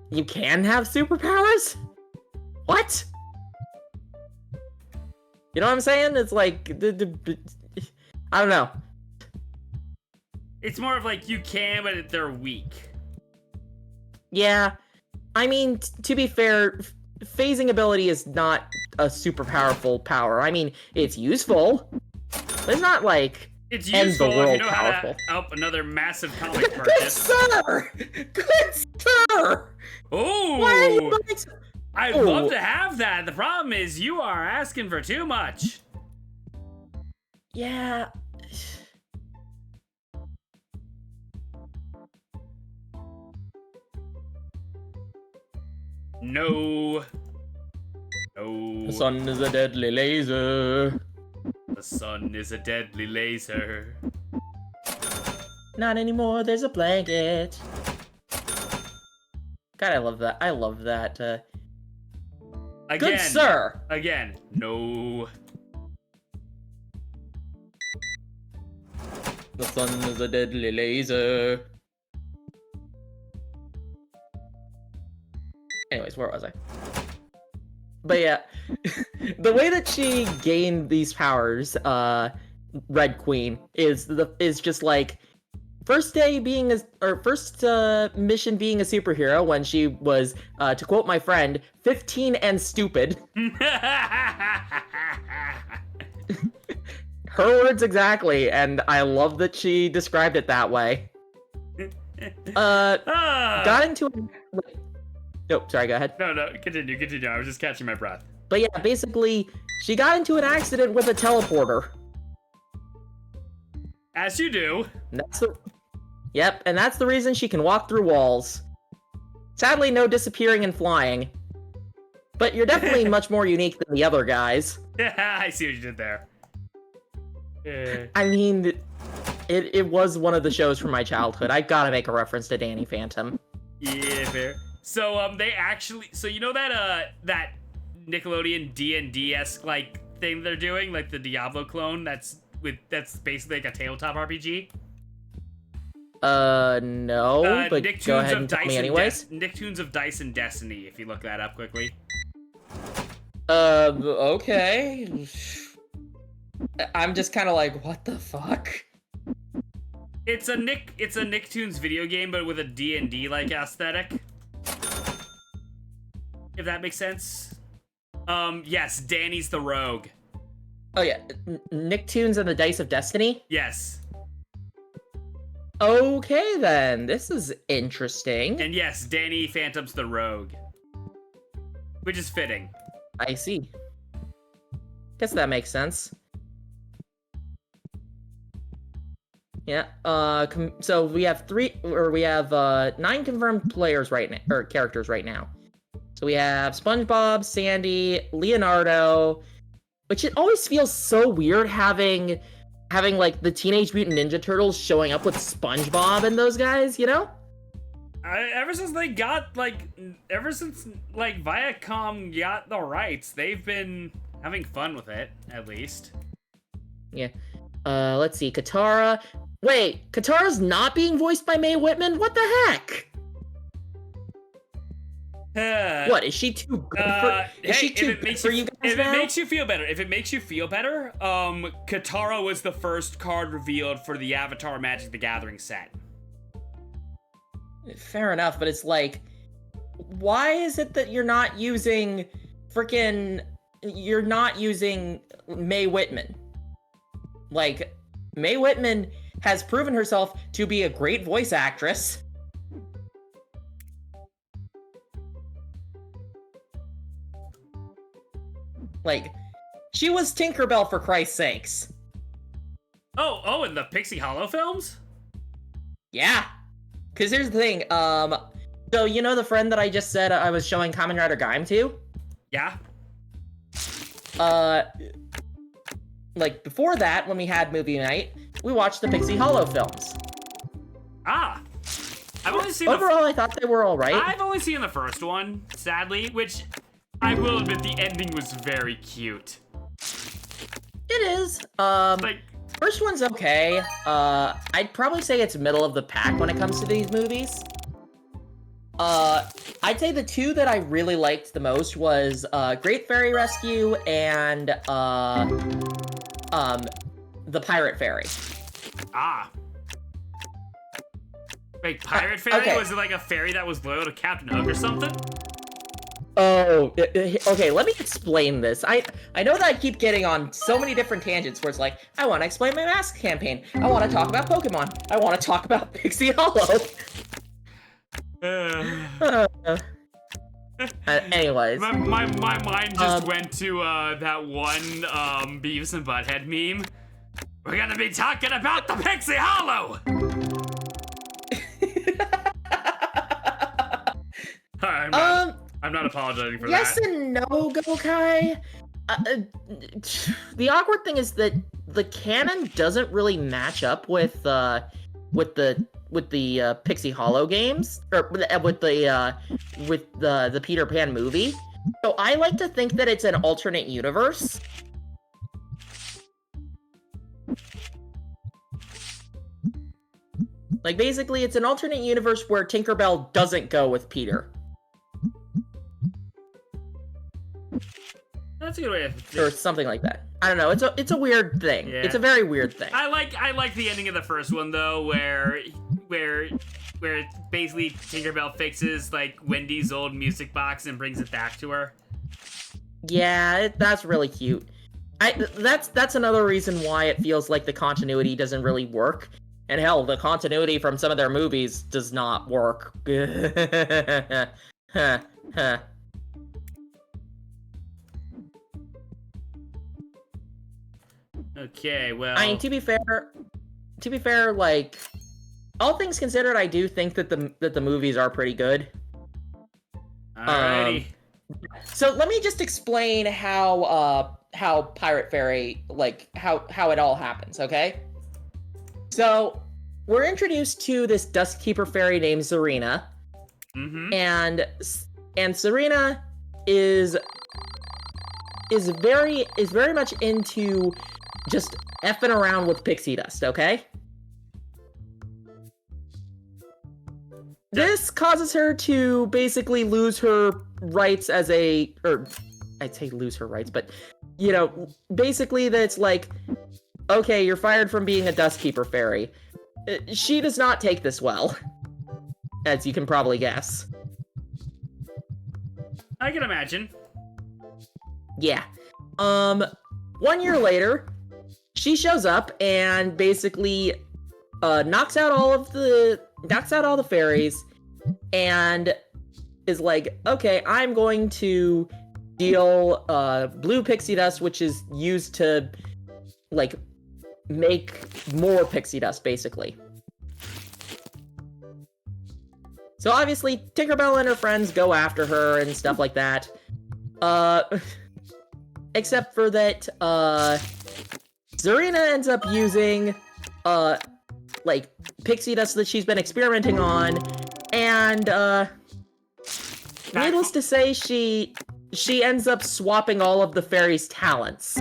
you can have superpowers? What? You know what I'm saying? It's like, I don't know. It's more of like you can, but they're weak. Yeah, I mean, to be fair, phasing ability is not a super powerful power. I mean, it's useful, but it's not like It's end useful the if world you know powerful. how to up another massive comic Good purchase. sir! Good sir! Why are you Oh, buying so- I'd Oh. love to have that. The problem is you are asking for too much. Yeah. No. No. The sun is a deadly laser. The sun is a deadly laser. Not anymore, there's a blanket. God, I love that. I love that. Again. Good sir! Again. No. The sun is a deadly laser. Anyways, where was I? But yeah, the way that she gained these powers, Red Queen, is just like first mission being a superhero when she was, to quote my friend, 15 and stupid. Her words exactly, and I love that she described it that way. Got into Nope, sorry, go ahead. No, continue. I was just catching my breath. But yeah, basically, she got into an accident with a teleporter. As you do. And that's the reason she can walk through walls. Sadly, no disappearing and flying. But you're definitely much more unique than the other guys. I see what you did there. I mean, it was one of the shows from my childhood. I gotta make a reference to Danny Phantom. Yeah, fair. So they actually, so you know that that Nickelodeon D&D-esque like thing they're doing, like the Diablo clone that's basically like a tabletop RPG? No, but Nicktoons go ahead of and tell Dice me and anyways. Nicktoons of Dice and Destiny, if you look that up quickly. Okay. I'm just kind of like, what the fuck? It's a Nicktoons video game, but with a D&D like aesthetic. If that makes sense. Yes, Danny's the rogue. Oh yeah, Nicktoons and the Dice of Destiny? Yes. Okay then, this is interesting. And yes, Danny Phantom's the rogue. Which is fitting. I see. Guess that makes sense. Yeah, so we have 9 confirmed players right now, or characters right now. So we have SpongeBob, Sandy, Leonardo, which it always feels so weird having like the Teenage Mutant Ninja Turtles showing up with SpongeBob and those guys, you know? Ever since Viacom got the rights, they've been having fun with it, at least. Yeah. Let's see. Katara. Wait, Katara's not being voiced by Mae Whitman? What the heck? What, is she too good for? Is she too good for you guys If now? it makes you feel better, Katara was the first card revealed for the Avatar Magic the Gathering set. Fair enough, but it's like, why is it that you're not using Mae Whitman? Like, Mae Whitman has proven herself to be a great voice actress. Like, she was Tinkerbell, for Christ's sakes. Oh, in the Pixie Hollow films? Yeah. Because here's the thing, so you know the friend that I just said I was showing Kamen Rider Gaim to? Yeah. Like, before that, when we had movie night, we watched the Pixie Hollow films. Ah. I've only seen Overall, I thought they were alright. I've only seen the first one, sadly, which I will admit the ending was very cute. It is. Like, First one's okay. I'd probably say it's middle of the pack when it comes to these movies. I'd say the two that I really liked the most was Great Fairy Rescue and the Pirate Fairy. ah. Wait, Pirate Fairy? okay. Was it like a fairy that was loyal to Captain Hook or something? Oh, okay, let me explain this. I know that I keep getting on so many different tangents where it's like, I want to explain my mask campaign. I want to talk about Pokemon. I want to talk about Pixie Hollow. Anyways. My mind just went to that one Beavis and Butthead meme. We're gonna be talking about the Pixie Hollow! I'm not apologizing for yes that. and no, Gokai. The awkward thing is that the canon doesn't really match up with the Pixie Hollow games, or with the Peter Pan movie. So I like to think that it's an alternate universe. Like, basically, it's an alternate universe where Tinkerbell doesn't go with Peter. That's a good way of Or something like that. I don't know. It's a weird thing. Yeah. It's a very weird thing. I like the ending of the first one though, where basically Tinkerbell fixes like Wendy's old music box and brings it back to her. Yeah, that's really cute. That's another reason why it feels like the continuity doesn't really work. And hell, the continuity from some of their movies does not work. Okay, well. I mean, to be fair, like, all things considered, I do think that the movies are pretty good. Alrighty. So let me just explain how Pirate Fairy, like, how it all happens, okay? So we're introduced to this Duskkeeper fairy named Serena, and Serena is very much into just effing around with pixie dust, okay? This causes her to basically lose her rights as I'd say lose her rights, but, you know, basically that's like, okay, you're fired from being a Duskkeeper fairy. She does not take this well, as you can probably guess. I can imagine. Yeah. 1 year later, she shows up and basically knocks out all the fairies and is like, okay, I'm going to deal blue pixie dust, which is used to like make more pixie dust, basically. So obviously Tinkerbell and her friends go after her and stuff like that. Except for that, Serena ends up using, like, pixie dust that she's been experimenting on, and, needless to say, she she ends up swapping all of the fairy's talents.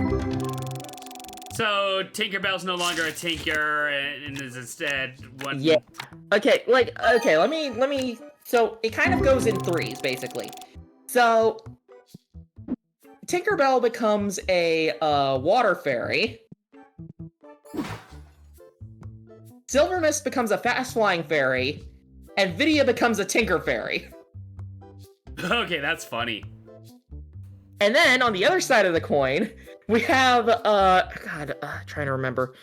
So Tinkerbell's no longer a tinker and is instead one. Yeah. Okay, let me so it kind of goes in threes, basically. So Tinkerbell becomes a water fairy. Silver Mist becomes a fast-flying fairy, and Vidya becomes a tinker fairy. Okay, that's funny. And then on the other side of the coin, we have trying to remember.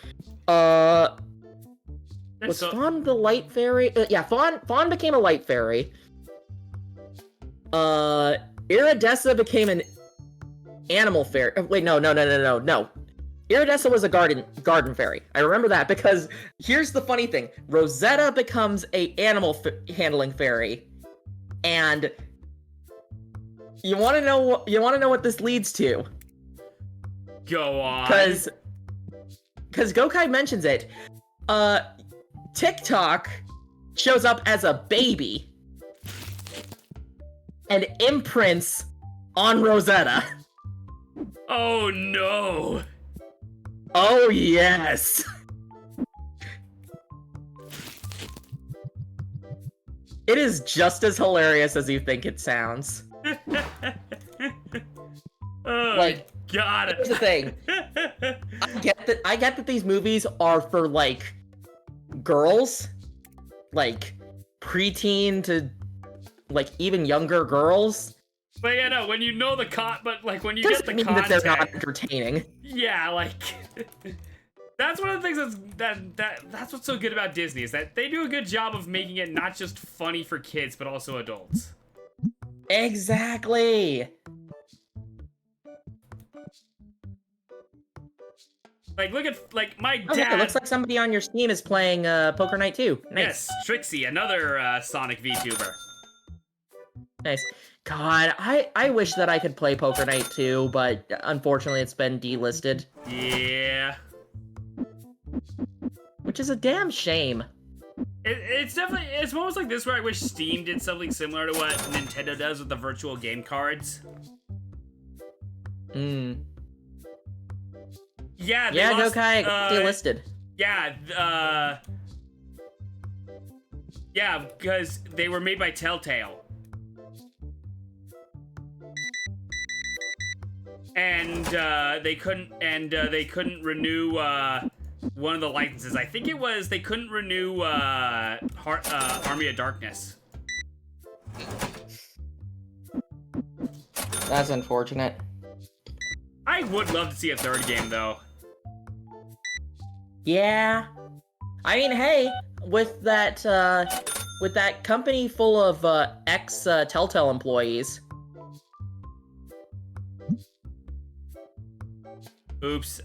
Was Fawn the light fairy? Yeah, Fawn became a light fairy. Iridessa became an animal fairy. Wait, no. Iridessa was a garden fairy. I remember that because here's the funny thing: Rosetta becomes a animal handling fairy, and you want to know what this leads to? Go on. Because Gokai mentions it. TikTok shows up as a baby and imprints on Rosetta. Oh no. Oh yes. It is just as hilarious as you think it sounds. Oh, Like, God. here's the thing. I get that these movies are for like girls, like preteen to like even younger girls. But yeah, no, when you know the when you Doesn't get the mean context, that they're not entertaining. yeah, like that's one of the things that's what's so good about Disney is that they do a good job of making it not just funny for kids but also adults. Exactly. Like, look at my Oh, dad. it looks like somebody on your Steam is playing Poker Night 2. Nice. Yes, Trixie, another Sonic VTuber. Nice. God, I wish that I could play Poker Night 2, but unfortunately it's been delisted. Yeah. Which is a damn shame. It's moments like this where I wish Steam did something similar to what Nintendo does with the virtual game cards. Yeah, they lost, Gokai delisted. Yeah, because they were made by Telltale. And they couldn't renew one of the licenses. I think it was they couldn't renew Army of Darkness. That's unfortunate. I would love to see a third game though. Yeah. I mean, hey, with that company full of ex Telltale employees. Oops,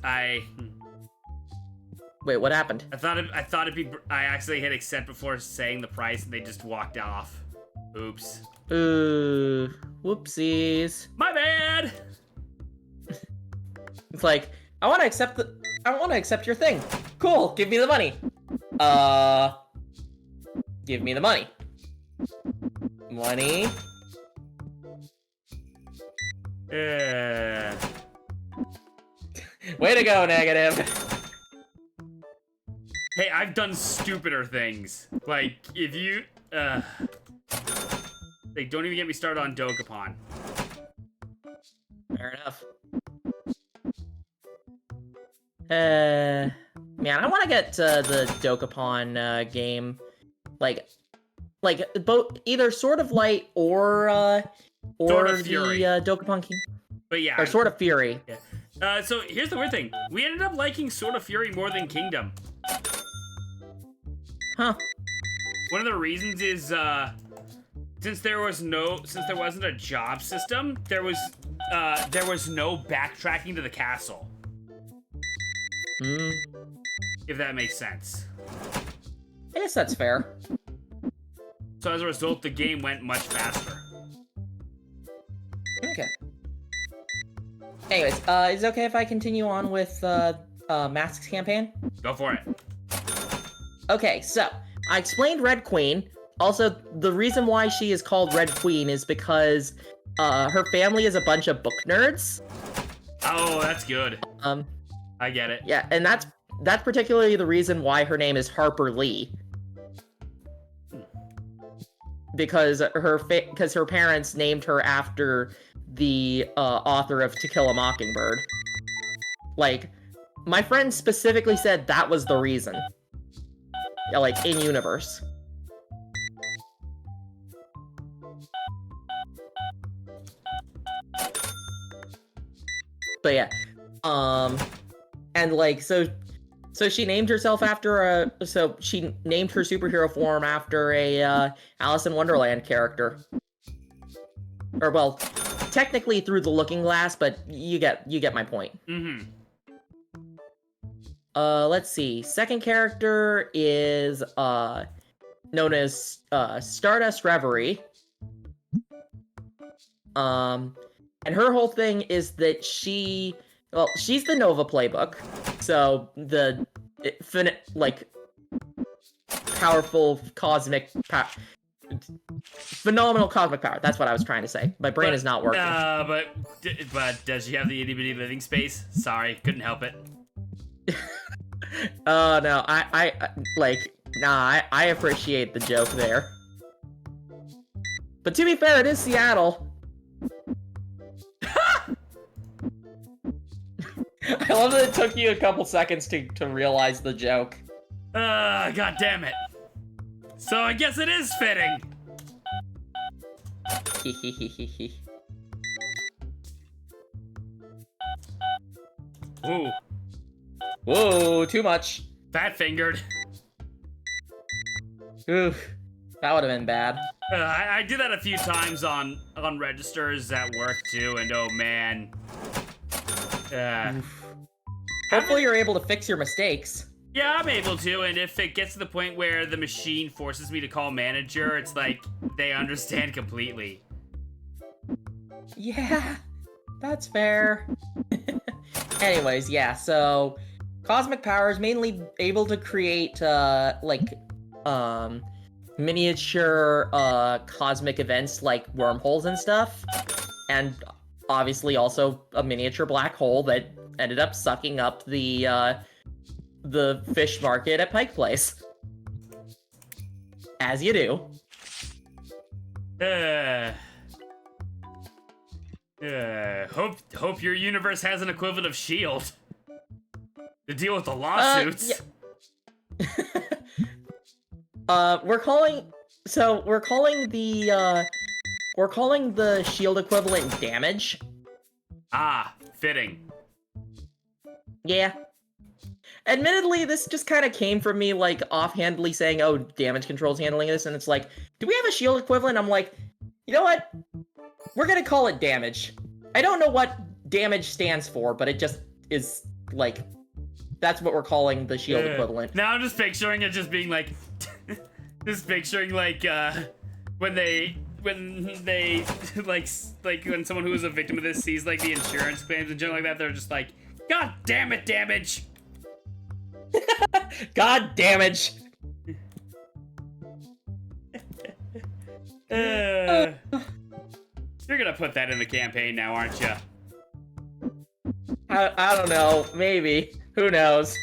Wait, what happened? I thought it'd be. I actually hit accept before saying the price, and they just walked off. Oops. Ooh, whoopsies. My bad. It's like, I want to accept your thing. Cool, give me the money. Give me the money. Money. Way to go, negative. Hey, I've done stupider things. Like, if you, like, don't even get me started on Dokapon. Fair enough. Man, I want to get the Dokapon game, like both either Sword of Light or Sword of Fury. the Dokapon King, But yeah. or Sword of Fury. Yeah. So here's the weird thing: we ended up liking Sword of Fury more than Kingdom. Huh. One of the reasons is since there wasn't a job system, there was no backtracking to the castle. If that makes sense. I guess that's fair. So as a result, the game went much faster. Okay. Anyways, is it okay if I continue on with Masks campaign? Go for it. Okay, so I explained Red Queen. Also, the reason why she is called Red Queen is because her family is a bunch of book nerds. Oh, that's good. I get it. Yeah, and that's particularly the reason why her name is Harper Lee. Because her parents named her after the author of To Kill a Mockingbird. Like, my friend specifically said that was the reason. Yeah, like, in universe. But yeah, and like, so she named herself after she named her superhero form after a Alice in Wonderland character. Or well, technically through the Looking Glass, but you get my point. Mm-hmm. Let's see. Second character is known as Stardust Reverie. And her whole thing is that she's the Nova playbook, so the powerful cosmic power, phenomenal cosmic power. That's what I was trying to say. My brain is not working. But does she have the itty bitty living space? Sorry, couldn't help it. No, I appreciate the joke there. But to be fair, it is Seattle. I love that it took you a couple seconds to realize the joke. God damn it. So I guess it is fitting. Ooh. Whoa, too much. Fat fingered. Oof, that would have been bad. I do that a few times on registers at work too, and oh man. Hopefully you're able to fix your mistakes. Yeah, I'm able to, and if it gets to the point where the machine forces me to call manager, it's like they understand completely. Yeah, that's fair. Anyways, yeah, so cosmic power is mainly able to create miniature cosmic events like wormholes and stuff, and obviously also a miniature black hole that ended up sucking up the fish market at Pike Place. As you do. Hope your universe has an equivalent of S.H.I.E.L.D. to deal with the lawsuits. Yeah. We're calling the S.H.I.E.L.D. equivalent damage. Ah, fitting. Yeah. Admittedly, this just kind of came from me, like, offhandedly saying, oh, damage control's handling this, and it's like, do we have a S.H.I.E.L.D. equivalent? I'm like, you know what? We're gonna call it damage. I don't know what damage stands for, but it just is, like, that's what we're calling the S.H.I.E.L.D. equivalent. Now I'm just picturing it just being like, just picturing, like, when they, like, when someone who is a victim of this sees, like, the insurance claims and junk like that, they're just like, God damn it, damage! God damage! You're gonna put that in the campaign now, aren't you? I don't know. Maybe. Who knows?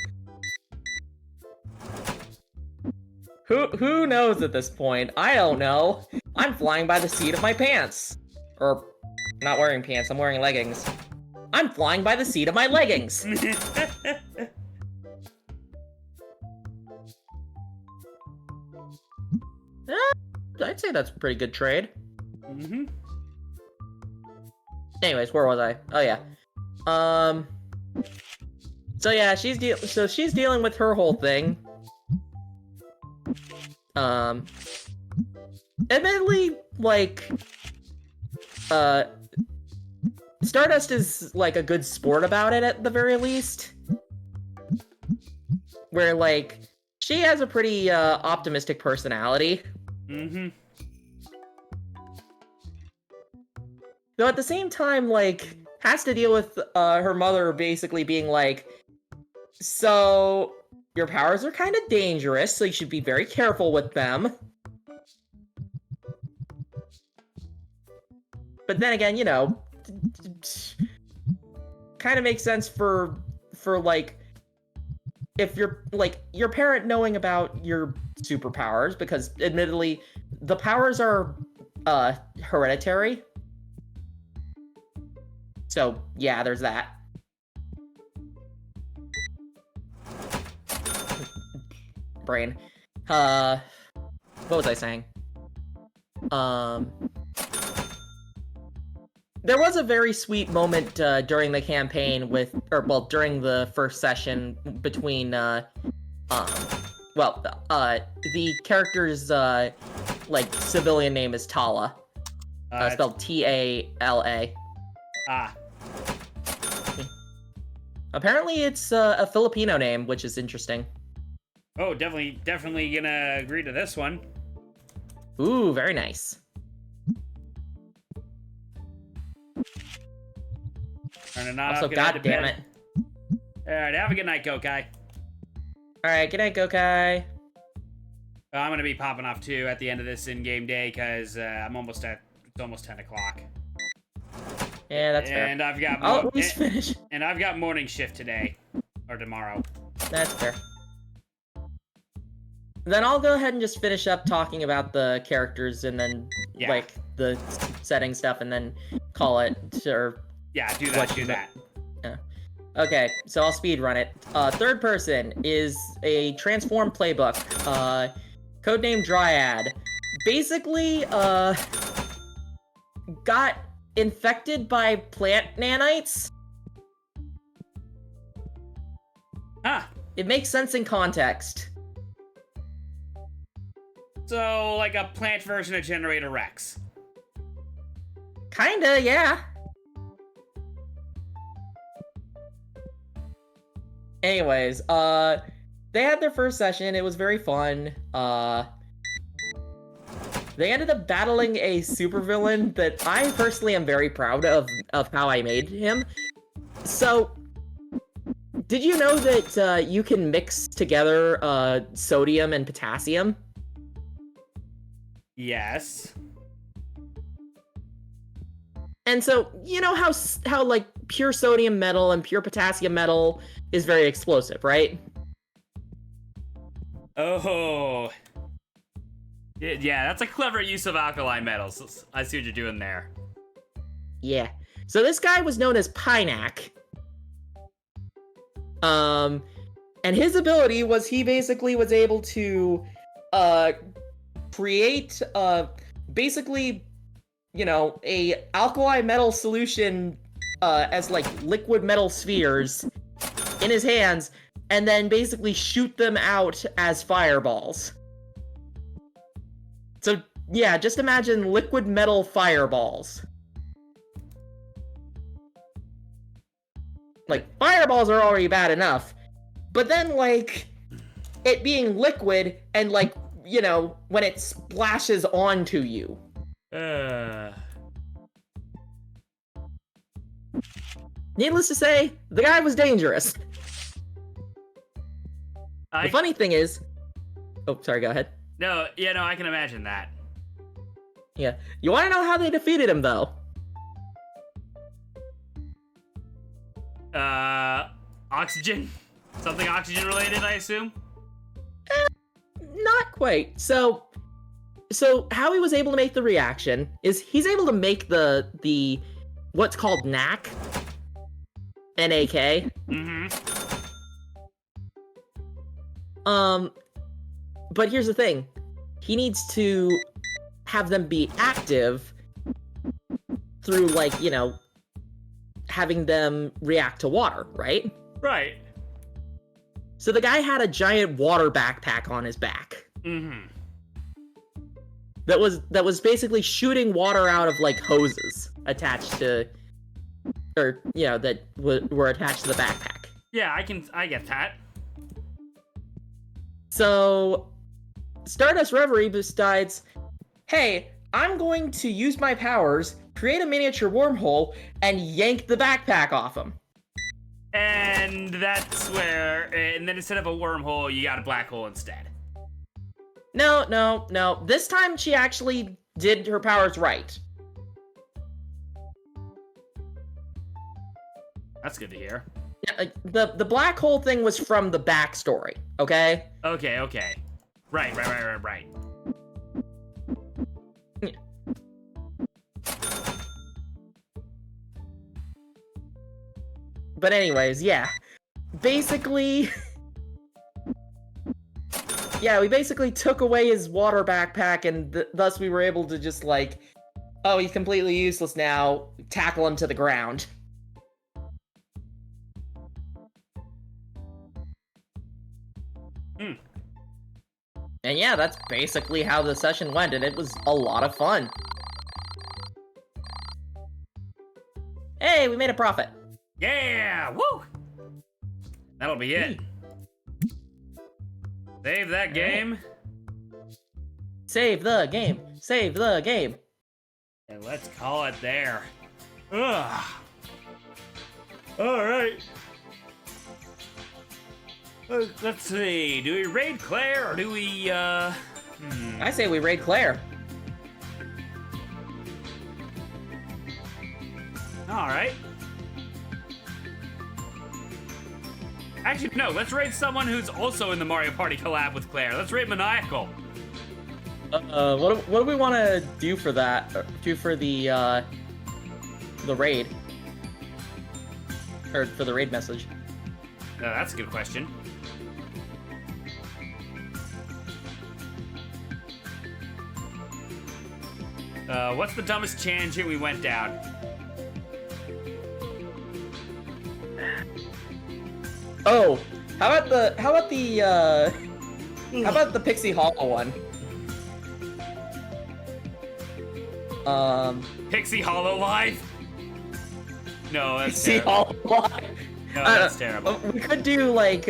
Who knows at this point? I don't know. I'm flying by the seat of my pants. Or, not wearing pants, I'm wearing leggings. I'm flying by the seat of my leggings. I'd say that's a pretty good trade. Mm-hmm. Anyways, where was I? Oh yeah. So yeah, she's dealing with her whole thing. Admittedly, like, Stardust is, like, a good sport about it at the very least. Where, like, she has a pretty, optimistic personality. Mm-hmm. Though at the same time, like, has to deal with, her mother basically being like, so, your powers are kind of dangerous, so you should be very careful with them. But then again, kind of makes sense for like, if you're like your parent knowing about your superpowers, because admittedly the powers are hereditary. So yeah, there's that. Brain. What was I saying? There was a very sweet moment during the campaign during the first session between, the character's, civilian name is Tala. Spelled Tala. Ah. Apparently it's a Filipino name, which is interesting. Oh, definitely gonna agree to this one. Ooh, very nice. Also, god damn it. Alright, have a good night, Gokai. Alright, good night, Gokai. I'm gonna be popping off too at the end of this in-game day, because it's almost 10 o'clock. Yeah, that's fair. And I've got I'll at least finish. And I've got morning shift today. Or tomorrow. That's fair. Then I'll go ahead and just finish up talking about the characters and then, the setting stuff, and then call it, or... Yeah, do that. Yeah. Okay, so I'll speed run it. Third person is a transform playbook. Codename Dryad. Basically, got infected by plant nanites. Huh. It makes sense in context. So, like a plant version of Generator Rex. Kinda, yeah. Anyways, they had their first session. It was very fun. They ended up battling a supervillain that I personally am very proud of how I made him. So, did you know that you can mix together sodium and potassium? Yes. And so, you know how like pure sodium metal and pure potassium metal is very explosive, right? Oh. Yeah, that's a clever use of alkali metals. I see what you're doing there. Yeah. So this guy was known as Pinak. And his ability was he basically was able to create basically, a alkali metal solution as like liquid metal spheres in his hands, and then basically shoot them out as fireballs. So yeah, just imagine liquid metal fireballs. Like, fireballs are already bad enough, but then, like, it being liquid and, like, when it splashes onto you. Needless to say, the guy was dangerous. The funny thing is... Oh, sorry, go ahead. No, I can imagine that. Yeah. You want to know how they defeated him, though? Oxygen? Something oxygen related, I assume? Not quite. So how he was able to make the reaction is he's able to make the what's called NAK. N-A-K. Mm-hmm. But here's the thing. He needs to have them be active through, like, having them react to water, right? Right. So the guy had a giant water backpack on his back. Mm-hmm. That was basically shooting water out of, like, hoses attached to, or, that were attached to the backpack. Yeah, I get that. So, Stardust Reverie decides, hey, I'm going to use my powers, create a miniature wormhole, and yank the backpack off him. And that's where, and then instead of a wormhole, you got a black hole instead. No. This time she actually did her powers right. That's good to hear. Yeah, like, the black hole thing was from the backstory, okay? Okay. Right. Yeah. But anyways, yeah. Basically... yeah, we basically took away his water backpack, and thus we were able to just, like... Oh, he's completely useless now. Tackle him to the ground. And yeah, that's basically how the session went, and it was a lot of fun. Hey, we made a profit. Yeah! Woo! That'll be it. Save that game. Save the game. Save the game. And let's call it there. Ugh. Alright. Let's see. Do we raid Claire or do we, I say we raid Claire. Alright. Actually, no, let's raid someone who's also in the Mario Party collab with Claire. Let's raid Maniacal. What do we want to do for that? Do for the raid? Or for the raid message? That's a good question. What's the dumbest tangent we went down? Oh, how about the Pixie Hollow one? Pixie Hollow Live? No, that's Pixie terrible. Hollow Live. No, that's terrible. We could do like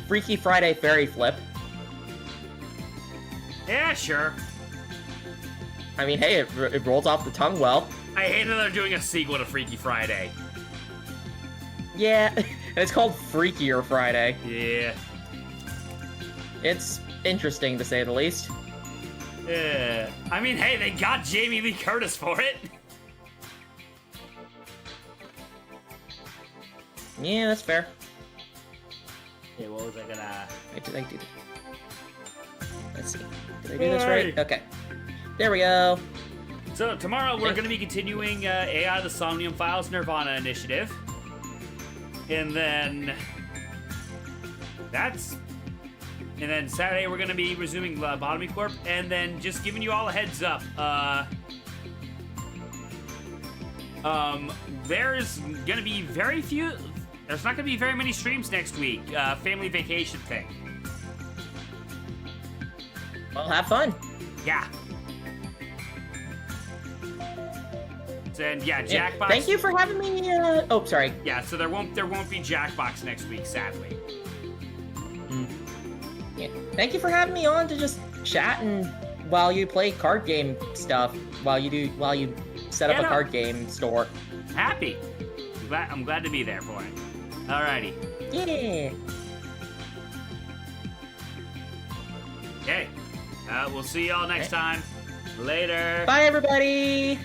Freaky Friday Fairy Flip. Yeah, sure. I mean, hey, it rolls off the tongue well. I hate that they're doing a sequel to Freaky Friday. Yeah, and it's called Freakier Friday. Yeah. It's interesting to say the least. Yeah. I mean, hey, they got Jamie Lee Curtis for it. Yeah, that's fair. Okay, what was I gonna... Wait, did I do that? Let's see. Did I do this right? Okay. There we go. So tomorrow we're going to be continuing AI the Somnium Files Nirvana initiative. And then... And then Saturday we're going to be resuming Lobotomy Corp. And then just giving you all a heads up. There's going to be very few... There's not going to be very many streams next week. Family vacation thing. Well, have fun. Yeah. And yeah, Jackbox. Thank you for having me. Oh, sorry. Yeah, so there won't be Jackbox next week, sadly. Yeah. Thank you for having me on to just chat and while you play card game stuff, while you set up a card game store. Happy. I'm glad to be there for it. Alrighty. Yeah. Okay. We'll see y'all next time. Later. Bye, everybody.